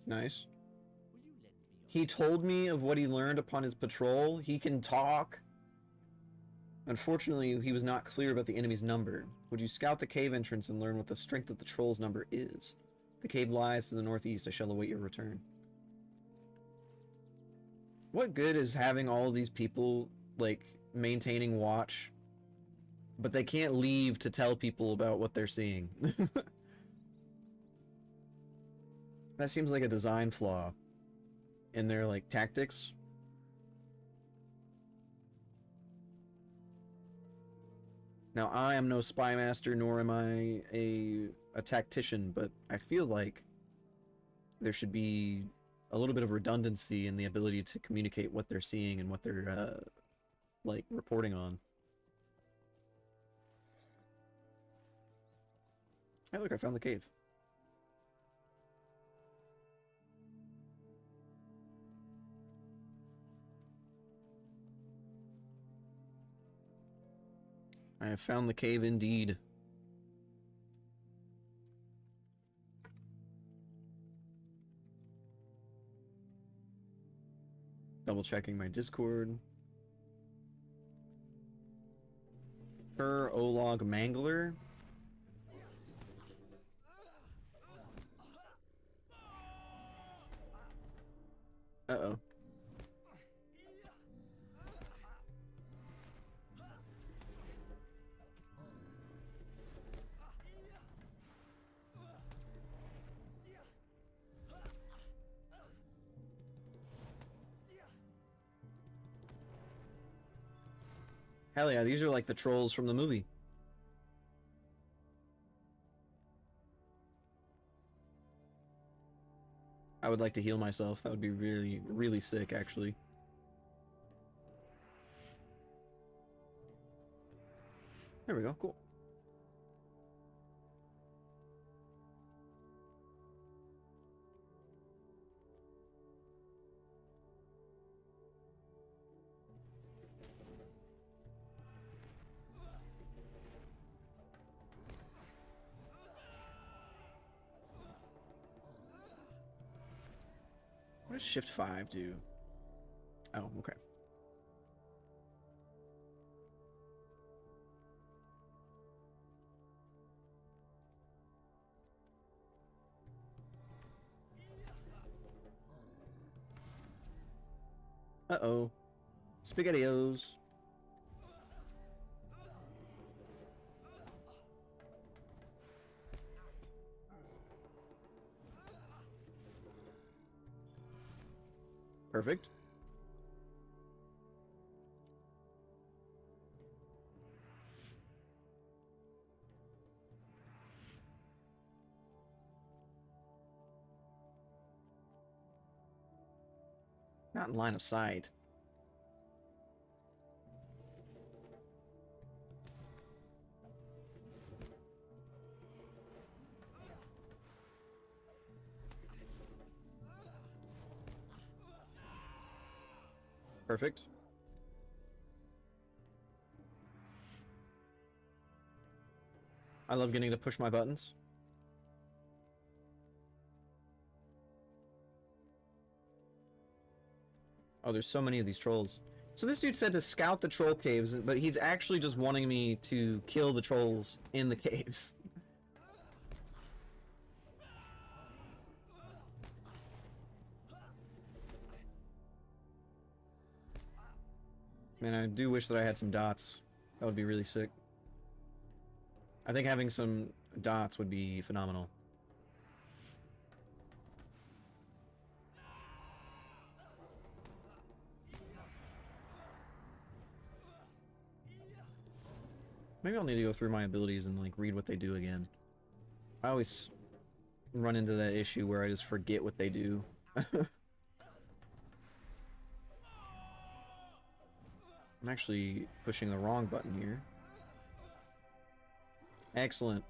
Nice. Will you lend me your He told me of what he learned upon his patrol. He can talk. Unfortunately, he was not clear about the enemy's number. Would you scout the cave entrance and learn what the strength of the troll's number is? The cave lies to the northeast. I shall await your return. What good is having all of these people, like, maintaining watch, but they can't leave to tell people about what they're seeing? That seems like a design flaw in their, like, tactics. Now, I am no spy master, nor am I a tactician, but I feel like there should be a little bit of redundancy in the ability to communicate what they're seeing and what they're, like, reporting on. Hey, look, I found the cave. I have found the cave indeed. Double checking my Discord. Per Olog Mangler. Uh-oh. Hell yeah, these are like the trolls from the movie. I would like to heal myself. That would be really, really sick, actually. There we go, cool. What does Shift 5 do? Oh, okay. Uh-oh. SpaghettiOs. Perfect. not in line of sight. Perfect. I love getting to push my buttons. Oh, there's so many of these trolls. So this dude said to scout the troll caves, but he's actually just wanting me to kill the trolls in the caves. Man, I do wish that I had some dots. That would be really sick. I think having some dots would be phenomenal. Maybe I'll need to go through my abilities and like read what they do again. I always run into that issue where I just forget what they do. I'm actually pushing the wrong button here. Excellent.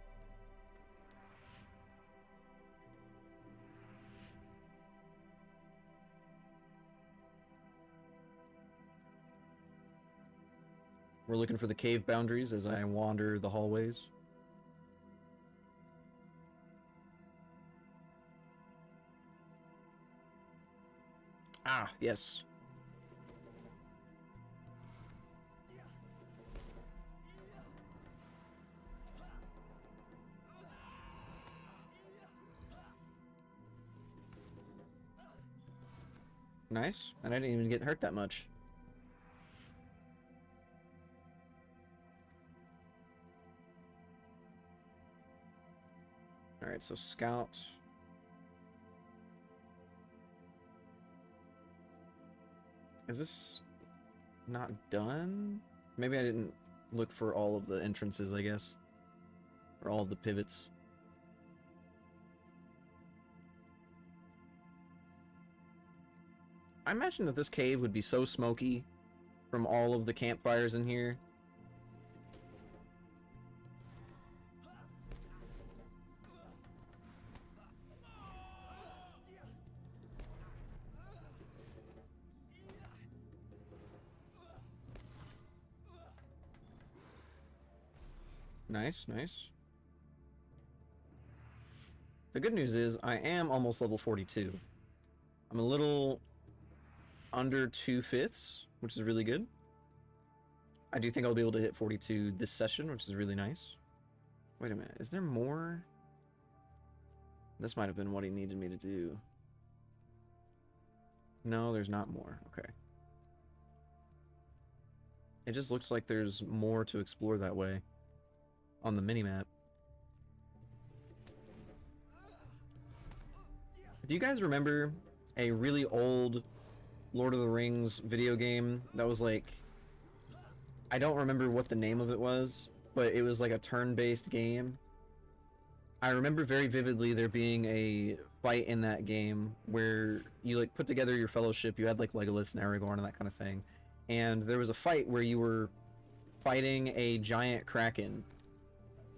We're looking for the cave boundaries as I wander the hallways. Ah, yes. Nice. And I didn't even get hurt that much. Alright, so scout. Is this not done? Maybe I didn't look for all of the entrances, I guess. Or all of the pivots. I imagine that this cave would be so smoky from all of the campfires in here. Nice, nice. The good news is I am almost level 42. I'm a little under 2/5, which is really good. I do think I'll be able to hit 42 this session, which is really nice. Wait a minute, is there more? This might have been what he needed me to do. No, there's not more. Okay. It just looks like there's more to explore that way on the minimap. Do you guys remember a really old Lord of the Rings video game that was like, I don't remember what the name of it was, but it was like a turn-based game? I remember very vividly there being a fight in that game where you like put together your fellowship, you had like Legolas and Aragorn and that kind of thing, and there was a fight where you were fighting a giant kraken.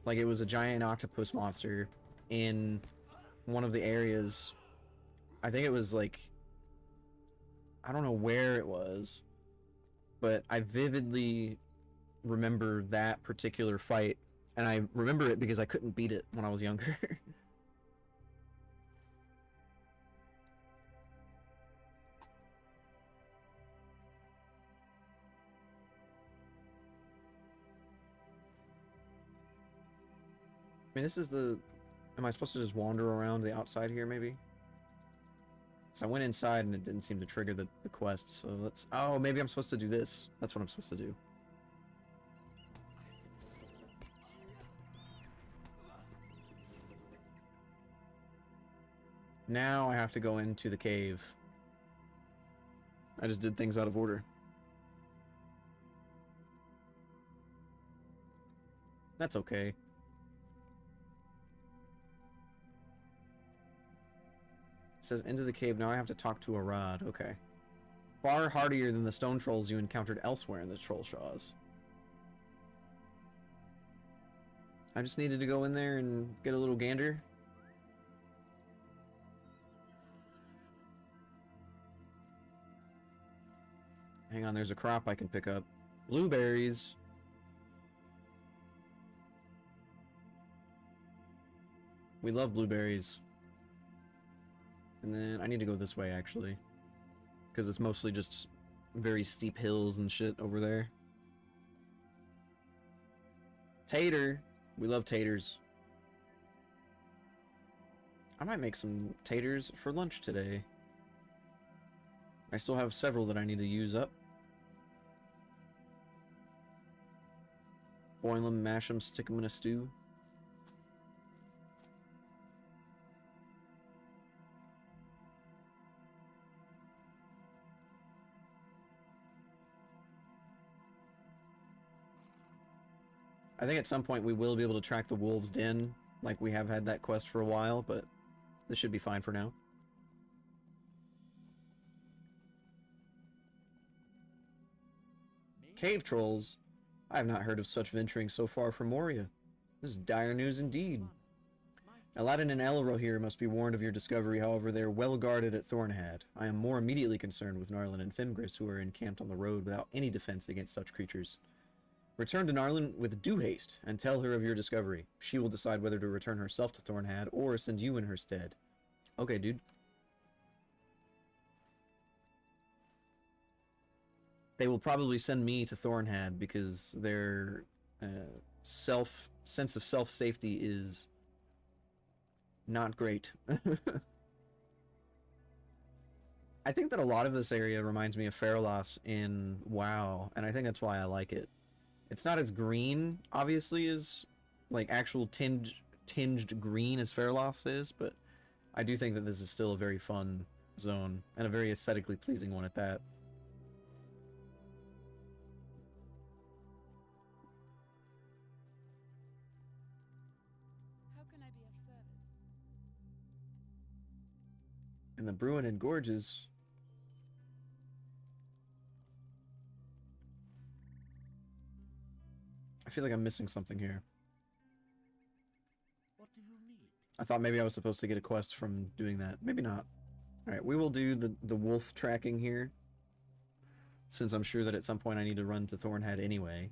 Like it was a giant octopus monster in one of the areas. I think it was like, I don't know where it was, but I vividly remember that particular fight, and I remember it because I couldn't beat it when I was younger. I mean, this is the... Am I supposed to just wander around the outside here, maybe? So I went inside and it didn't seem to trigger the quest, so let's... Oh, maybe I'm supposed to do this. That's what I'm supposed to do. Now I have to go into the cave. I just did things out of order. That's okay. It says into the cave. Now I have to talk to a rod. Okay. far hardier than the stone trolls you encountered elsewhere in the troll shaws. I just needed to go in there and get a little gander. Hang on, there's a crop I can pick up. Blueberries. We love blueberries. And then I need to go this way, actually. Because it's mostly just very steep hills and shit over there. Tater. We love taters. I might make some taters for lunch today. I still have several that I need to use up. Boil them, mash them, stick them in a stew. I think at some point we will be able to track the wolves' den, like we have had that quest for a while, but this should be fine for now. Cave trolls? I have not heard of such venturing so far from Moria. This is dire news indeed. Aladdin and Elro here must be warned of your discovery, however they are well guarded at Thornhad. I am more immediately concerned with Narlin and Fimgris, who are encamped on the road without any defense against such creatures. Return to Narlin with due haste, and tell her of your discovery. She will decide whether to return herself to Thornhad, or send you in her stead. Okay, dude. They will probably send me to Thornhad, because their sense of self-safety is not great. I think that a lot of this area reminds me of Fairloss in WoW, and I think that's why I like it. It's not as green, obviously, as like actual tinged green as Fairloss is, but I do think that this is still a very fun zone, and a very aesthetically pleasing one at that. How can I be of service? And the Bruinen Gorges. I feel like I'm missing something here. What do you need? I thought maybe I was supposed to get a quest from doing that. Maybe not. Alright, we will do the wolf tracking here, since I'm sure that at some point I need to run to Thornhead anyway.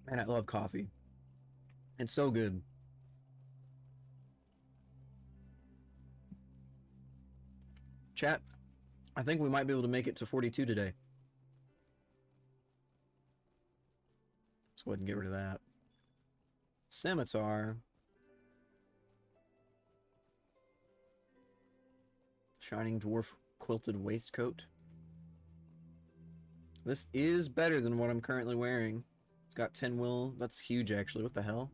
Man, I love coffee. It's so good. Chat, I think we might be able to make it to 42 today. Let's go ahead and get rid of that. Scimitar. Shining Dwarf Quilted Waistcoat. This is better than what I'm currently wearing. It's got 10 will. That's huge, actually. What the hell?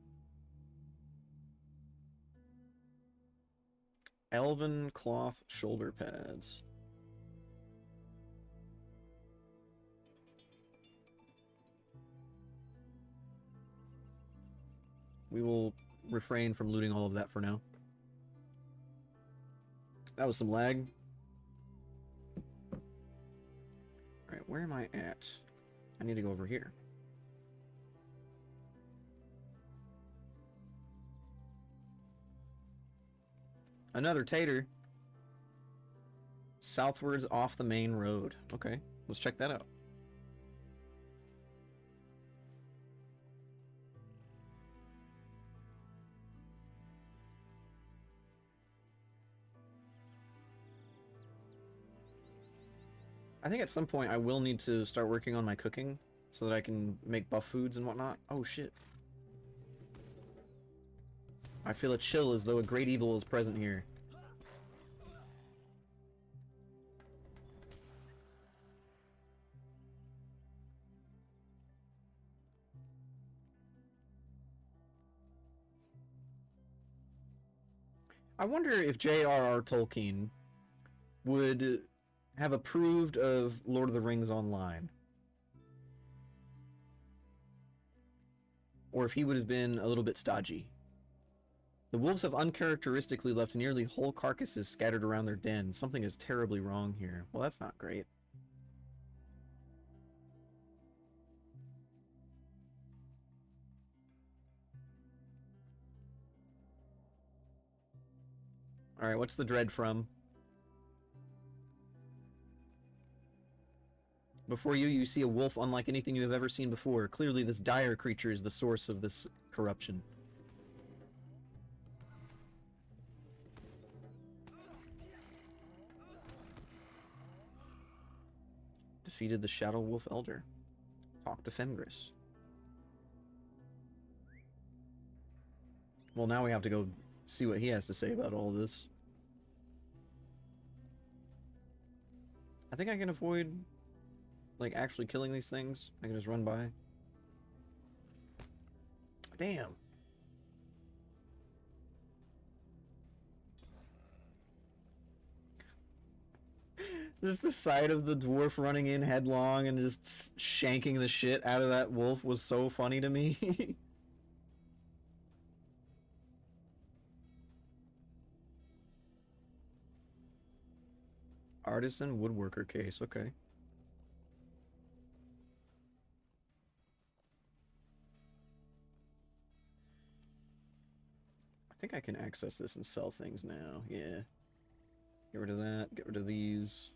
Elven cloth shoulder pads. We will refrain from looting all of that for now. That was some lag. Alright, where am I at? I need to go over here. Another tater. Southwards off the main road. Okay, let's check that out. I think at some point I will need to start working on my cooking so that I can make buff foods and whatnot. Oh shit. I feel a chill as though a great evil is present here. I wonder if J.R.R. Tolkien would have approved of Lord of the Rings Online. or if he would have been a little bit stodgy. The wolves have uncharacteristically left nearly whole carcasses scattered around their den. Something is terribly wrong here. Well, that's not great. Alright, what's the dread from? Before you, you see a wolf unlike anything you have ever seen before. Clearly, this dire creature is the source of this corruption. Defeated the Shadow Wolf Elder. Talk to Fengris. Well, now we have to go see what he has to say about all this. I think I can avoid, like, actually killing these things. I can just run by. Damn. Just the sight of the dwarf running in headlong and just shanking the shit out of that wolf was so funny to me. Artisan woodworker case, okay. I think I can access this and sell things now, yeah. Get rid of that, get rid of these.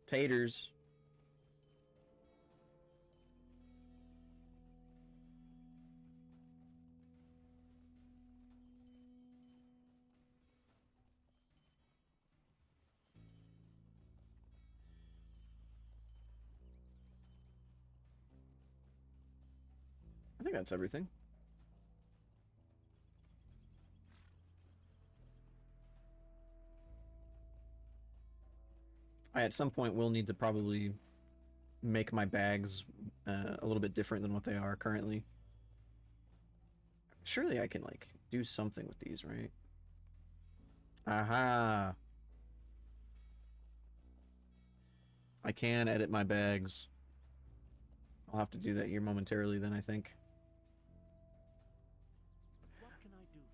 Taters. I think that's everything. At some point will need to probably make my bags a little bit different than what they are currently. Surely I can, like, do something with these, right? Aha! I can edit my bags. I'll have to do that here momentarily then, I think.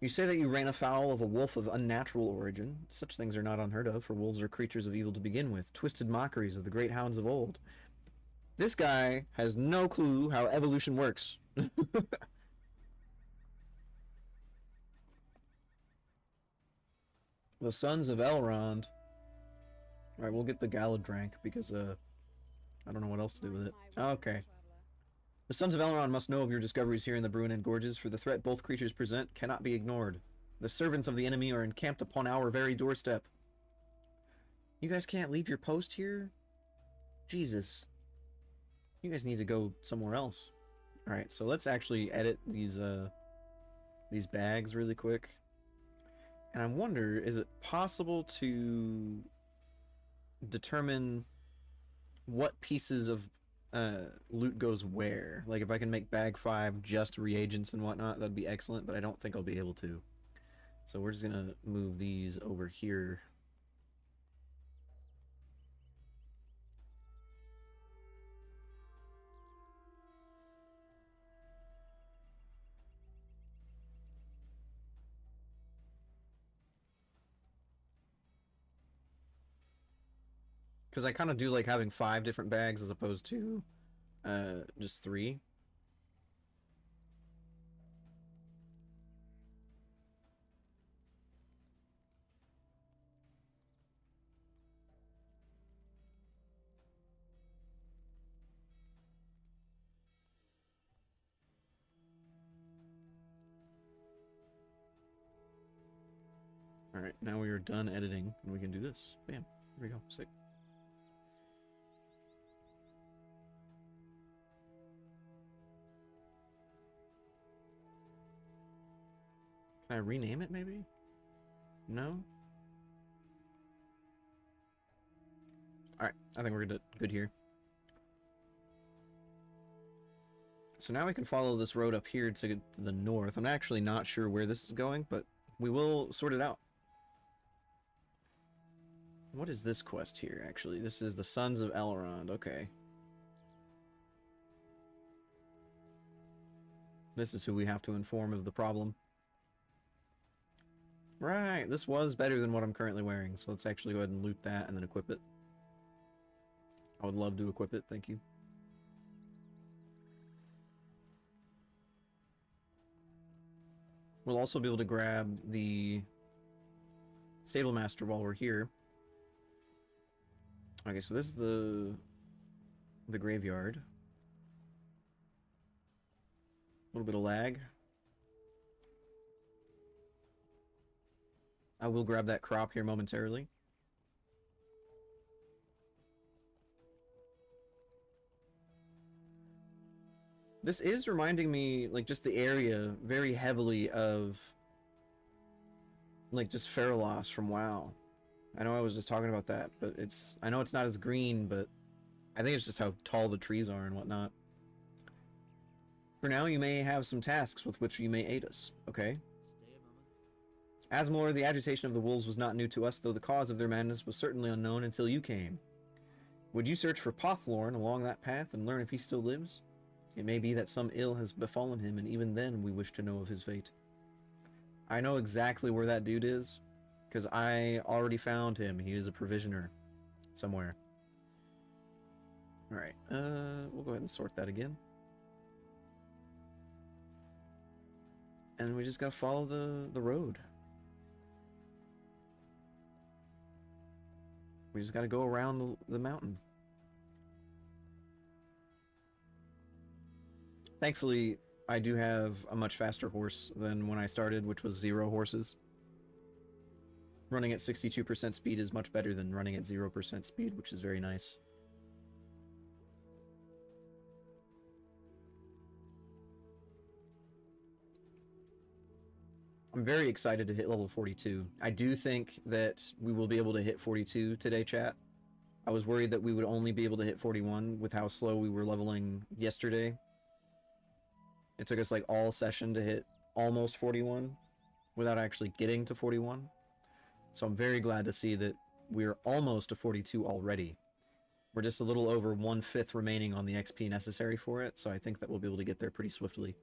You say that you ran afoul of a wolf of unnatural origin. Such things are not unheard of, for wolves are creatures of evil to begin with, twisted mockeries of the great hounds of old. This guy has no clue how evolution works. The Sons of Elrond. Alright, we'll get the Galadrank, because, I don't know what else to do with it. Okay. The Sons of Elrond must know of your discoveries here in the Bruinen Gorges, for the threat both creatures present cannot be ignored. The servants of the enemy are encamped upon our very doorstep. You guys can't leave your post here? Jesus. You guys need to go somewhere else. Alright, so let's actually edit these bags really quick. And I wonder, is it possible to determine what pieces of loot goes where? Like, if I can make bag 5 just reagents and whatnot, that'd be excellent, but I don't think I'll be able to. So we're just gonna move these over here. Because I kind of do like having 5 different bags as opposed to just 3. Alright, now we are done editing and we can do this. Bam. Here we go. Sick. Can I rename it, maybe? No? Alright, I think we're good here. So now we can follow this road up here to the north. I'm actually not sure where this is going, but we will sort it out. What is this quest here, actually? This is the Sons of Elrond. Okay. This is who we have to inform of the problem. Right, this was better than what I'm currently wearing, so let's actually go ahead and loot that and then equip it. I would love to equip it, thank you. We'll also be able to grab the Stable Master while we're here. Okay, so this is the graveyard. A little bit of lag. I will grab that crop here momentarily. This is reminding me, like, just the area very heavily of, like, just Feralos from WoW. I know I was just talking about that, but I know it's not as green, but I think it's just how tall the trees are and whatnot. For now, you may have some tasks with which you may aid us, okay? Asmore, the agitation of the wolves was not new to us, though the cause of their madness was certainly unknown until you came. Would you search for Pothlorn along that path and learn if he still lives? It may be that some ill has befallen him, and even then we wish to know of his fate. I know exactly where that dude is, because I already found him. He is a provisioner somewhere. Alright, we'll go ahead and sort that again. And we just gotta follow the road. We just gotta go around the mountain. Thankfully, I do have a much faster horse than when I started, which was 0 horses. Running at 62% speed is much better than running at 0% speed, which is very nice. I'm very excited to hit level 42. I do think that we will be able to hit 42 today, chat. I was worried that we would only be able to hit 41 with how slow we were leveling yesterday. It took us like all session to hit almost 41 without actually getting to 41. So I'm very glad to see that we're almost to 42 already. We're just a little over 1/5 remaining on the XP necessary for it, so I think that we'll be able to get there pretty swiftly.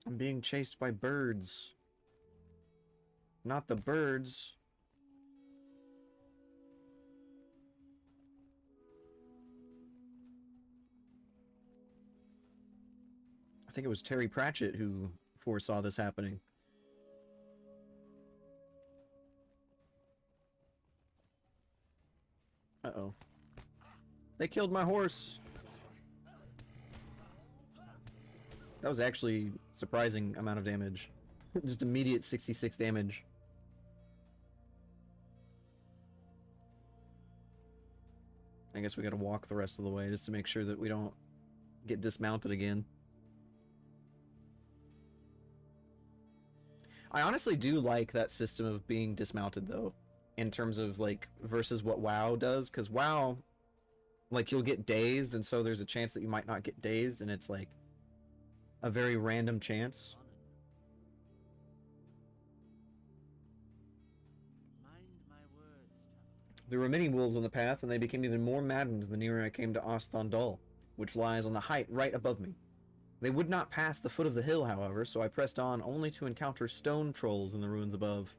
I'm being chased by birds. Not the birds. I think it was Terry Pratchett who foresaw this happening. Uh-oh. They killed my horse! That was actually surprising amount of damage. Just immediate 66 damage. I guess we gotta walk the rest of the way just to make sure that we don't get dismounted again. I honestly do like that system of being dismounted though, in terms of like versus what WoW does, because WoW, like, you'll get dazed, and so there's a chance that you might not get dazed, and it's like a very random chance. There were many wolves on the path, and they became even more maddened the nearer I came to Osthondal, which lies on the height right above me. They would not pass the foot of the hill, however, so I pressed on only to encounter stone trolls in the ruins above.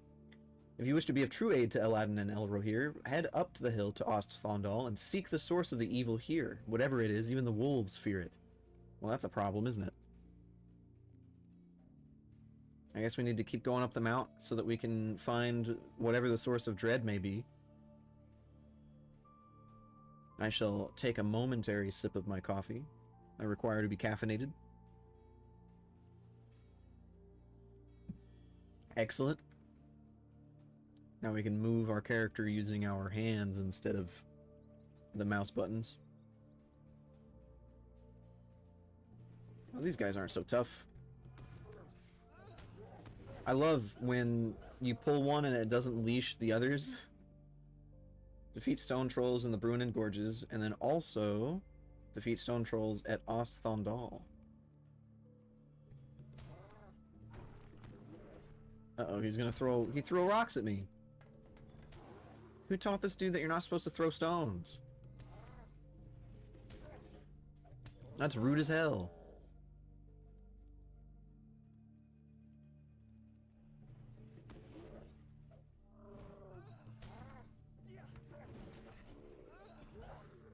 If you wish to be of true aid to Eladin and Elrohir, head up to the hill to Osthondal and seek the source of the evil here. Whatever it is, even the wolves fear it. Well, that's a problem, isn't it? I guess we need to keep going up the mount so that we can find whatever the source of dread may be. I shall take a momentary sip of my coffee. I require to be caffeinated. Excellent. Now we can move our character using our hands instead of the mouse buttons. Oh, these guys aren't so tough. I love when you pull one and it doesn't leash the others. Defeat stone trolls in the Bruinen Gorges, and then also defeat stone trolls at Osthondal. Uh-oh, he's gonna he threw rocks at me. Who taught this dude that you're not supposed to throw stones? That's rude as hell.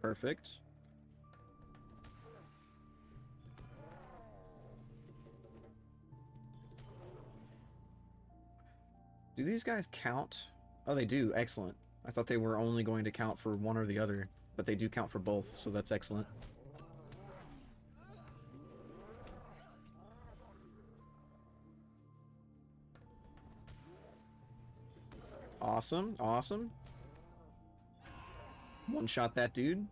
Perfect. Do these guys count? Oh, they do. Excellent. I thought they were only going to count for one or the other, but they do count for both, so that's excellent. Awesome, awesome. One shot that dude.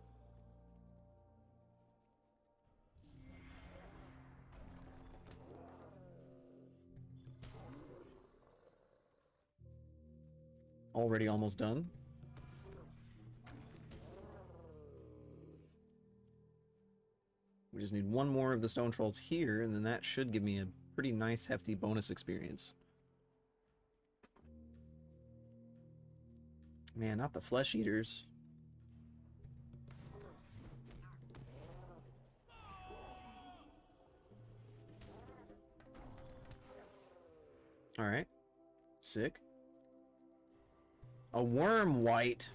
Already almost done. We just need one more of the stone trolls here, and then that should give me a pretty nice, hefty bonus experience. Man, not the flesh eaters. Alright. Sick. A worm white.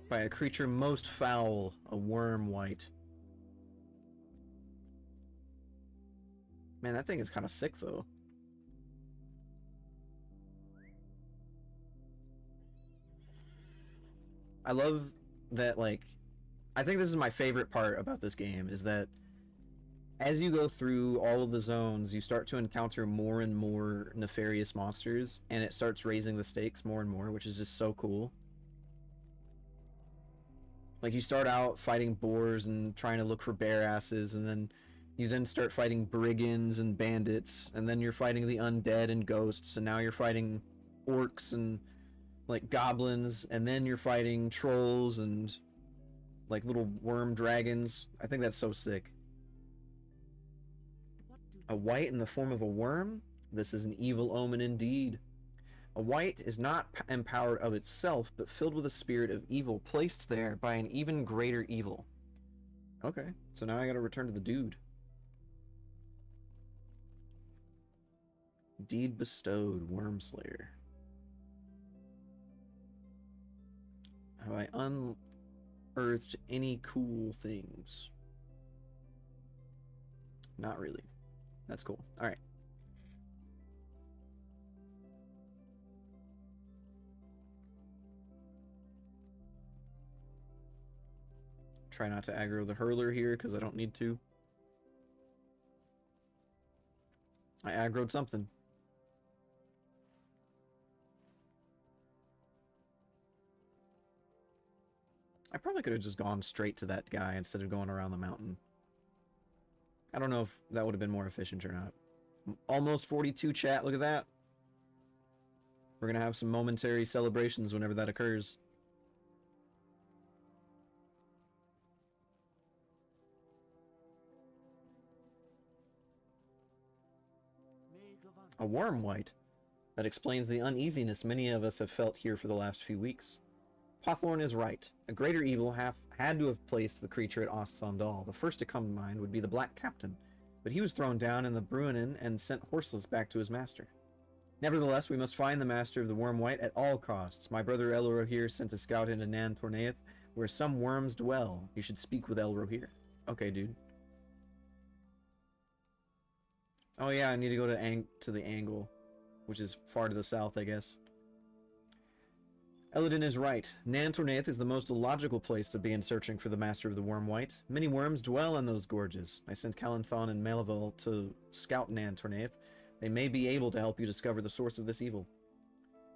By a creature most foul, a worm white. Man, that thing is kind of sick, though. I love that, like... I think this is my favorite part about this game, is that as you go through all of the zones, you start to encounter more and more nefarious monsters, and it starts raising the stakes more and more, which is just so cool. Like, you start out fighting boars and trying to look for bear asses, and then you then start fighting brigands and bandits, and then you're fighting the undead and ghosts, and now you're fighting orcs and, like, goblins, and then you're fighting trolls and, like, little worm dragons. I think that's so sick. A white in the form of a worm? This is an evil omen indeed. A white is not empowered of itself, but filled with a spirit of evil, placed there by an even greater evil. Okay, so now I gotta return to the dude. Deed bestowed, Wormslayer. Have I unearthed any cool things? Not really. That's cool. Alright. Try not to aggro the hurler here, because I don't need to. I aggroed something. I probably could have just gone straight to that guy instead of going around the mountain. I don't know if that would have been more efficient or not. Almost 42 chat, look at that. We're gonna have some momentary celebrations whenever that occurs. A worm white. That explains the uneasiness many of us have felt here for the last few weeks. Pothlorn is right. A greater evil had to have placed the creature at Ostlandal. The first to come to mind would be the Black Captain, but he was thrown down in the Bruinen and sent horseless back to his master. Nevertheless, we must find the master of the Worm White at all costs. My brother Elrohir sent a scout into Nan Tornaeth, where some worms dwell. You should speak with Elrohir. Okay, dude. Oh yeah, I need to go to the angle, which is far to the south, I guess. Eladin is right. Nan Tornaeth is the most illogical place to be in searching for the master of the Worm White. Many worms dwell in those gorges. I sent Calanthon and Melival to scout Nan Tornaeth. They may be able to help you discover the source of this evil.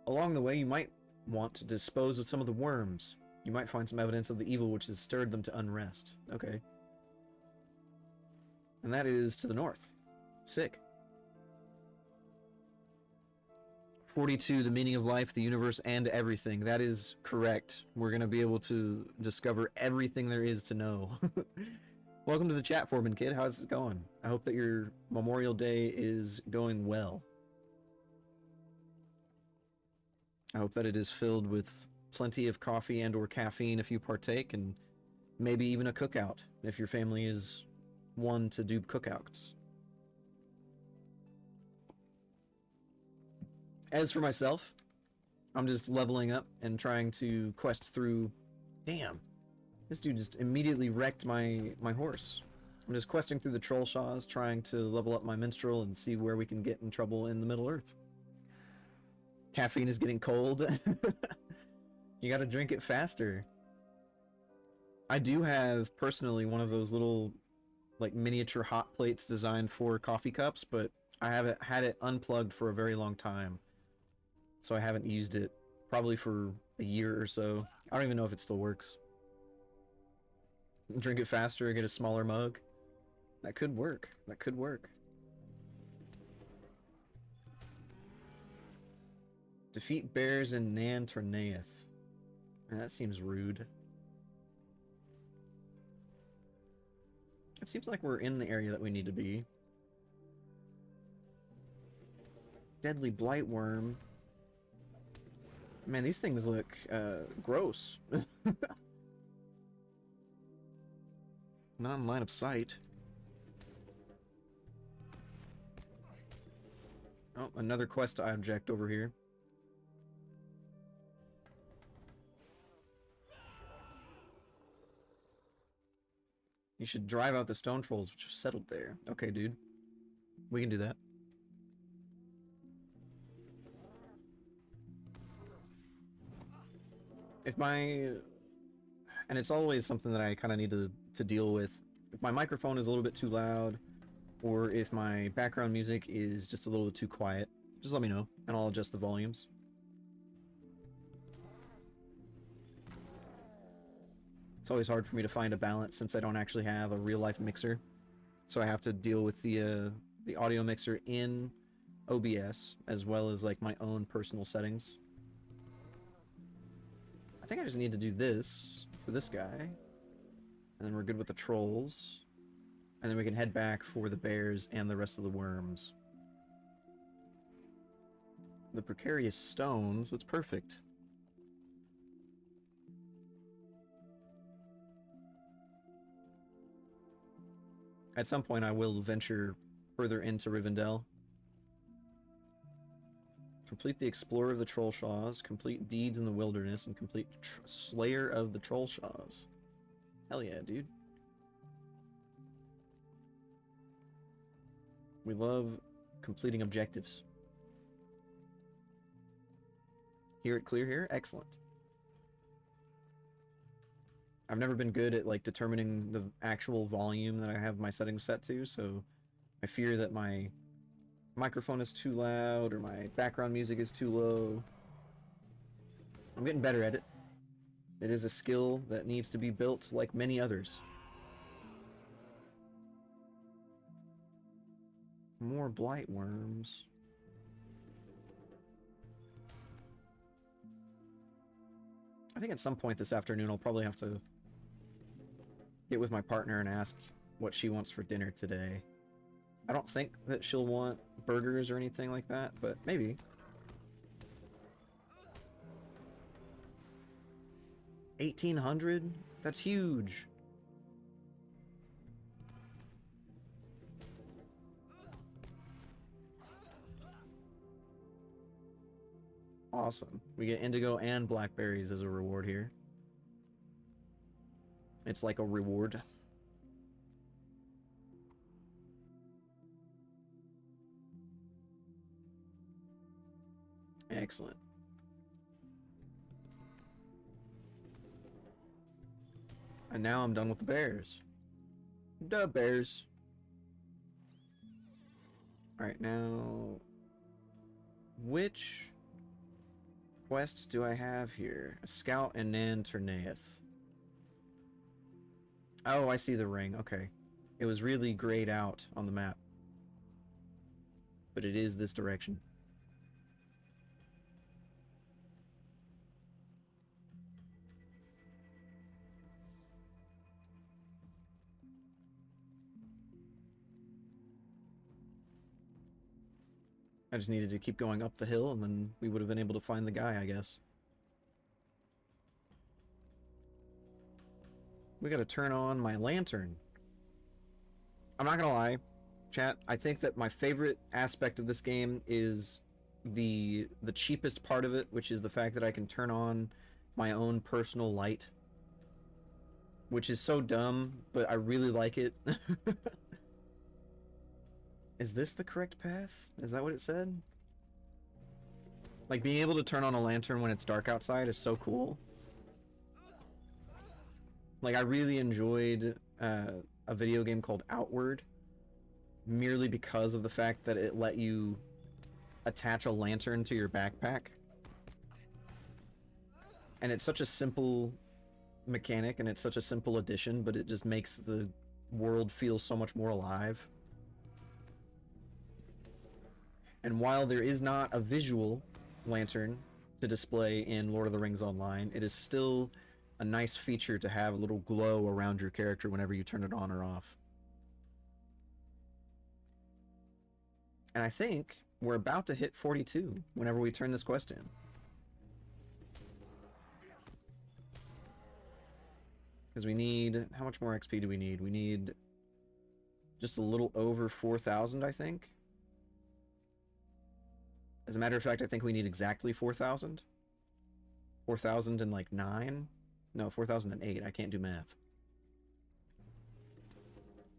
Along the way, you might want to dispose of some of the worms. You might find some evidence of the evil which has stirred them to unrest. Okay. And that is to the north. Sick. 42, the meaning of life, the universe, and everything. That is correct. We're going to be able to discover everything there is to know. Welcome to the chat, Foreman Kid. How's it going? I hope that your Memorial Day is going well. I hope that it is filled with plenty of coffee and or caffeine if you partake, and maybe even a cookout if your family is one to do cookouts. As for myself, I'm just leveling up and trying to quest through... Damn. This dude just immediately wrecked my horse. I'm just questing through the troll shaws, trying to level up my minstrel and see where we can get in trouble in the Middle Earth. Caffeine is getting cold. You gotta drink it faster. I do have, personally, one of those little, like, miniature hot plates designed for coffee cups, but I haven't had it unplugged for a very long time. So I haven't used it probably for a year or so. I don't even know if it still works. Drink it faster, get a smaller mug. That could work. That could work. Defeat bears in Nan Tornaeth. That seems rude. It seems like we're in the area that we need to be. Deadly blightworm. Man, these things look gross. Not in line of sight. Oh, another quest object over here. You should drive out the stone trolls which have settled there. Okay, dude. We can do that. If my... And it's always something that I kind of need to deal with. If my microphone is a little bit too loud, or if my background music is just a little bit too quiet, just let me know, and I'll adjust the volumes. It's always hard for me to find a balance since I don't actually have a real-life mixer. So I have to deal with the audio mixer in OBS, as well as like my own personal settings. I think I just need to do this for this guy. And then we're good with the trolls. And then we can head back for the bears and the rest of the worms. The precarious stones, that's perfect. At some point I will venture further into Rivendell. Complete the Explorer of the Trollshaws, complete Deeds in the Wilderness, and complete Slayer of the Trollshaws. Hell yeah, dude. We love completing objectives. Hear it clear here? Excellent. I've never been good at like determining the actual volume that I have my settings set to, so I fear that my microphone is too loud or my background music is too low. I'm getting better at it. It is a skill that needs to be built like many others. More blight worms. I think at some point this afternoon I'll probably have to get with my partner and ask what she wants for dinner today. I don't think that she'll want burgers or anything like that, but maybe. 1,800? That's huge. Awesome. We get indigo and blackberries as a reward here. It's like a reward. Excellent. And now I'm done with the bears. Duh, bears. Alright, now... which quest do I have here? A scout and Nan Tornaeth. Oh, I see the ring. Okay. It was really grayed out on the map. But it is this direction. I just needed to keep going up the hill, and then we would have been able to find the guy, I guess. We gotta turn on my lantern. I'm not gonna lie, chat, I think that my favorite aspect of this game is the cheapest part of it, which is the fact that I can turn on my own personal light. Which is so dumb, but I really like it. Is this the correct path? Is that what it said? Like, being able to turn on a lantern when it's dark outside is so cool. Like, I really enjoyed a video game called Outward, merely because of the fact that it let you attach a lantern to your backpack. And it's such a simple mechanic, and it's such a simple addition, but it just makes the world feel so much more alive. And while there is not a visual lantern to display in Lord of the Rings Online, it is still a nice feature to have a little glow around your character whenever you turn it on or off. And I think we're about to hit 42 whenever we turn this quest in. Because we need... How much more XP do we need? We need just a little over 4,000, I think. As a matter of fact, I think we need exactly 4,000. 4,009? No, 4,008. I can't do math.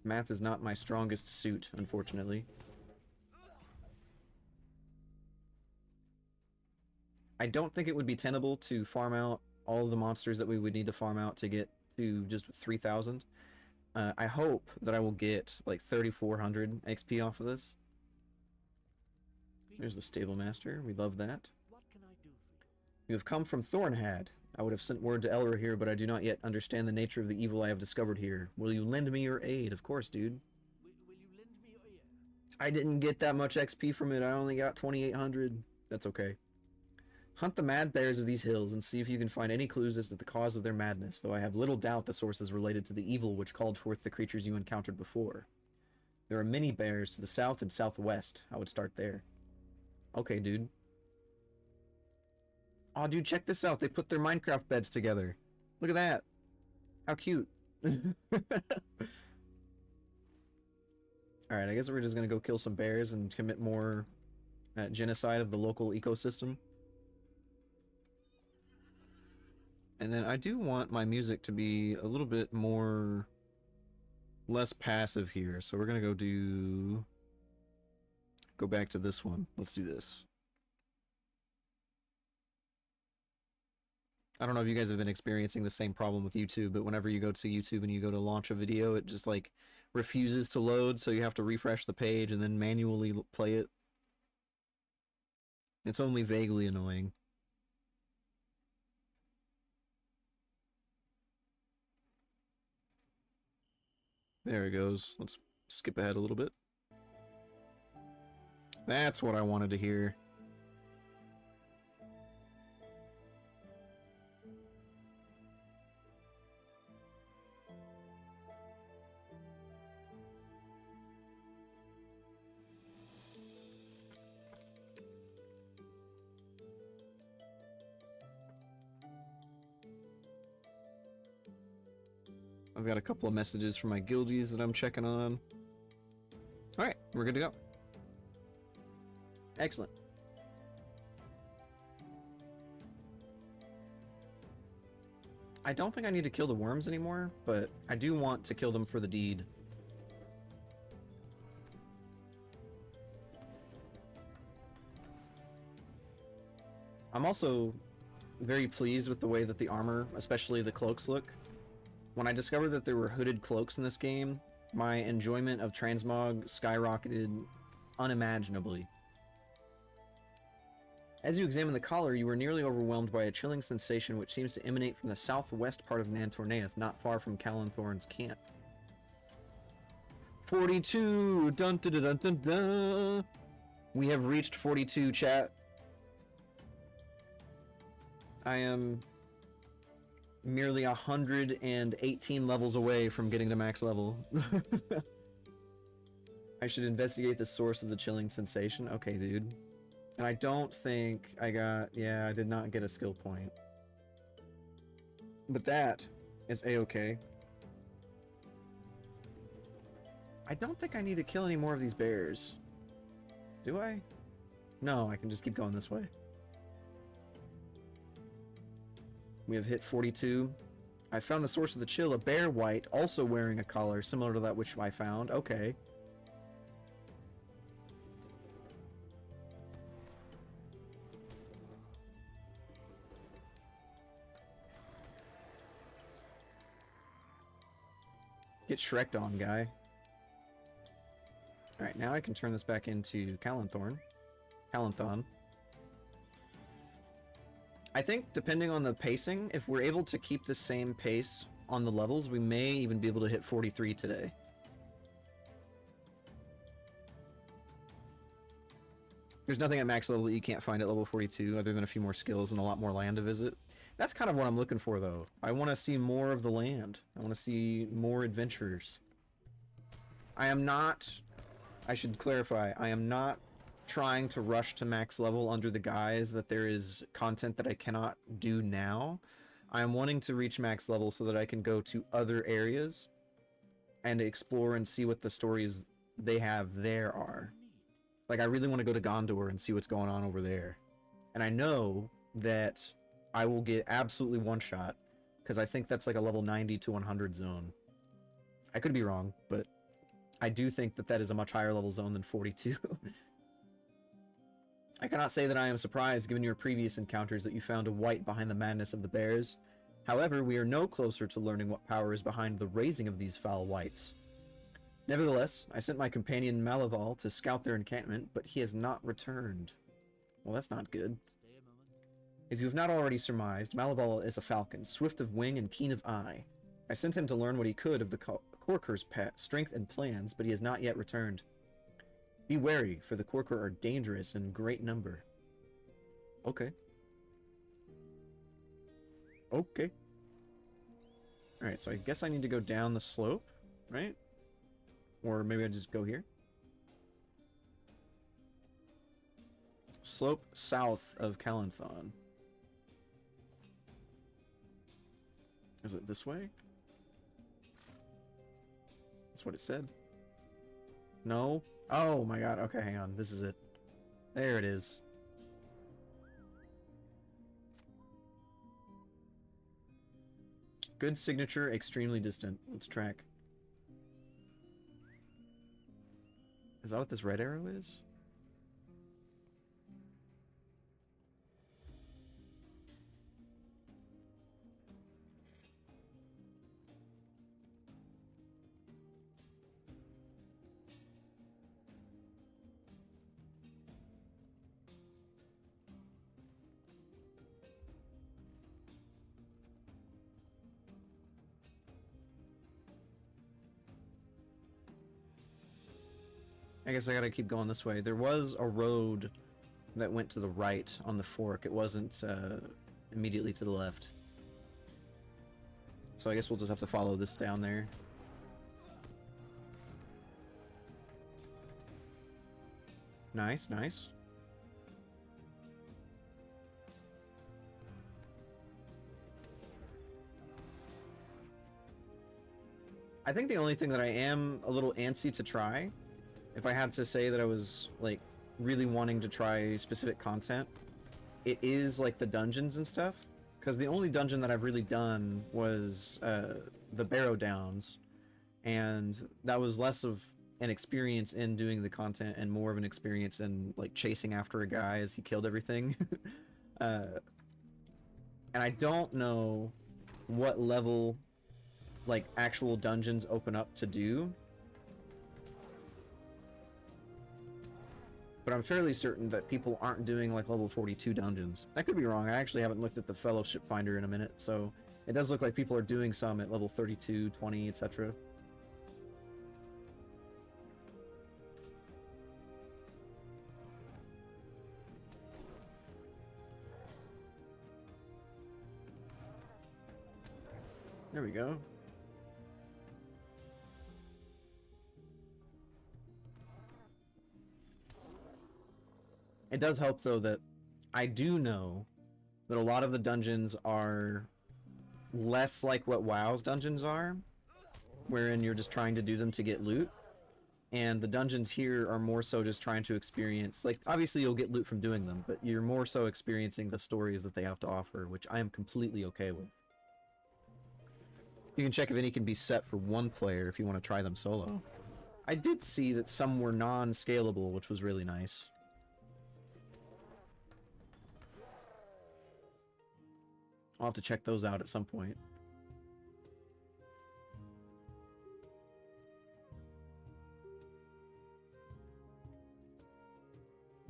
Math is not my strongest suit, unfortunately. I don't think it would be tenable to farm out all of the monsters that we would need to farm out to get to just 3,000. I hope that I will get like 3,400 XP off of this. There's the stable master. We love that. What can I do for you? You have come from Thornhad. I would have sent word to Elra here, but I do not yet understand the nature of the evil I have discovered here. Will you lend me your aid? Of course, dude. Will you lend me your ear? I didn't get that much XP from it. I only got 2,800. That's okay. Hunt the mad bears of these hills and see if you can find any clues as to the cause of their madness, though I have little doubt the source is related to the evil which called forth the creatures you encountered before. There are many bears to the south and southwest. I would start there. Okay, dude. Oh, dude, check this out. They put their Minecraft beds together. Look at that. How cute. Alright, I guess we're just gonna go kill some bears and commit more genocide of the local ecosystem. And then I do want my music to be a little bit more... less passive here. So we're gonna go back to this one. Let's do this. I don't know if you guys have been experiencing the same problem with YouTube, but whenever you go to YouTube and you go to launch a video, it just like refuses to load, so you have to refresh the page and then manually play it. It's only vaguely annoying. There it goes. Let's skip ahead a little bit. That's what I wanted to hear. I've got a couple of messages from my guildies that I'm checking on. Alright, we're good to go. Excellent. I don't think I need to kill the worms anymore, but I do want to kill them for the deed. I'm also very pleased with the way that the armor, especially the cloaks, look. When I discovered that there were hooded cloaks in this game, my enjoyment of transmog skyrocketed unimaginably. As you examine the collar, you were nearly overwhelmed by a chilling sensation which seems to emanate from the southwest part of Nantorneath, not far from Callanthorn's camp. 42! Dun dun dun dun dun dun! We have reached 42, chat. I am merely 118 levels away from getting to max level. I should investigate the source of the chilling sensation. Okay, dude. And I don't think I got... Yeah, I did not get a skill point. But that is a-okay. I don't think I need to kill any more of these bears. Do I? No, I can just keep going this way. We have hit 42. I found the source of the chill, a bear white, also wearing a collar similar to that which I found. Okay. Get Shrek'd on, guy. Alright, now I can turn this back into Calanthorn. Calanthon. I think, depending on the pacing, if we're able to keep the same pace on the levels, we may even be able to hit 43 today. There's nothing at max level that you can't find at level 42, other than a few more skills and a lot more land to visit. That's kind of what I'm looking for, though. I want to see more of the land. I want to see more adventures. I am not... I should clarify, I am not trying to rush to max level under the guise that there is content that I cannot do now. I am wanting to reach max level so that I can go to other areas and explore and see what the stories they have there are. Like, I really want to go to Gondor and see what's going on over there. And I know that I will get absolutely one-shot, because I think that's like a level 90 to 100 zone. I could be wrong, but I do think that that is a much higher level zone than 42. I cannot say that I am surprised, given your previous encounters, that you found a white behind the madness of the bears. However, we are no closer to learning what power is behind the raising of these foul whites. Nevertheless, I sent my companion Malaval to scout their encampment, but he has not returned. Well, that's not good. If you have not already surmised, Malaval is a falcon, swift of wing and keen of eye. I sent him to learn what he could of the Corker's strength and plans, but he has not yet returned. Be wary, for the Corker are dangerous in great number. Okay. Okay. Alright, so I guess I need to go down the slope, right? Or maybe I just go here. Slope south of Calanthon. Is it this way? That's what it said. No? Oh my god, okay, hang on. This is it. There it is. Good signature, extremely distant. Let's track. Is that what this red arrow is? I guess I gotta keep going this way. There was a road that went to the right on the fork. It wasn't immediately to the left. So I guess we'll just have to follow this down there. Nice, nice. I think the only thing that I am a little antsy to try, if I had to say that I was, like, really wanting to try specific content, it is, like, the dungeons and stuff. Because the only dungeon that I've really done was the Barrow Downs, and that was less of an experience in doing the content and more of an experience in, like, chasing after a guy as he killed everything. And I don't know what level, like, actual dungeons open up to do. But I'm fairly certain that people aren't doing, like, level 42 dungeons. I could be wrong. I actually haven't looked at the Fellowship Finder in a minute, so it does look like people are doing some at level 32, 20, etc. There we go. It does help, though, that I do know that a lot of the dungeons are less like what WoW's dungeons are, wherein you're just trying to do them to get loot. And the dungeons here are more so just trying to experience, like, obviously you'll get loot from doing them, but you're more so experiencing the stories that they have to offer, which I am completely okay with. You can check if any can be set for one player if you want to try them solo. I did see that some were non-scalable, which was really nice. I'll have to check those out at some point.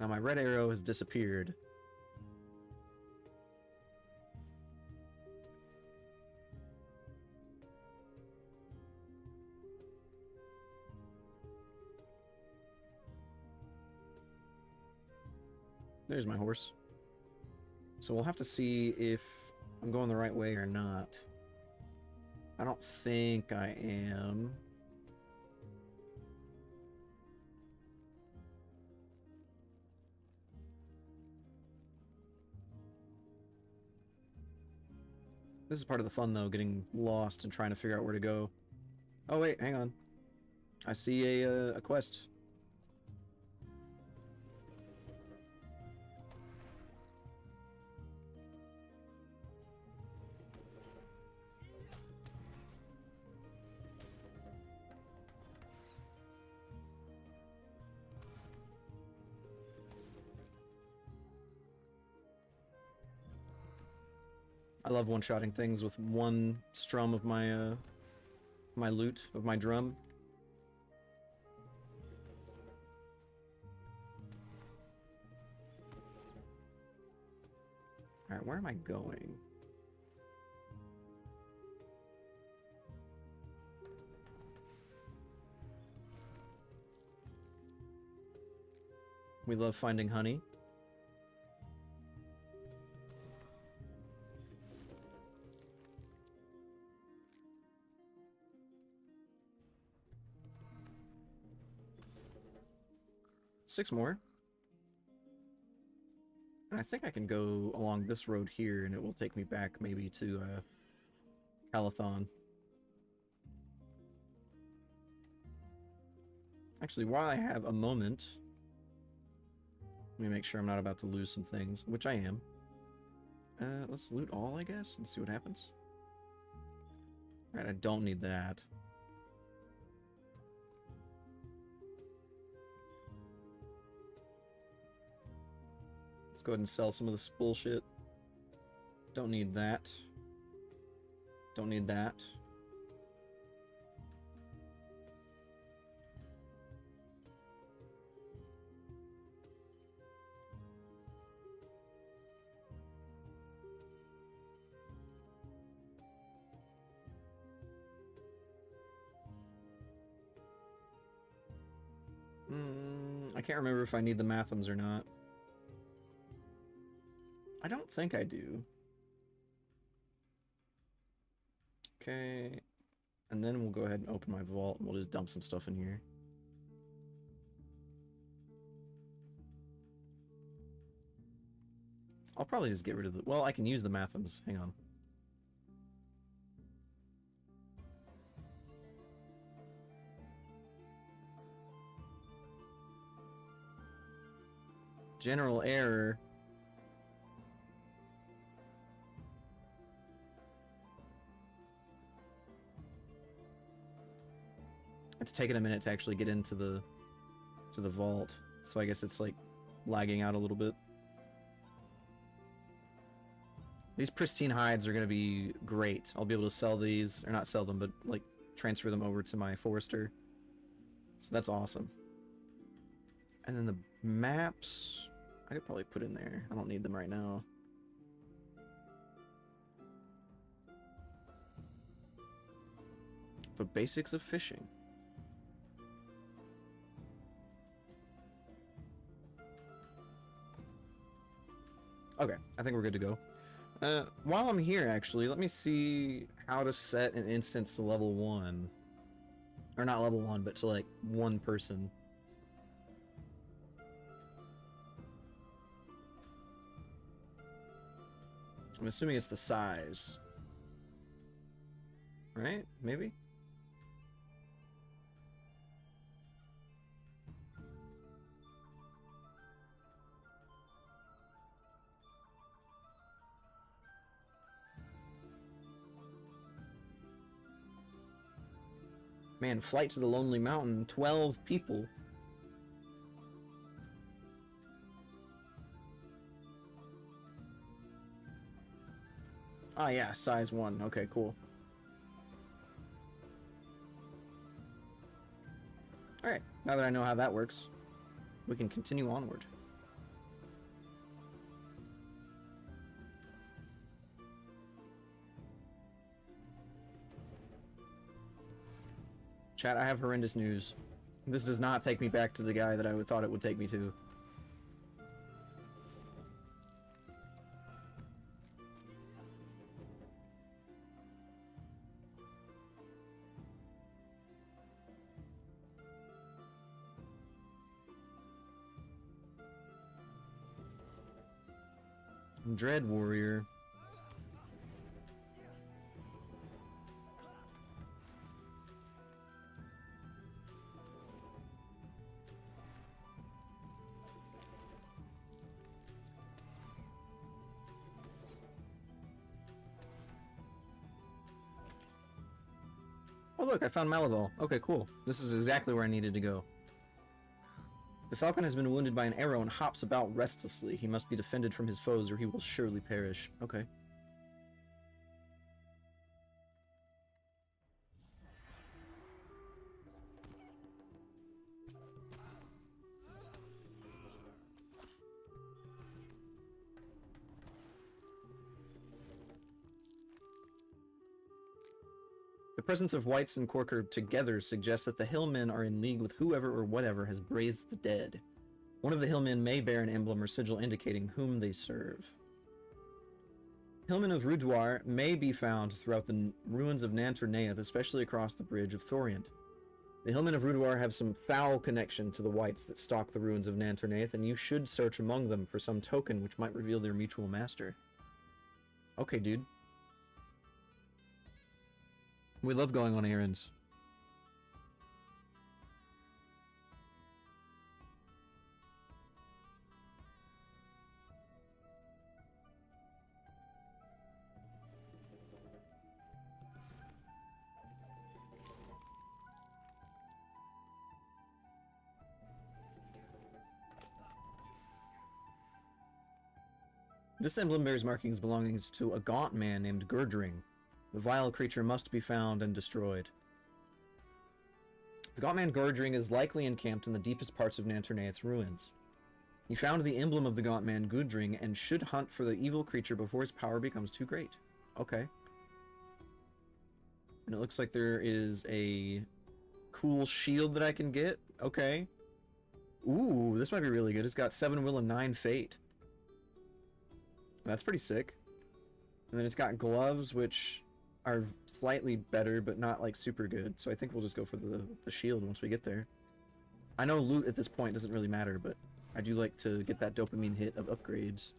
Now my red arrow has disappeared. There's my horse. So we'll have to see if I'm going the right way or not. I don't think I am. This is part of the fun, though, getting lost and trying to figure out where to go. Oh, wait, hang on. I see a quest. I love one-shotting things with one strum of my my lute, of my drum. Alright, where am I going? We love finding honey. Six more. And I think I can go along this road here and it will take me back maybe to Calathon. Actually, while I have a moment, let me make sure I'm not about to lose some things, which I am. Let's loot all, I guess, and see what happens. Alright, I don't need that. Let's go ahead and sell some of this bullshit. Don't need that. Don't need that. I can't remember if I need the Mathams or not. I don't think I do. Okay. And then we'll go ahead and open my vault and we'll just dump some stuff in here. I'll probably just get rid of the... Well, I can use the Mathams. Hang on. General error. It's taken a minute to actually get into the vault, so I guess it's like lagging out a little bit. These pristine hides are going to be great. I'll be able to sell these, or not sell them, but like transfer them over to my forester. So that's awesome. And then the maps, I could probably put in there. I don't need them right now. The basics of fishing. Okay, I think we're good to go. While I'm here, actually, let me see how to set an instance to level 1. Or not level 1, but to, like, one person. I'm assuming it's the size. Right? Maybe? Man, Flight to the Lonely Mountain, 12 people. Ah, yeah, size 1. Okay, cool. Alright, now that I know how that works, we can continue onward. Chat, I have horrendous news. This does not take me back to the guy that I thought it would take me to. Dread Warrior. Oh look, I found Malabal. Okay, cool. This is exactly where I needed to go. The falcon has been wounded by an arrow and hops about restlessly. He must be defended from his foes or he will surely perish. Okay. The presence of Whites and Corker together suggests that the Hillmen are in league with whoever or whatever has braised the dead. One of the Hillmen may bear an emblem or sigil indicating whom they serve. Hillmen of Rudwar may be found throughout the ruins of Nanterneath, especially across the bridge of Thorient. The Hillmen of Rudwar have some foul connection to the Whites that stalk the ruins of Nanterneath, and you should search among them for some token which might reveal their mutual master. Okay, dude. We love going on errands. This emblem bears markings belonging to a gaunt man named Gurdring. The vile creature must be found and destroyed. The gaunt man Gurdring is likely encamped in the deepest parts of Nanterneath's ruins. You found the emblem of the gaunt man Gudring and should hunt for the evil creature before his power becomes too great. Okay. And it looks like there is a cool shield that I can get. Okay. Ooh, this might be really good. It's got 7 will and 9 fate. That's pretty sick. And then it's got gloves, which are slightly better, but not like super good. So I think we'll just go for the shield once we get there. I know loot at this point doesn't really matter, but I do like to get that dopamine hit of upgrades.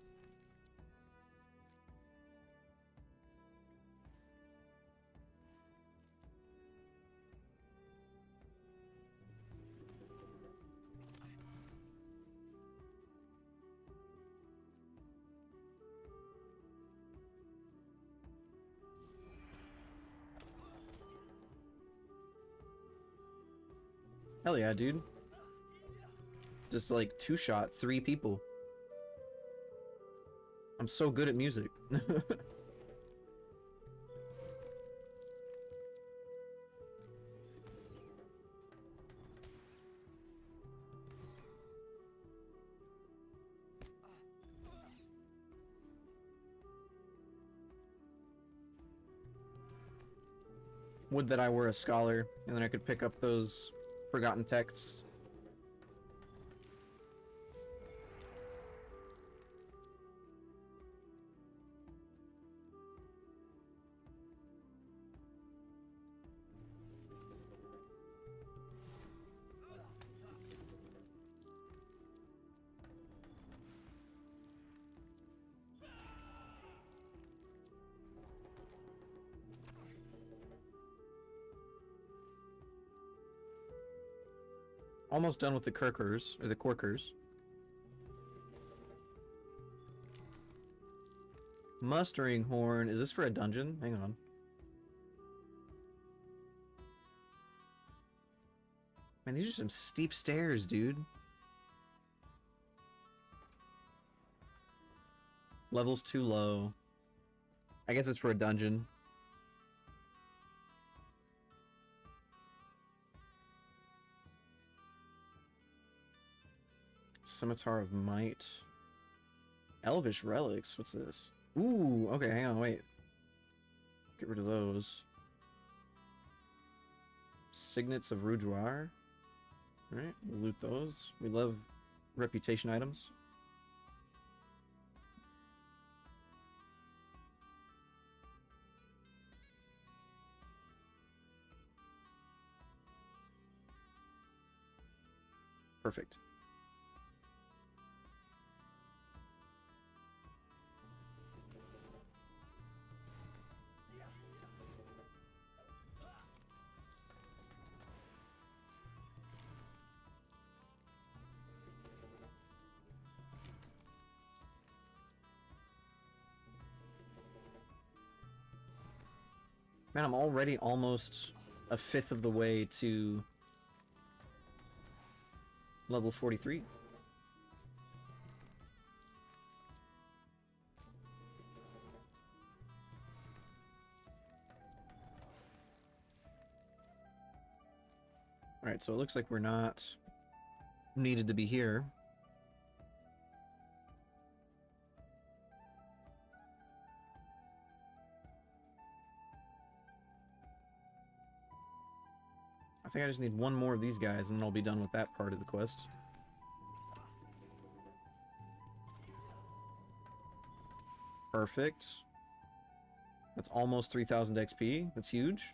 Hell yeah, dude. Just like 2-shot 3 people. I'm so good at music. Would that I were a scholar, and then I could pick up those forgotten texts. almost done with the Kirkers, or the Corkers. Mustering horn. Is this for a dungeon? Hang on. Man, these are some steep stairs, dude. Level's too low. I guess it's for a dungeon. Scimitar of Might. Elvish Relics? What's this? Ooh, okay, hang on, wait. Get rid of those. Signets of Roudoir. Alright, we'll loot those. We love reputation items. Perfect. Man, I'm already almost a fifth of the way to level 43. Alright, so it looks like we're not needed to be here. I think I just need one more of these guys and then I'll be done with that part of the quest. Perfect. That's almost 3,000 XP. That's huge.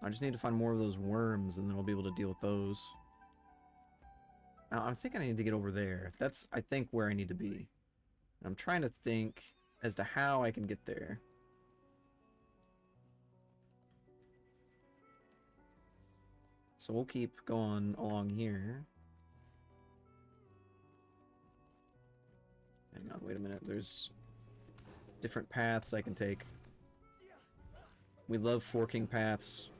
I just need to find more of those worms and then I'll be able to deal with those. Now, I think I need to get over there. That's, I think, where I need to be. I'm trying to think as to how I can get there. So we'll keep going along here. Hang on, wait a minute. There's different paths I can take. We love forking paths.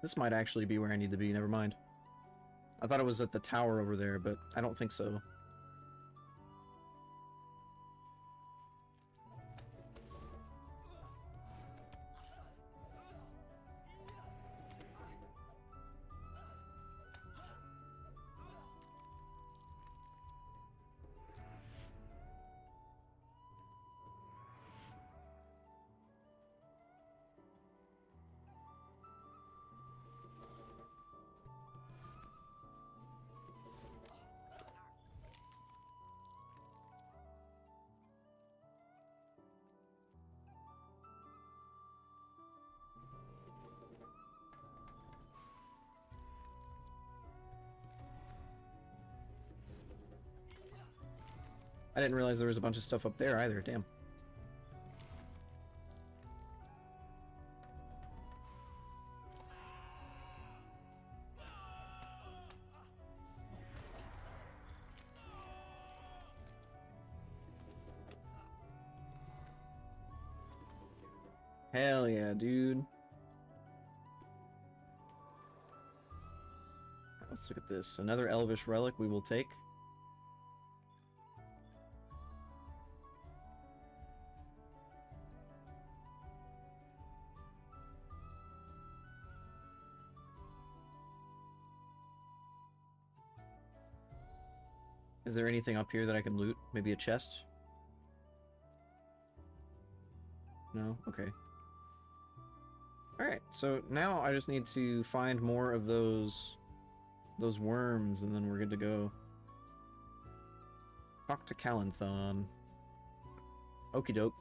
This might actually be where I need to be, never mind. I thought it was at the tower over there, but I don't think so. I didn't realize there was a bunch of stuff up there either, damn. Hell yeah, dude. Let's look at this. Another Elvish relic we will take. Is there anything up here that I can loot? Maybe a chest? No? Okay. Alright, so now I just need to find more of those worms, and then we're good to go. Talk to Calanthon. Okie doke.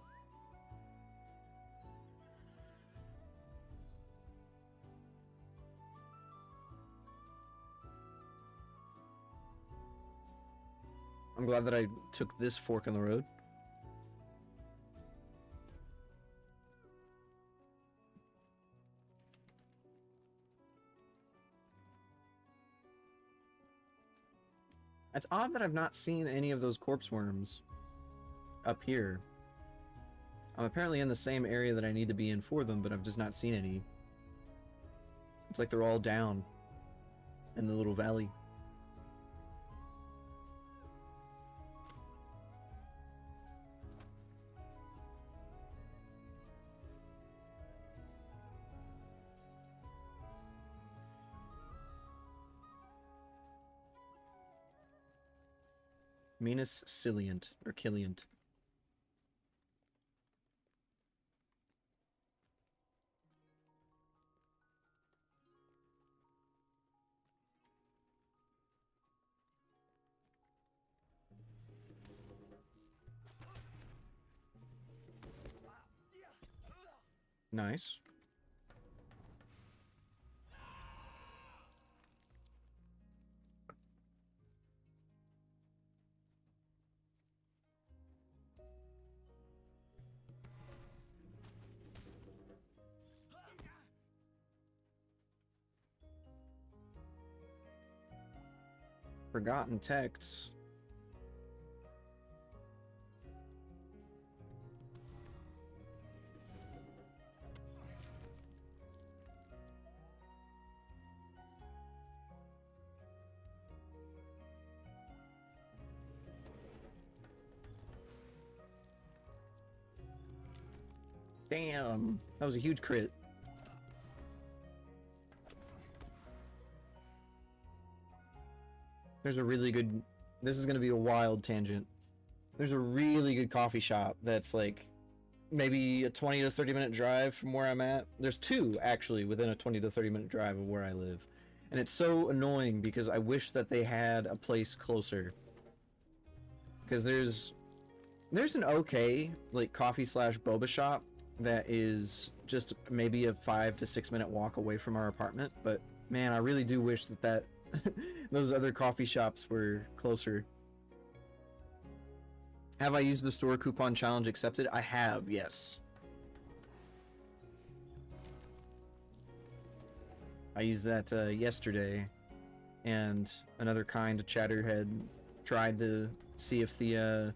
I'm glad that I took this fork in the road. It's odd that I've not seen any of those corpse worms up here. I'm apparently in the same area that I need to be in for them, but I've just not seen any. It's like they're all down in the little valley. Minus Cilliant, or Killiant. Nice. Forgotten texts. Damn, that was a huge crit. There's a really good... This is going to be a wild tangent. There's a really good coffee shop that's like maybe a 20 to 30 minute drive from where I'm at. There's two, actually, within a 20 to 30 minute drive of where I live. And it's so annoying because I wish that they had a place closer. Because there's an okay, like, coffee slash boba shop that is just maybe a 5 to 6 minute walk away from our apartment. But, man, I really do wish that those other coffee shops were closer. Have I used the store coupon challenge accepted? I have, yes. I used that yesterday, and another kind chatter had tried to see if the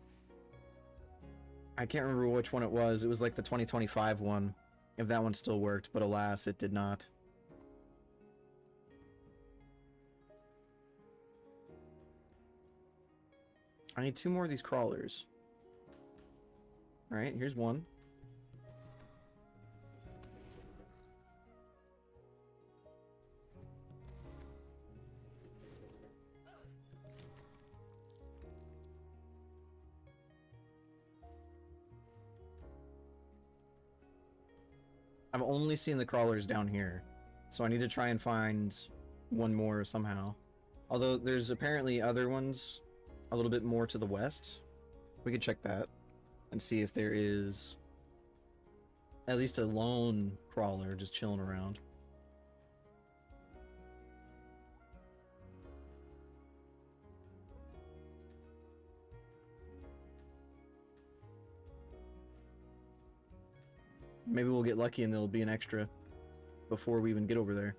I can't remember which one it was. It was like the 2025 one, if that one still worked, but alas, it did not. I need 2 more of these crawlers. Alright, here's one. I've only seen the crawlers down here, so I need to try and find one more somehow. Although there's apparently other ones a little bit more to the west. We could check that and see if there is at least a lone crawler just chilling around. Maybe we'll get lucky and there'll be an extra before we even get over there.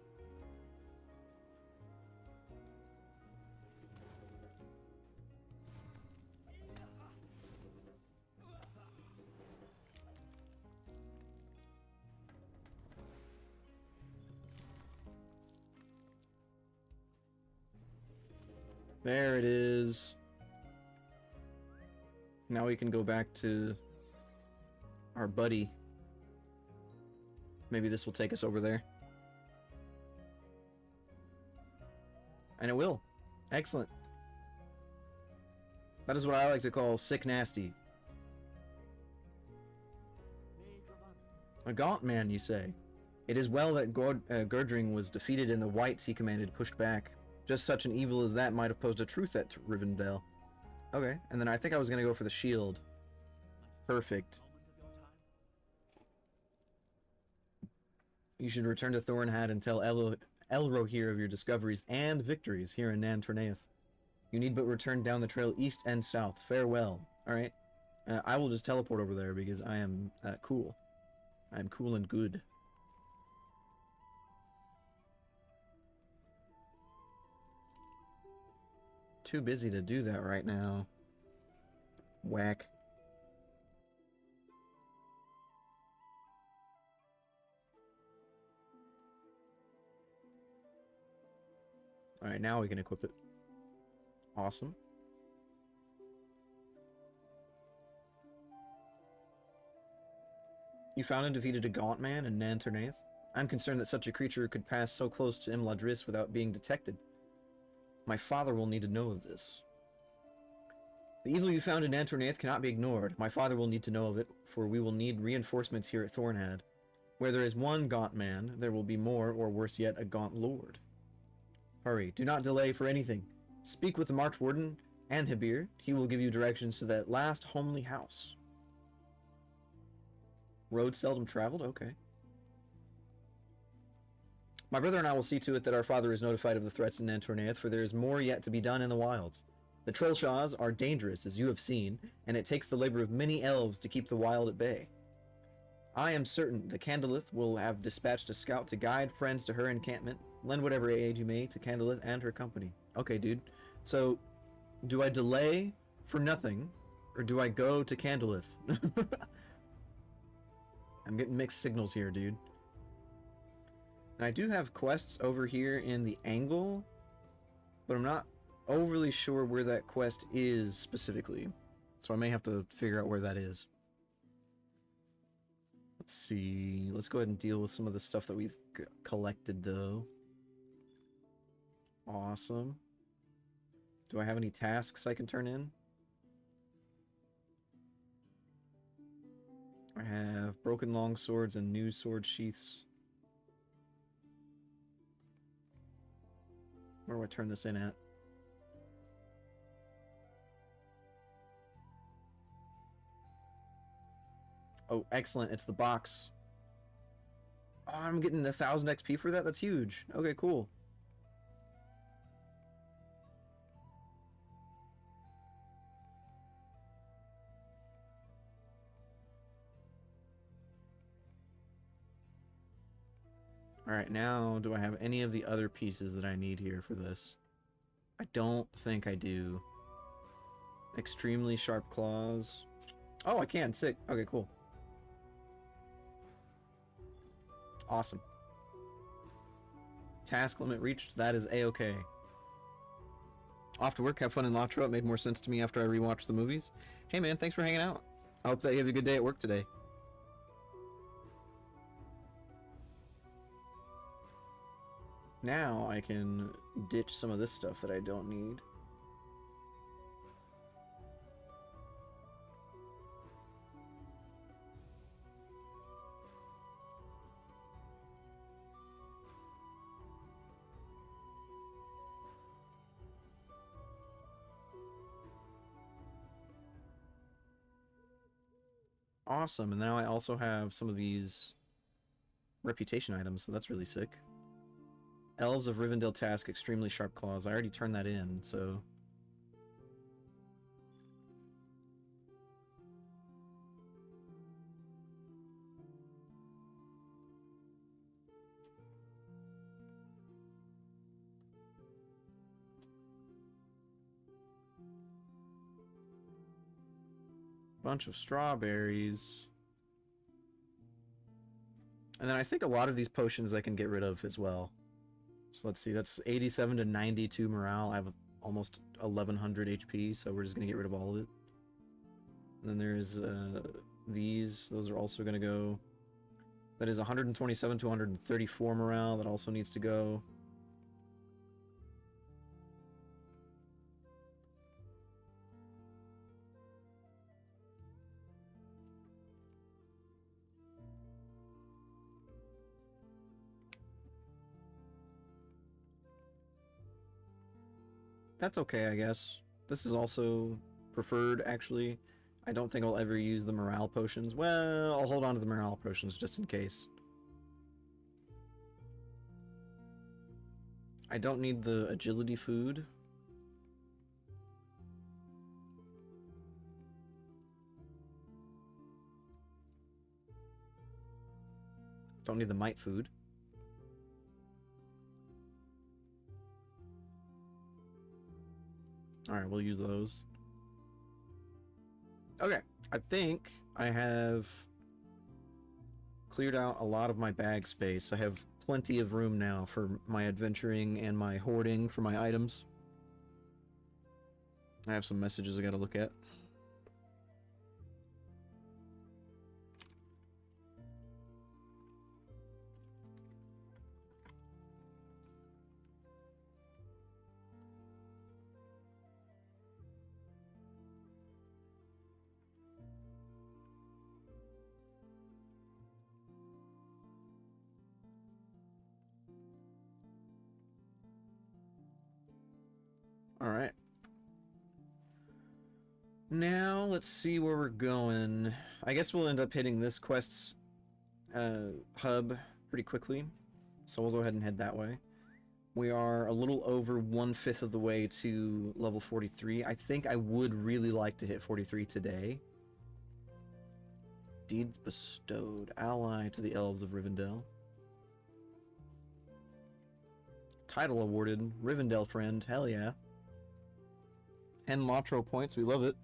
There it is. Now we can go back to our buddy. Maybe this will take us over there. And it will. Excellent. That is what I like to call sick nasty. A gaunt man, you say? It is well that Gurdring was defeated and the whites he commanded pushed back. Just such an evil as that might have posed a true threat to Rivendell. Okay, and then I think I was gonna go for the shield. Perfect. You should return to Thornhad and tell Elrohir of your discoveries and victories here in Nan Tornaeth. You need but return down the trail east and south. Farewell. Alright. I will just teleport over there because I am cool. I am cool and good. Too busy to do that right now. Whack. Alright, now we can equip it. Awesome. You found and defeated a gaunt man in Nan Tornaeth? I'm concerned that such a creature could pass so close to Imladris without being detected. My father will need to know of this. The evil you found in Nan Tornaeth cannot be ignored. My father will need to know of it, for we will need reinforcements here at Thornhad. Where there is one gaunt man, there will be more, or worse yet, a gaunt lord. Hurry, do not delay for anything. Speak with the March Warden, Anhibir. He will give you directions to that last homely house. Road seldom traveled? Okay. My brother and I will see to it that our father is notified of the threats in Nan Tornaeth, for there is more yet to be done in the wilds. The Trollshaws are dangerous, as you have seen, and it takes the labor of many elves to keep the wild at bay. I am certain the Candleth will have dispatched a scout to guide friends to her encampment. Lend whatever aid you may to Candleth and her company. Okay, dude. So, do I delay for nothing, or do I go to Candleth? I'm getting mixed signals here, dude. And I do have quests over here in the angle, but I'm not overly sure where that quest is specifically. So I may have to figure out where that is. Let's see. Let's go ahead and deal with some of the stuff that we've collected, though. Awesome. Do I have any tasks I can turn in? I have broken longswords and new sword sheaths. Where do I turn this in at? Oh, excellent. It's the box. Oh, I'm getting 1,000 XP for that? That's huge. Okay, cool. Alright, now do I have any of the other pieces that I need here for this? I don't think I do. Extremely sharp claws. Oh, I can. Sick. Okay, cool. Awesome. Task limit reached. That is A-okay. Off to work. Have fun in Lotro. It made more sense to me after I rewatched the movies. Hey, man. Thanks for hanging out. I hope that you have a good day at work today. Now I can ditch some of this stuff that I don't need. Awesome, and now I also have some of these reputation items, so that's really sick. Elves of Rivendell task, extremely sharp claws. I already turned that in, so... bunch of strawberries. And then I think a lot of these potions I can get rid of as well. So let's see, that's 87 to 92 morale. I have almost 1100 HP, so we're just going to get rid of all of it. And then there's these. Those are also going to go. That is 127 to 134 morale. That also needs to go. That's okay, I guess. This is also preferred, actually. I don't think I'll ever use the morale potions. Well, I'll hold on to the morale potions just in case. I don't need the agility food. Don't need the might food. Alright, we'll use those. Okay, I think I have cleared out a lot of my bag space. I have plenty of room now for my adventuring and my hoarding for my items. I have some messages I gotta look at. Alright. Now, let's see where we're going. I guess we'll end up hitting this quest's hub pretty quickly. So we'll go ahead and head that way. We are a little over 1/5 of the way to level 43. I think I would really like to hit 43 today. Deeds bestowed. Ally to the Elves of Rivendell. Title awarded. Rivendell friend. Hell yeah. 10 Lotro points. We love it.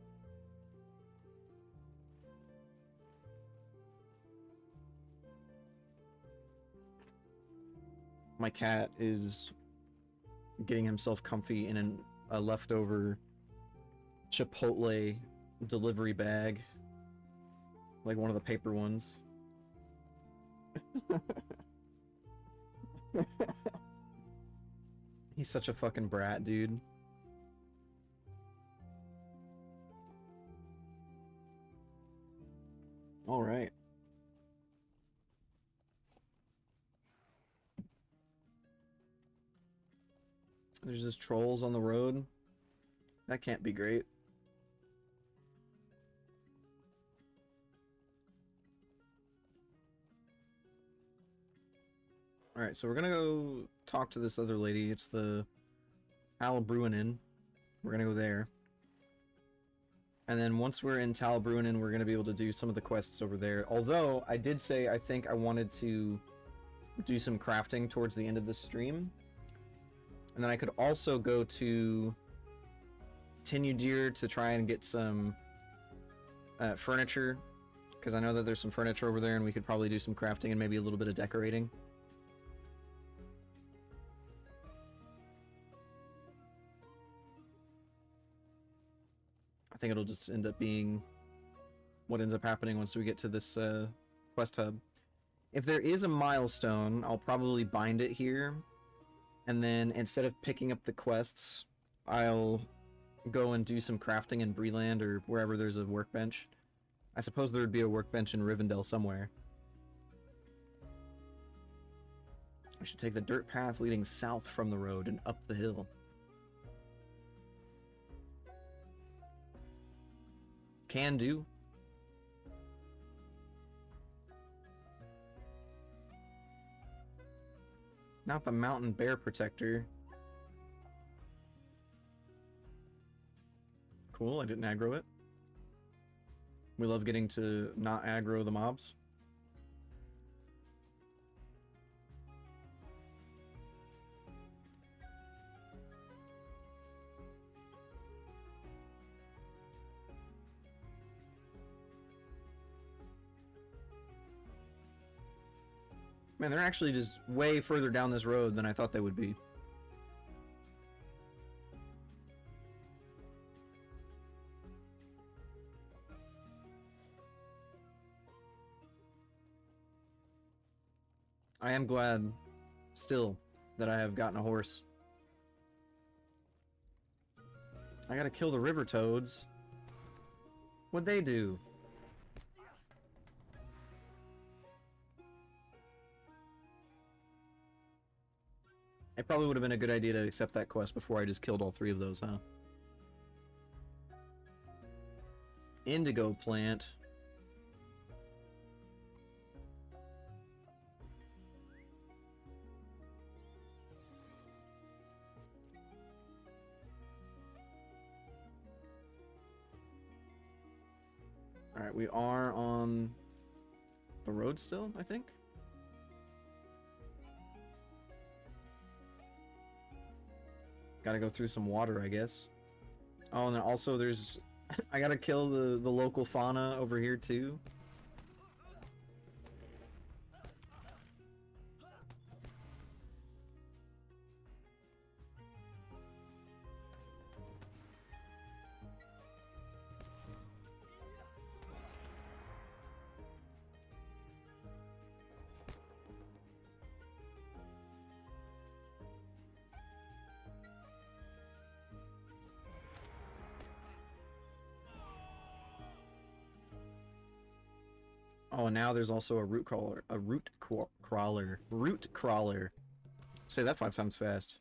My cat is getting himself comfy in a leftover Chipotle delivery bag. Like one of the paper ones. He's such a fucking brat, dude. Alright. There's just trolls on the road. That can't be great. Alright, so we're gonna go talk to this other lady. It's the Talabruinen. We're gonna go there. And then once we're in Talabruinen, we're gonna be able to do some of the quests over there. Although, I did say I think I wanted to do some crafting towards the end of the stream. And then I could also go to Tinudir to try and get some furniture. Because I know that there's some furniture over there and we could probably do some crafting and maybe a little bit of decorating. I think it'll just end up being what ends up happening once we get to this quest hub. If there is a milestone, I'll probably bind it here. And then instead of picking up the quests, I'll go and do some crafting in Breland or wherever there's a workbench. I suppose there would be a workbench in Rivendell somewhere. I should take the dirt path leading south from the road and up the hill. Can do. Not the mountain bear protector. Cool, I didn't aggro it. We love getting to not aggro the mobs. Man, they're actually just way further down this road than I thought they would be. I am glad, still, that I have gotten a horse. I gotta kill the river toads. What'd they do? It probably would have been a good idea to accept that quest before I just killed all 3 of those, huh? Indigo plant. Alright, we are on the road still, I think. Gotta go through some water, I guess. Oh, and then also there's... I gotta kill the local fauna over here, too. Oh, and now there's also a root crawler. Say that 5 times fast.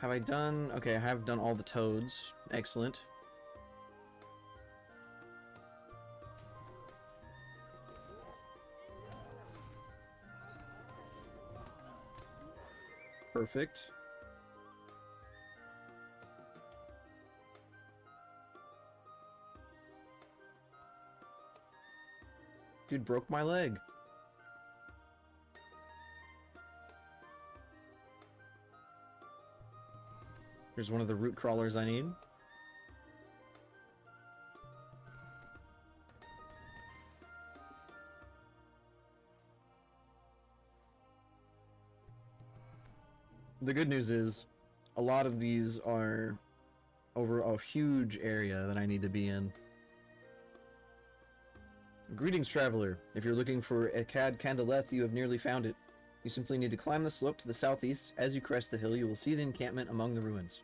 Have I done... Okay, I have done all the toads. Excellent. Perfect. Dude broke my leg. Here's one of the root crawlers I need. The good news is, a lot of these are over a huge area that I need to be in. Greetings, traveler. If you're looking for Ekad Candleth, you have nearly found it. You simply need to climb the slope to the southeast. As you crest the hill, you will see the encampment among the ruins.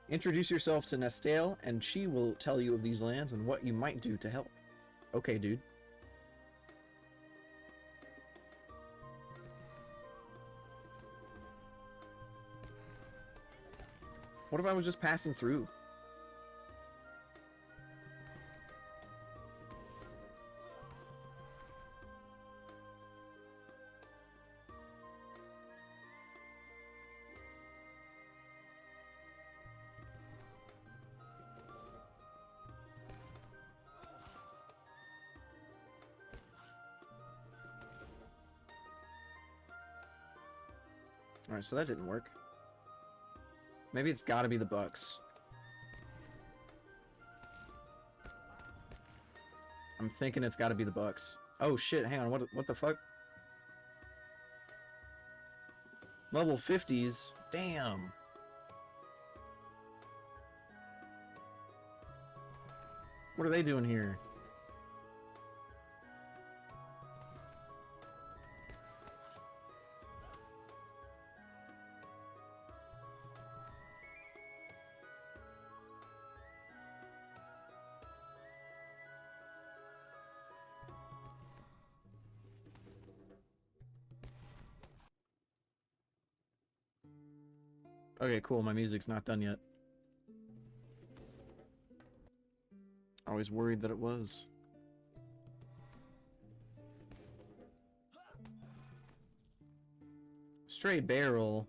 Introduce yourself to Nestale, and she will tell you of these lands and what you might do to help. Okay, dude. What if I was just passing through? Alright, so that didn't work. Maybe it's gotta be the Bucks. I'm thinking it's gotta be the Bucks. Oh shit, hang on, what the fuck? Level 50s? Damn. What are they doing here? Okay, cool. My music's not done yet. I was worried that it was. Stray barrel.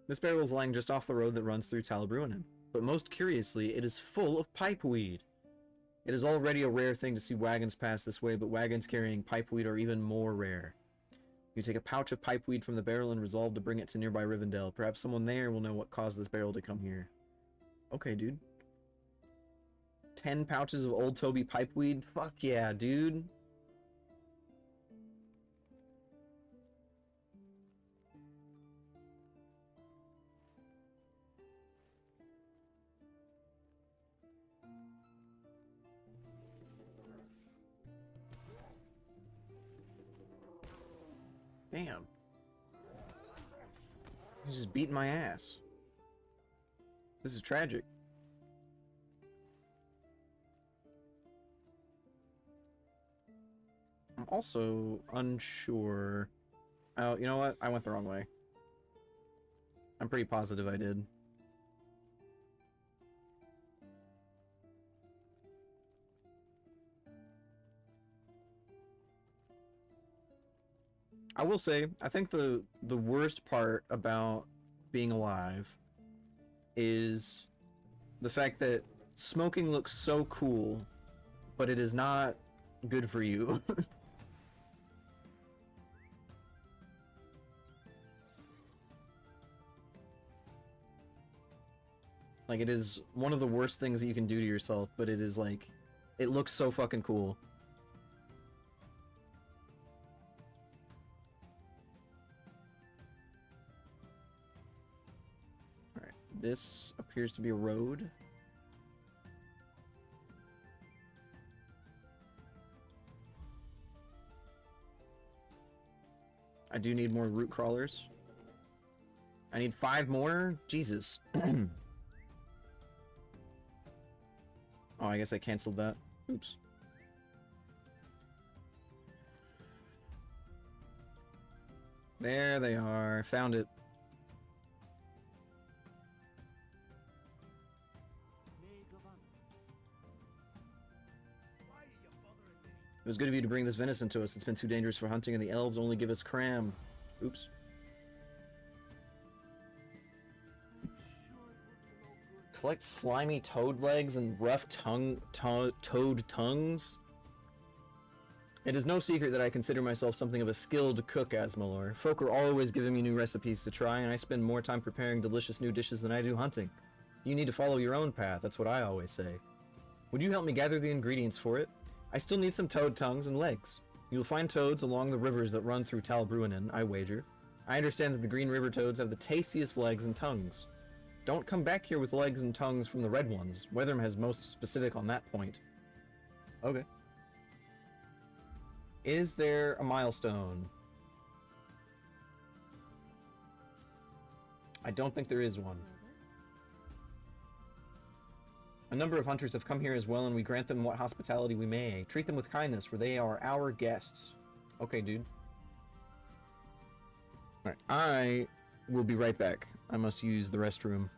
This barrel is lying just off the road that runs through Talabruinen. But most curiously, it is full of pipeweed. It is already a rare thing to see wagons pass this way, but wagons carrying pipeweed are even more rare. You take a pouch of pipeweed from the barrel and resolve to bring it to nearby Rivendell. Perhaps someone there will know what caused this barrel to come here. Okay, dude. 10 pouches of Old Toby pipeweed? Fuck yeah, dude. Damn. He's just beating my ass. This is tragic. I'm also unsure. Oh, you know what? I went the wrong way. I'm pretty positive I did. I will say, I think the worst part about being alive is the fact that smoking looks so cool, but it is not good for you. Like, it is one of the worst things that you can do to yourself, but it is like, it looks so fucking cool. Alright, this appears to be a road. I do need more root crawlers. I need 5 more? Jesus. Oh, I guess I canceled that. Oops. There they are. Found it. It was good of you to bring this venison to us. It's been too dangerous for hunting, and the elves only give us cram. Oops. Collect slimy toad legs and rough toad tongues? It is no secret that I consider myself something of a skilled cook, Asmalor. Folk are always giving me new recipes to try, and I spend more time preparing delicious new dishes than I do hunting. You need to follow your own path, that's what I always say. Would you help me gather the ingredients for it? I still need some toad tongues and legs. You'll find toads along the rivers that run through Talbruinen, I wager. I understand that the green river toads have the tastiest legs and tongues. Don't come back here with legs and tongues from the red ones. Weatherm has most specific on that point. Okay. Is there a milestone? I don't think there is one. A number of hunters have come here as well, and we grant them what hospitality we may. Treat them with kindness, for they are our guests. Okay, dude. Alright, I will be right back. I must use the restroom.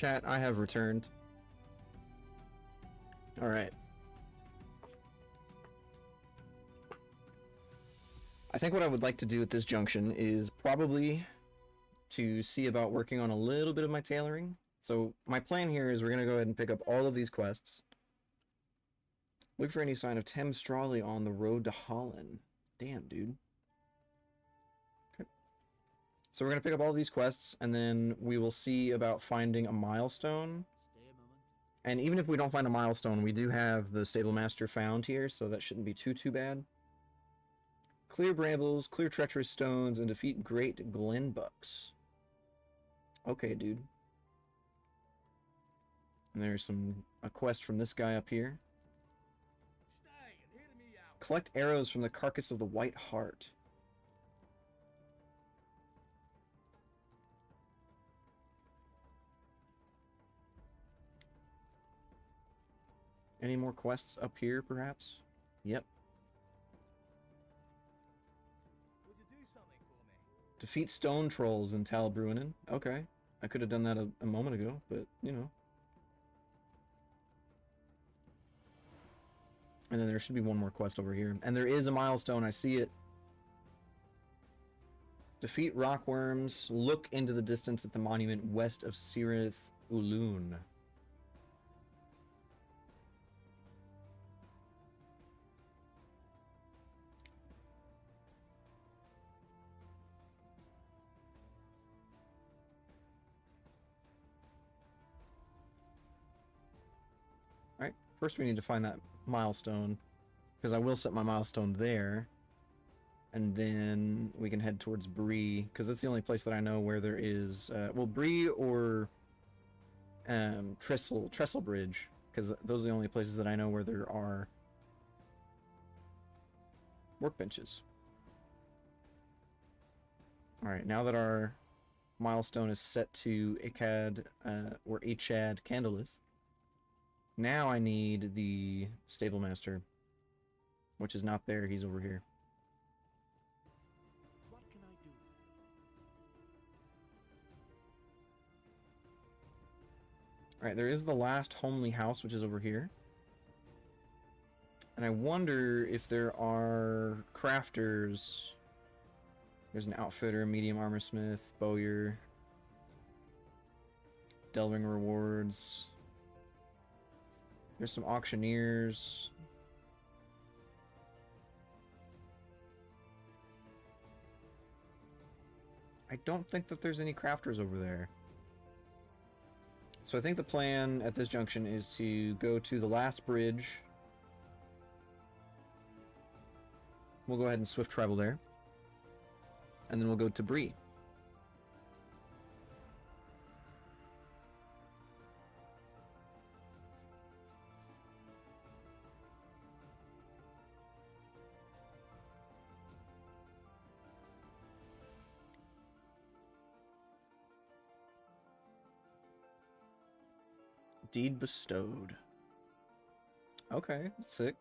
Chat, I have returned. Alright. I think what I would like to do at this junction is probably to see about working on a little bit of my tailoring. So my plan here is we're going to go ahead and pick up all of these quests. Look for any sign of Tem Strawley on the road to Holland. Damn, dude. Okay. So we're going to pick up all these quests, and then we will see about finding a milestone. Stay a moment. And even if we don't find a milestone, we do have the Stable Master found here, so that shouldn't be too bad. Clear brambles, clear treacherous stones, and defeat great Glenbucks. Okay, dude. And there's a quest from this guy up here. Stay and hear me out. Collect arrows from the carcass of the White Hart. Any more quests up here, perhaps? Yep. Would you do something for me? Defeat stone trolls in Tal Bruinen. Okay. I could have done that a moment ago, but, you know. And then there should be one more quest over here. And there is a milestone. I see it. Defeat rockworms. Look into the distance at the monument west of Sirith Ulun. Alright, first we need to find that milestone, because I will set my milestone there, and then we can head towards Bree, because that's the only place that I know where there is, well, Bree or Trestle Bridge, because those are the only places that I know where there are workbenches. Alright, now that our milestone is set to Achad, or Achad Candleth, now I need the Stable Master, which is not there, he's over here. What can I do for you? Alright, there is the last homely house, which is over here. And I wonder if there are crafters. There's an outfitter, medium armor smith, bowyer, delving rewards. There's some auctioneers. I don't think that there's any crafters over there. So I think the plan at this junction is to go to the last bridge. We'll go ahead and swift travel there. And then we'll go to Bree. Deed bestowed. Okay, that's sick.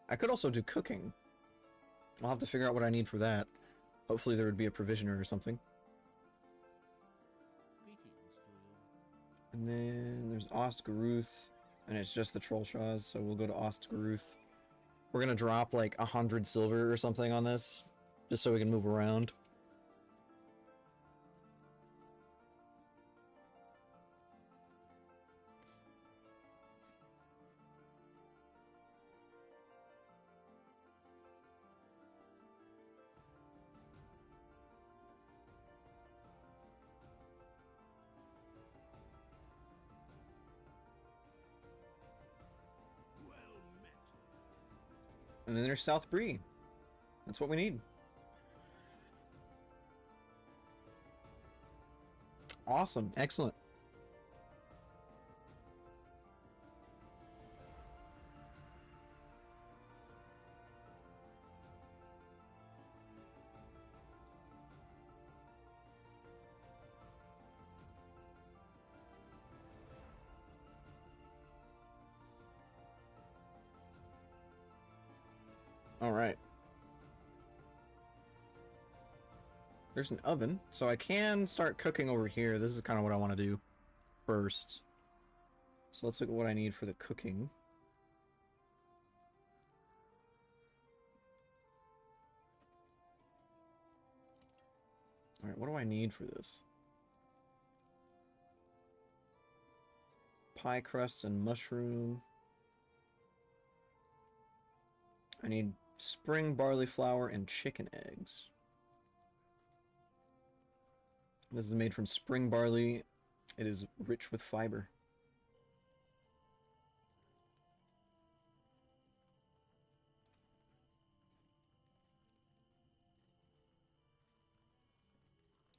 I could also do cooking. I'll have to figure out what I need for that. Hopefully there would be a provisioner or something. Greetings to you. And then there's Ostgaruth, and it's just the Trollshaws, so we'll go to Ostgaruth. We're gonna drop like 100 silver or something on this, just so we can move around. Well met. And then there's South Bree. That's what we need. Awesome. Excellent. All right. There's an oven, so I can start cooking over here. This is kind of what I want to do first. So let's look at what I need for the cooking. Alright, what do I need for this? Pie crust and mushroom. I need spring barley flour and chicken eggs. This is made from spring barley. It is rich with fiber.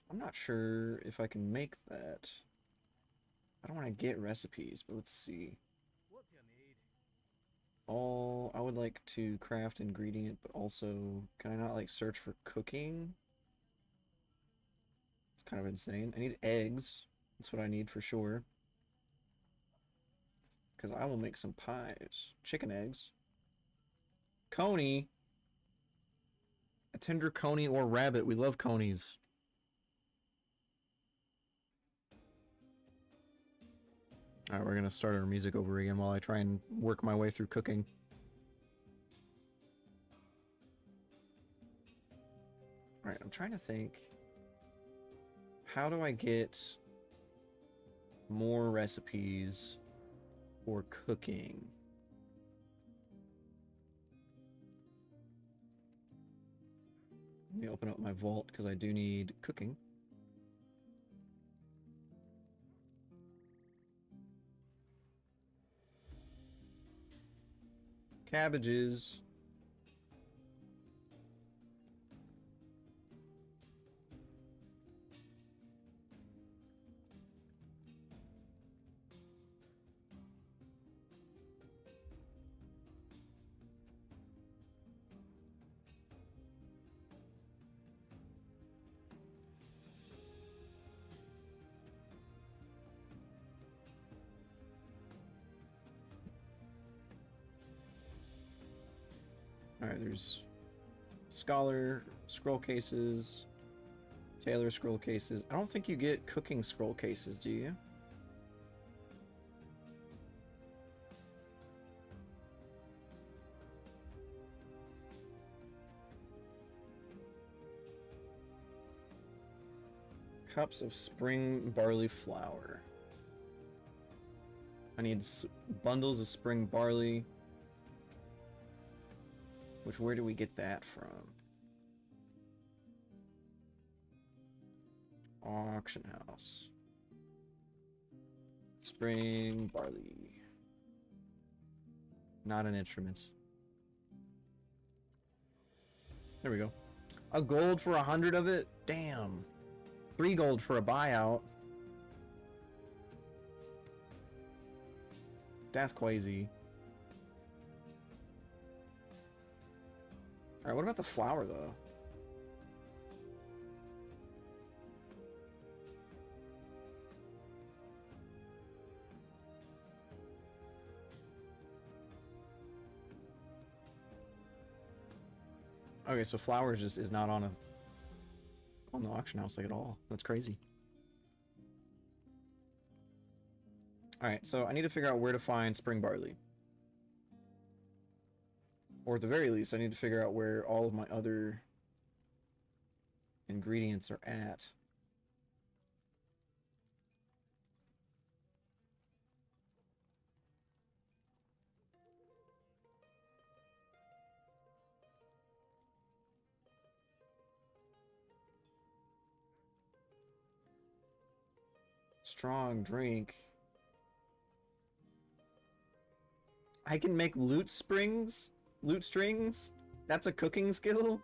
I'm not sure if I can make that. I don't want to get recipes, but let's see. What do you need? I would like to craft ingredient, but also, can I not like search for cooking? It's kind of insane. I need eggs. That's what I need for sure. Because I will make some pies. Chicken eggs. Coney. A tender coney or rabbit. We love conies. Alright, we're going to start our music over again while I try and work my way through cooking. Alright, I'm trying to think. How do I get more recipes for cooking? Let me open up my vault because I do need cooking. Cabbages. Alright, there's Scholar scroll cases, Tailor scroll cases. I don't think you get cooking scroll cases, do you? Cups of spring barley flour. I need bundles of spring barley. Which, where do we get that from? Auction house. Spring barley. Not an instruments. There we go. A gold for 100 of it? Damn. 3 gold for a buyout. That's crazy. Alright, what about the flour, though? Okay, so flour just is not on the auction house like at all. That's crazy. Alright, so I need to figure out where to find spring barley. Or at the very least, I need to figure out where all of my other ingredients are at. Strong drink. I can make lute strings? That's a cooking skill?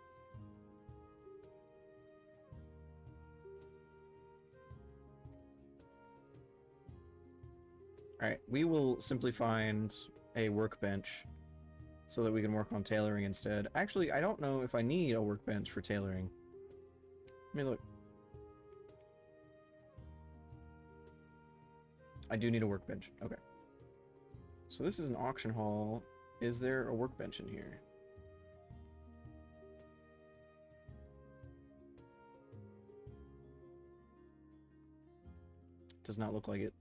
Alright, we will simply find a workbench so that we can work on tailoring instead. Actually, I don't know if I need a workbench for tailoring. Let me look. I do need a workbench. Okay. So this is an auction hall. Is there a workbench in here? Does not look like it.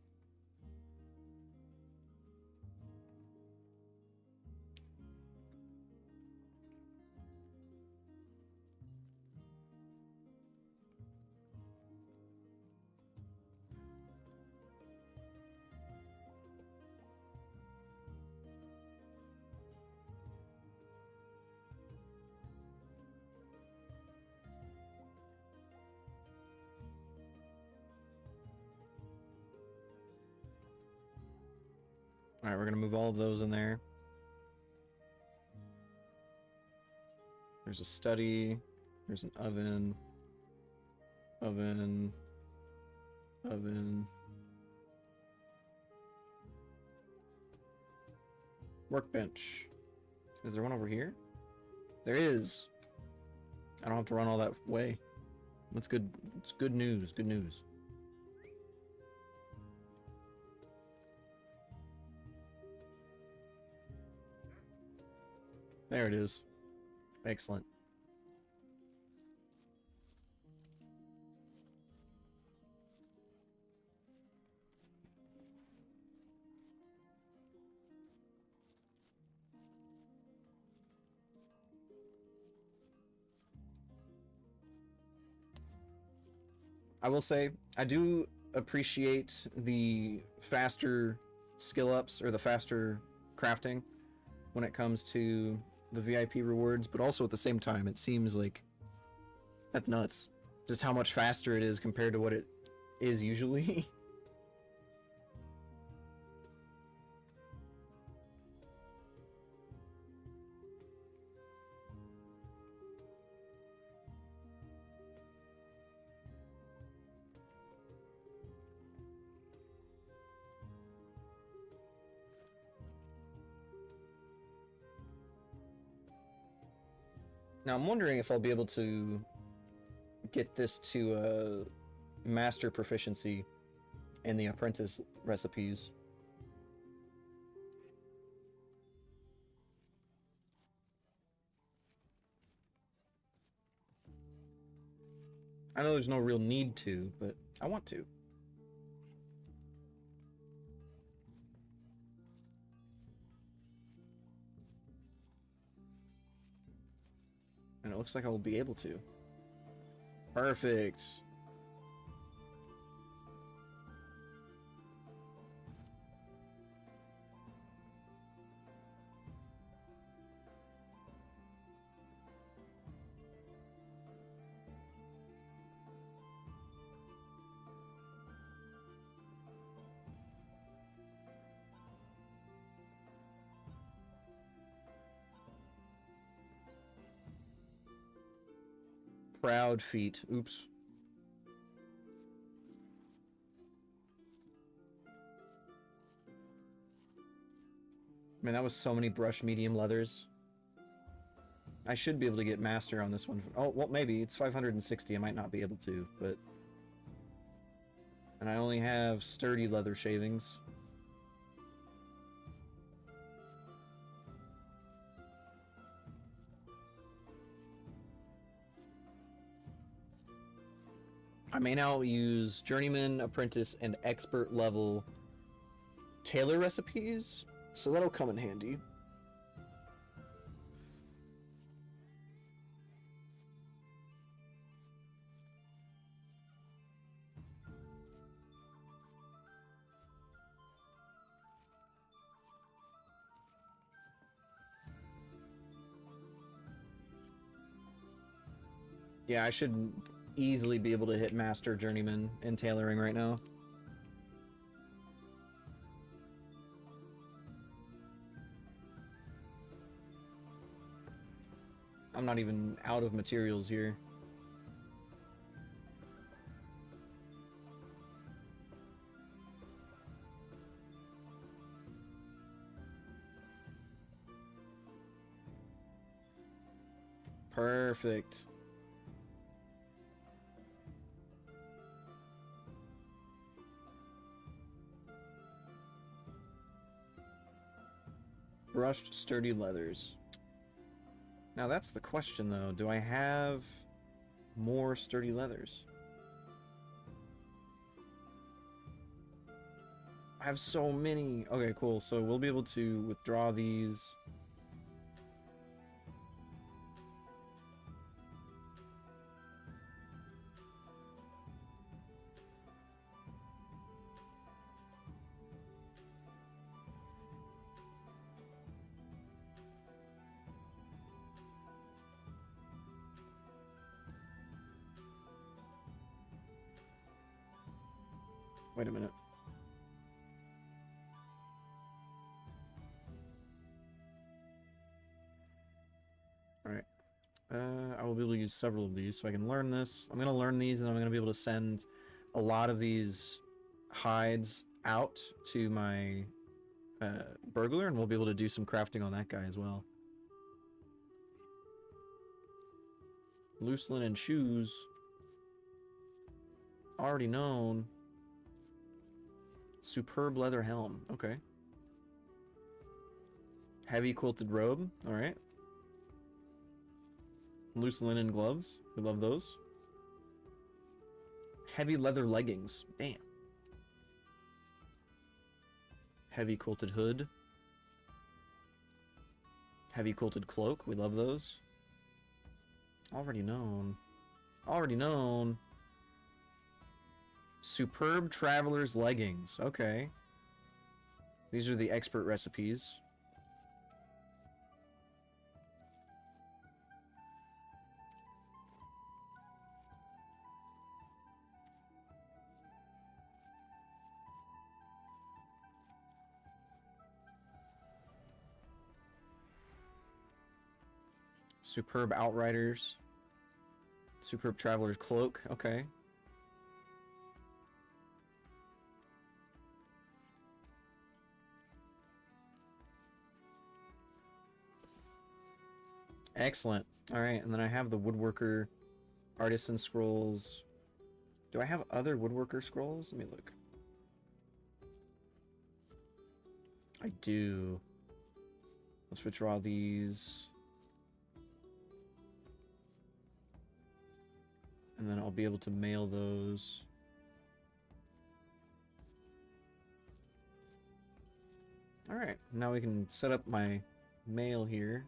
Alright, we're gonna move all of those in there. There's a study. There's an oven. Oven. Oven. Workbench. Is there one over here? There is. I don't have to run all that way. That's good. It's good news. Good news. There it is. Excellent. I will say, I do appreciate the faster skill ups, or the faster crafting when it comes to the VIP rewards, but also at the same time, it seems like that's nuts. Just how much faster it is compared to what it is usually. Now I'm wondering if I'll be able to get this to master proficiency in the apprentice recipes. I know there's no real need to, but I want to. And it looks like I will be able to. Perfect. Proud feet. Oops. Man, that was so many brush medium leathers. I should be able to get master on this one. Oh, well, maybe. It's 560. I might not be able to, but... And I only have sturdy leather shavings. I may now use journeyman, apprentice, and expert level tailor recipes, so that'll come in handy. Yeah, I should easily be able to hit master, journeyman, and tailoring right now. I'm not even out of materials here. Perfect. Brushed sturdy leathers. Now that's the question though. Do I have more sturdy leathers? I have so many. Okay, cool. So we'll be able to withdraw these. Wait a minute. Alright. I will be able to use several of these, so I can learn this. I'm going to learn these, and I'm going to be able to send a lot of these hides out to my burglar, and we'll be able to do some crafting on that guy as well. Loose linen shoes. Already known. Superb leather helm. Okay. Heavy quilted robe. Alright. Loose linen gloves. We love those. Heavy leather leggings. Damn. Heavy quilted hood. Heavy quilted cloak. We love those. Already known. Already known. Superb traveler's leggings. Okay. These are the expert recipes. Superb outriders. Superb traveler's cloak. Okay. Excellent. Alright, and then I have the woodworker artisan scrolls. Do I have other woodworker scrolls? Let me look. I do. Let's withdraw these. And then I'll be able to mail those. Alright, now we can set up my mail here.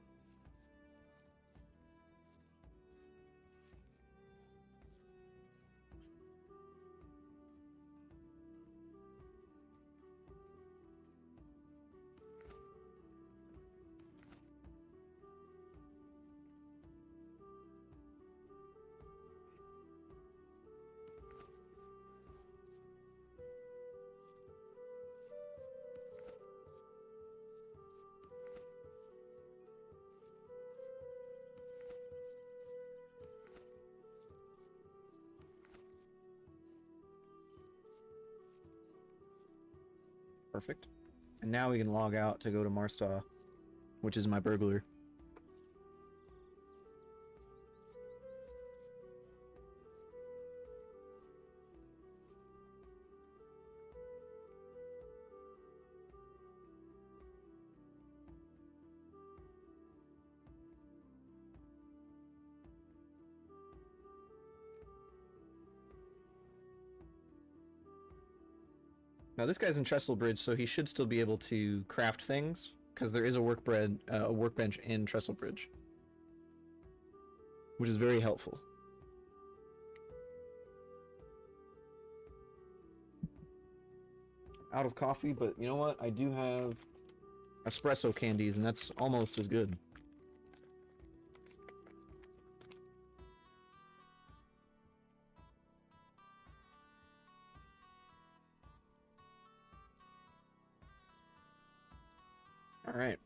Perfect. And now we can log out to go to Marstaw, which is my burglar. Now this guy's in Trestlebridge, so he should still be able to craft things, because there is a workbench in Trestlebridge, which is very helpful. Out of coffee, but you know what? I do have espresso candies, and that's almost as good. All right.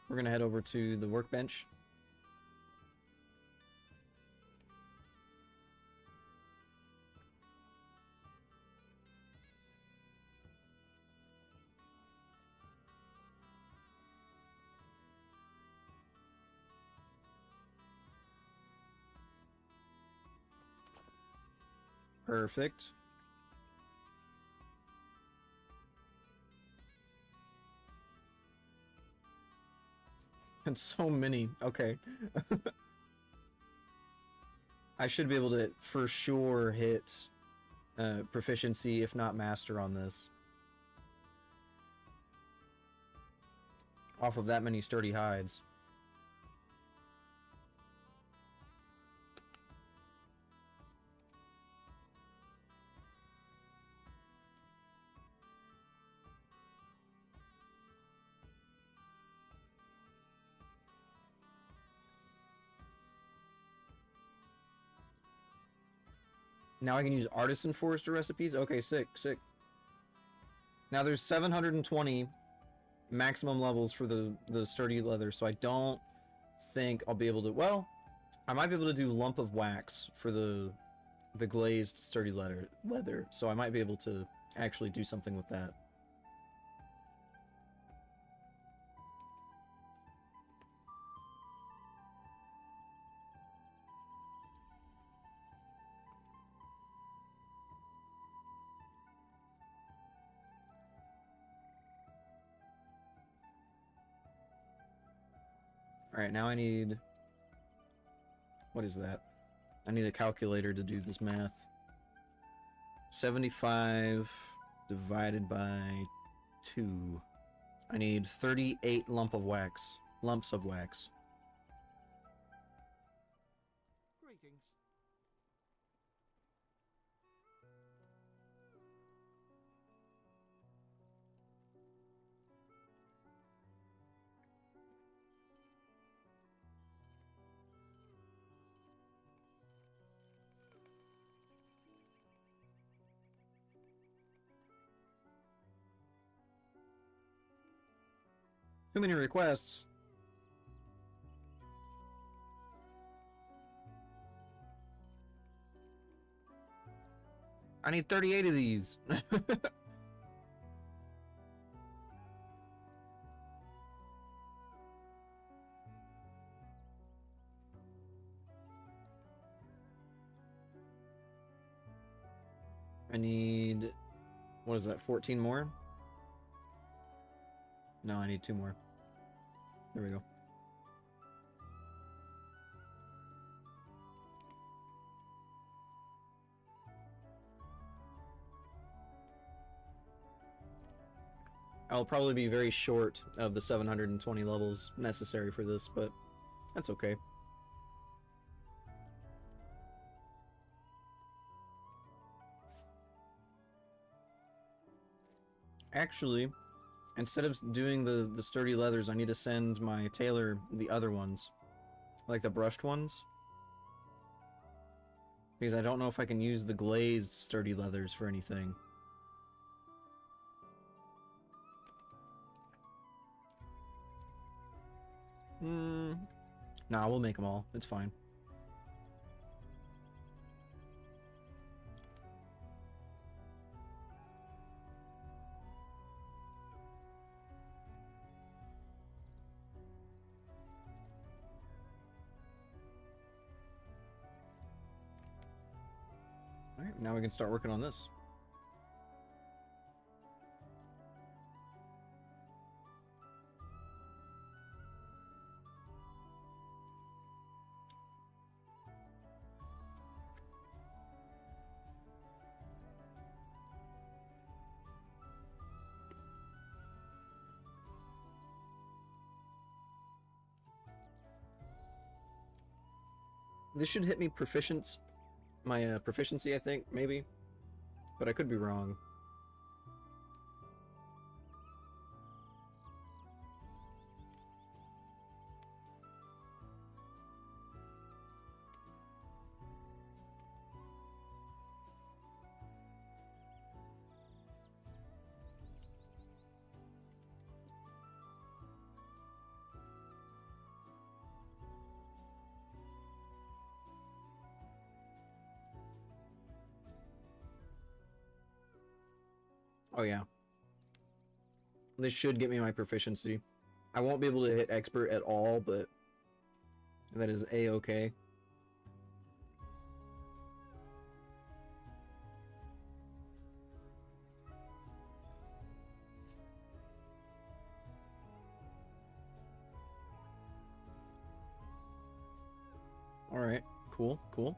We're gonna head over to the workbench. Perfect. And so many. Okay. I should be able to for sure hit proficiency, if not master, on this. Off of that many sturdy hides. Now I can use artisan forester recipes? Okay, sick, sick. Now there's 720 maximum levels for the sturdy leather, so I don't think I'll be able to... Well, I might be able to do lump of wax for the glazed sturdy leather, so I might be able to actually do something with that. Alright, now I need... What is that? I need a calculator to do this math. 75 divided by 2. I need 38 lumps of wax. Greetings. Too many requests. I need 38 of these. I need... What is that, 14 more? No, I need 2 more. There we go. I'll probably be very short of the 720 levels necessary for this, but that's okay. Actually, instead of doing the sturdy leathers, I need to send my tailor the other ones. Like the brushed ones. Because I don't know if I can use the glazed sturdy leathers for anything. Nah, we'll make them all. It's fine. Alright, now we can start working on this. This should hit me my proficiency, I think, maybe. But I could be wrong. Oh yeah. This should get me my proficiency. I won't be able to hit expert at all, but that is a-okay. Alright, cool, cool.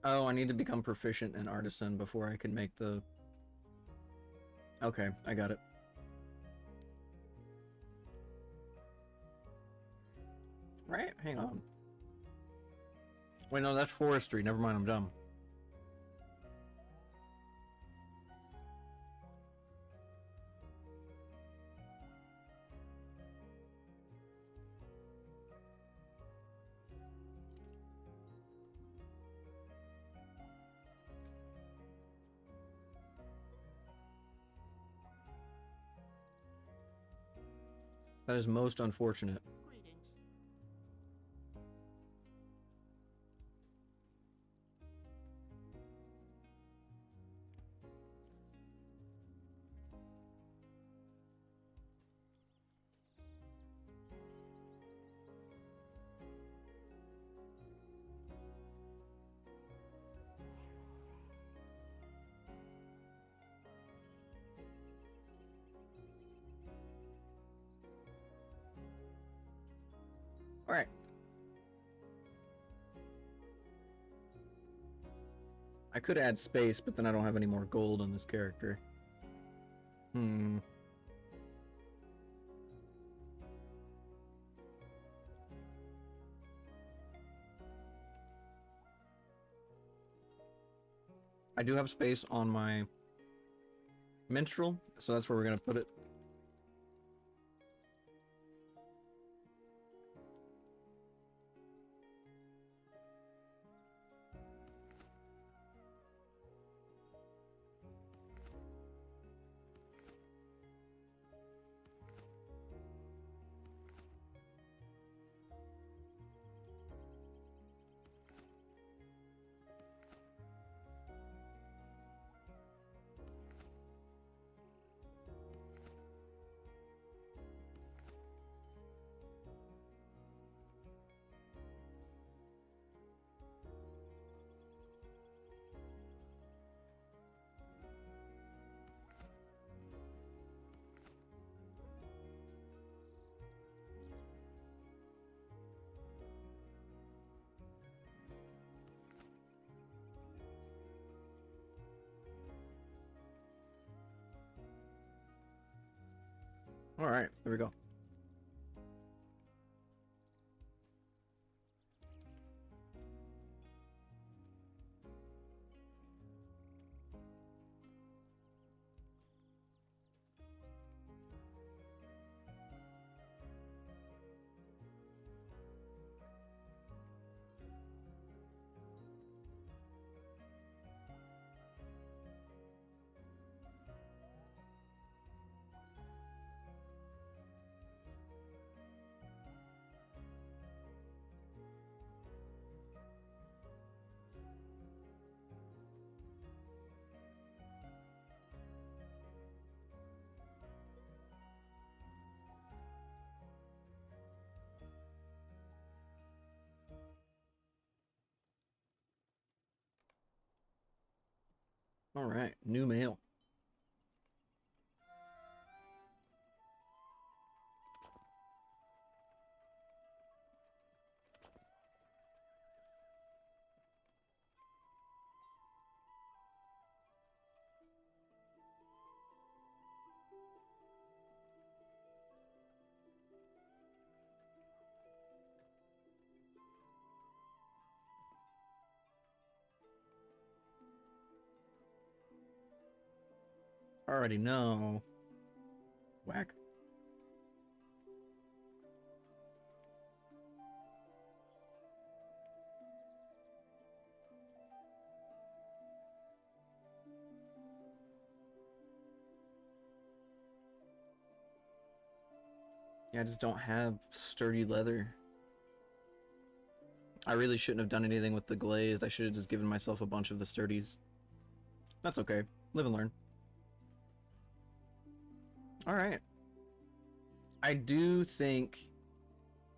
Oh, I need to become proficient in artisan before I can make the... Okay, I got it. Right, hang on. Wait, no, that's forestry. Never mind, I'm dumb. That is most unfortunate. Greetings. Alright. I could add space, but then I don't have any more gold on this character. I do have space on my Minstrel, so that's where we're gonna put it. Alright, there we go. Alright, new mail. Already know. Whack. Yeah, I just don't have sturdy leather. I really shouldn't have done anything with the glazed. I should have just given myself a bunch of the sturdies. That's okay. Live and learn. Alright. I do think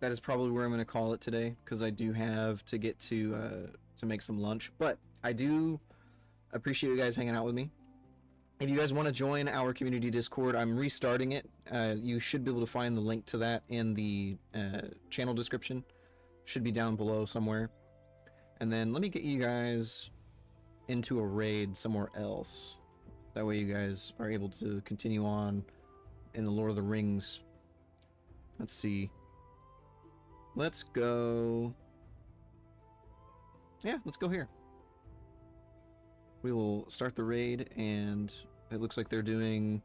that is probably where I'm going to call it today, because I do have to get to make some lunch. But I do appreciate you guys hanging out with me. If you guys want to join our community Discord, I'm restarting it. You should be able to find the link to that in the channel description. Should be down below somewhere. And then let me get you guys into a raid somewhere else. That way you guys are able to continue on in the Lord of the Rings. Let's see. Let's go... Yeah, let's go here. We will start the raid, and it looks like they're doing...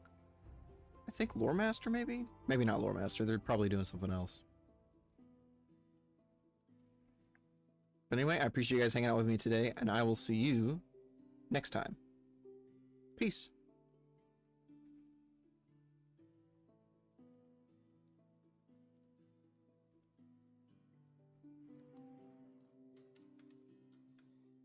I think Lore Master, maybe? Maybe not Lore Master, they're probably doing something else. But anyway, I appreciate you guys hanging out with me today, and I will see you next time. Peace.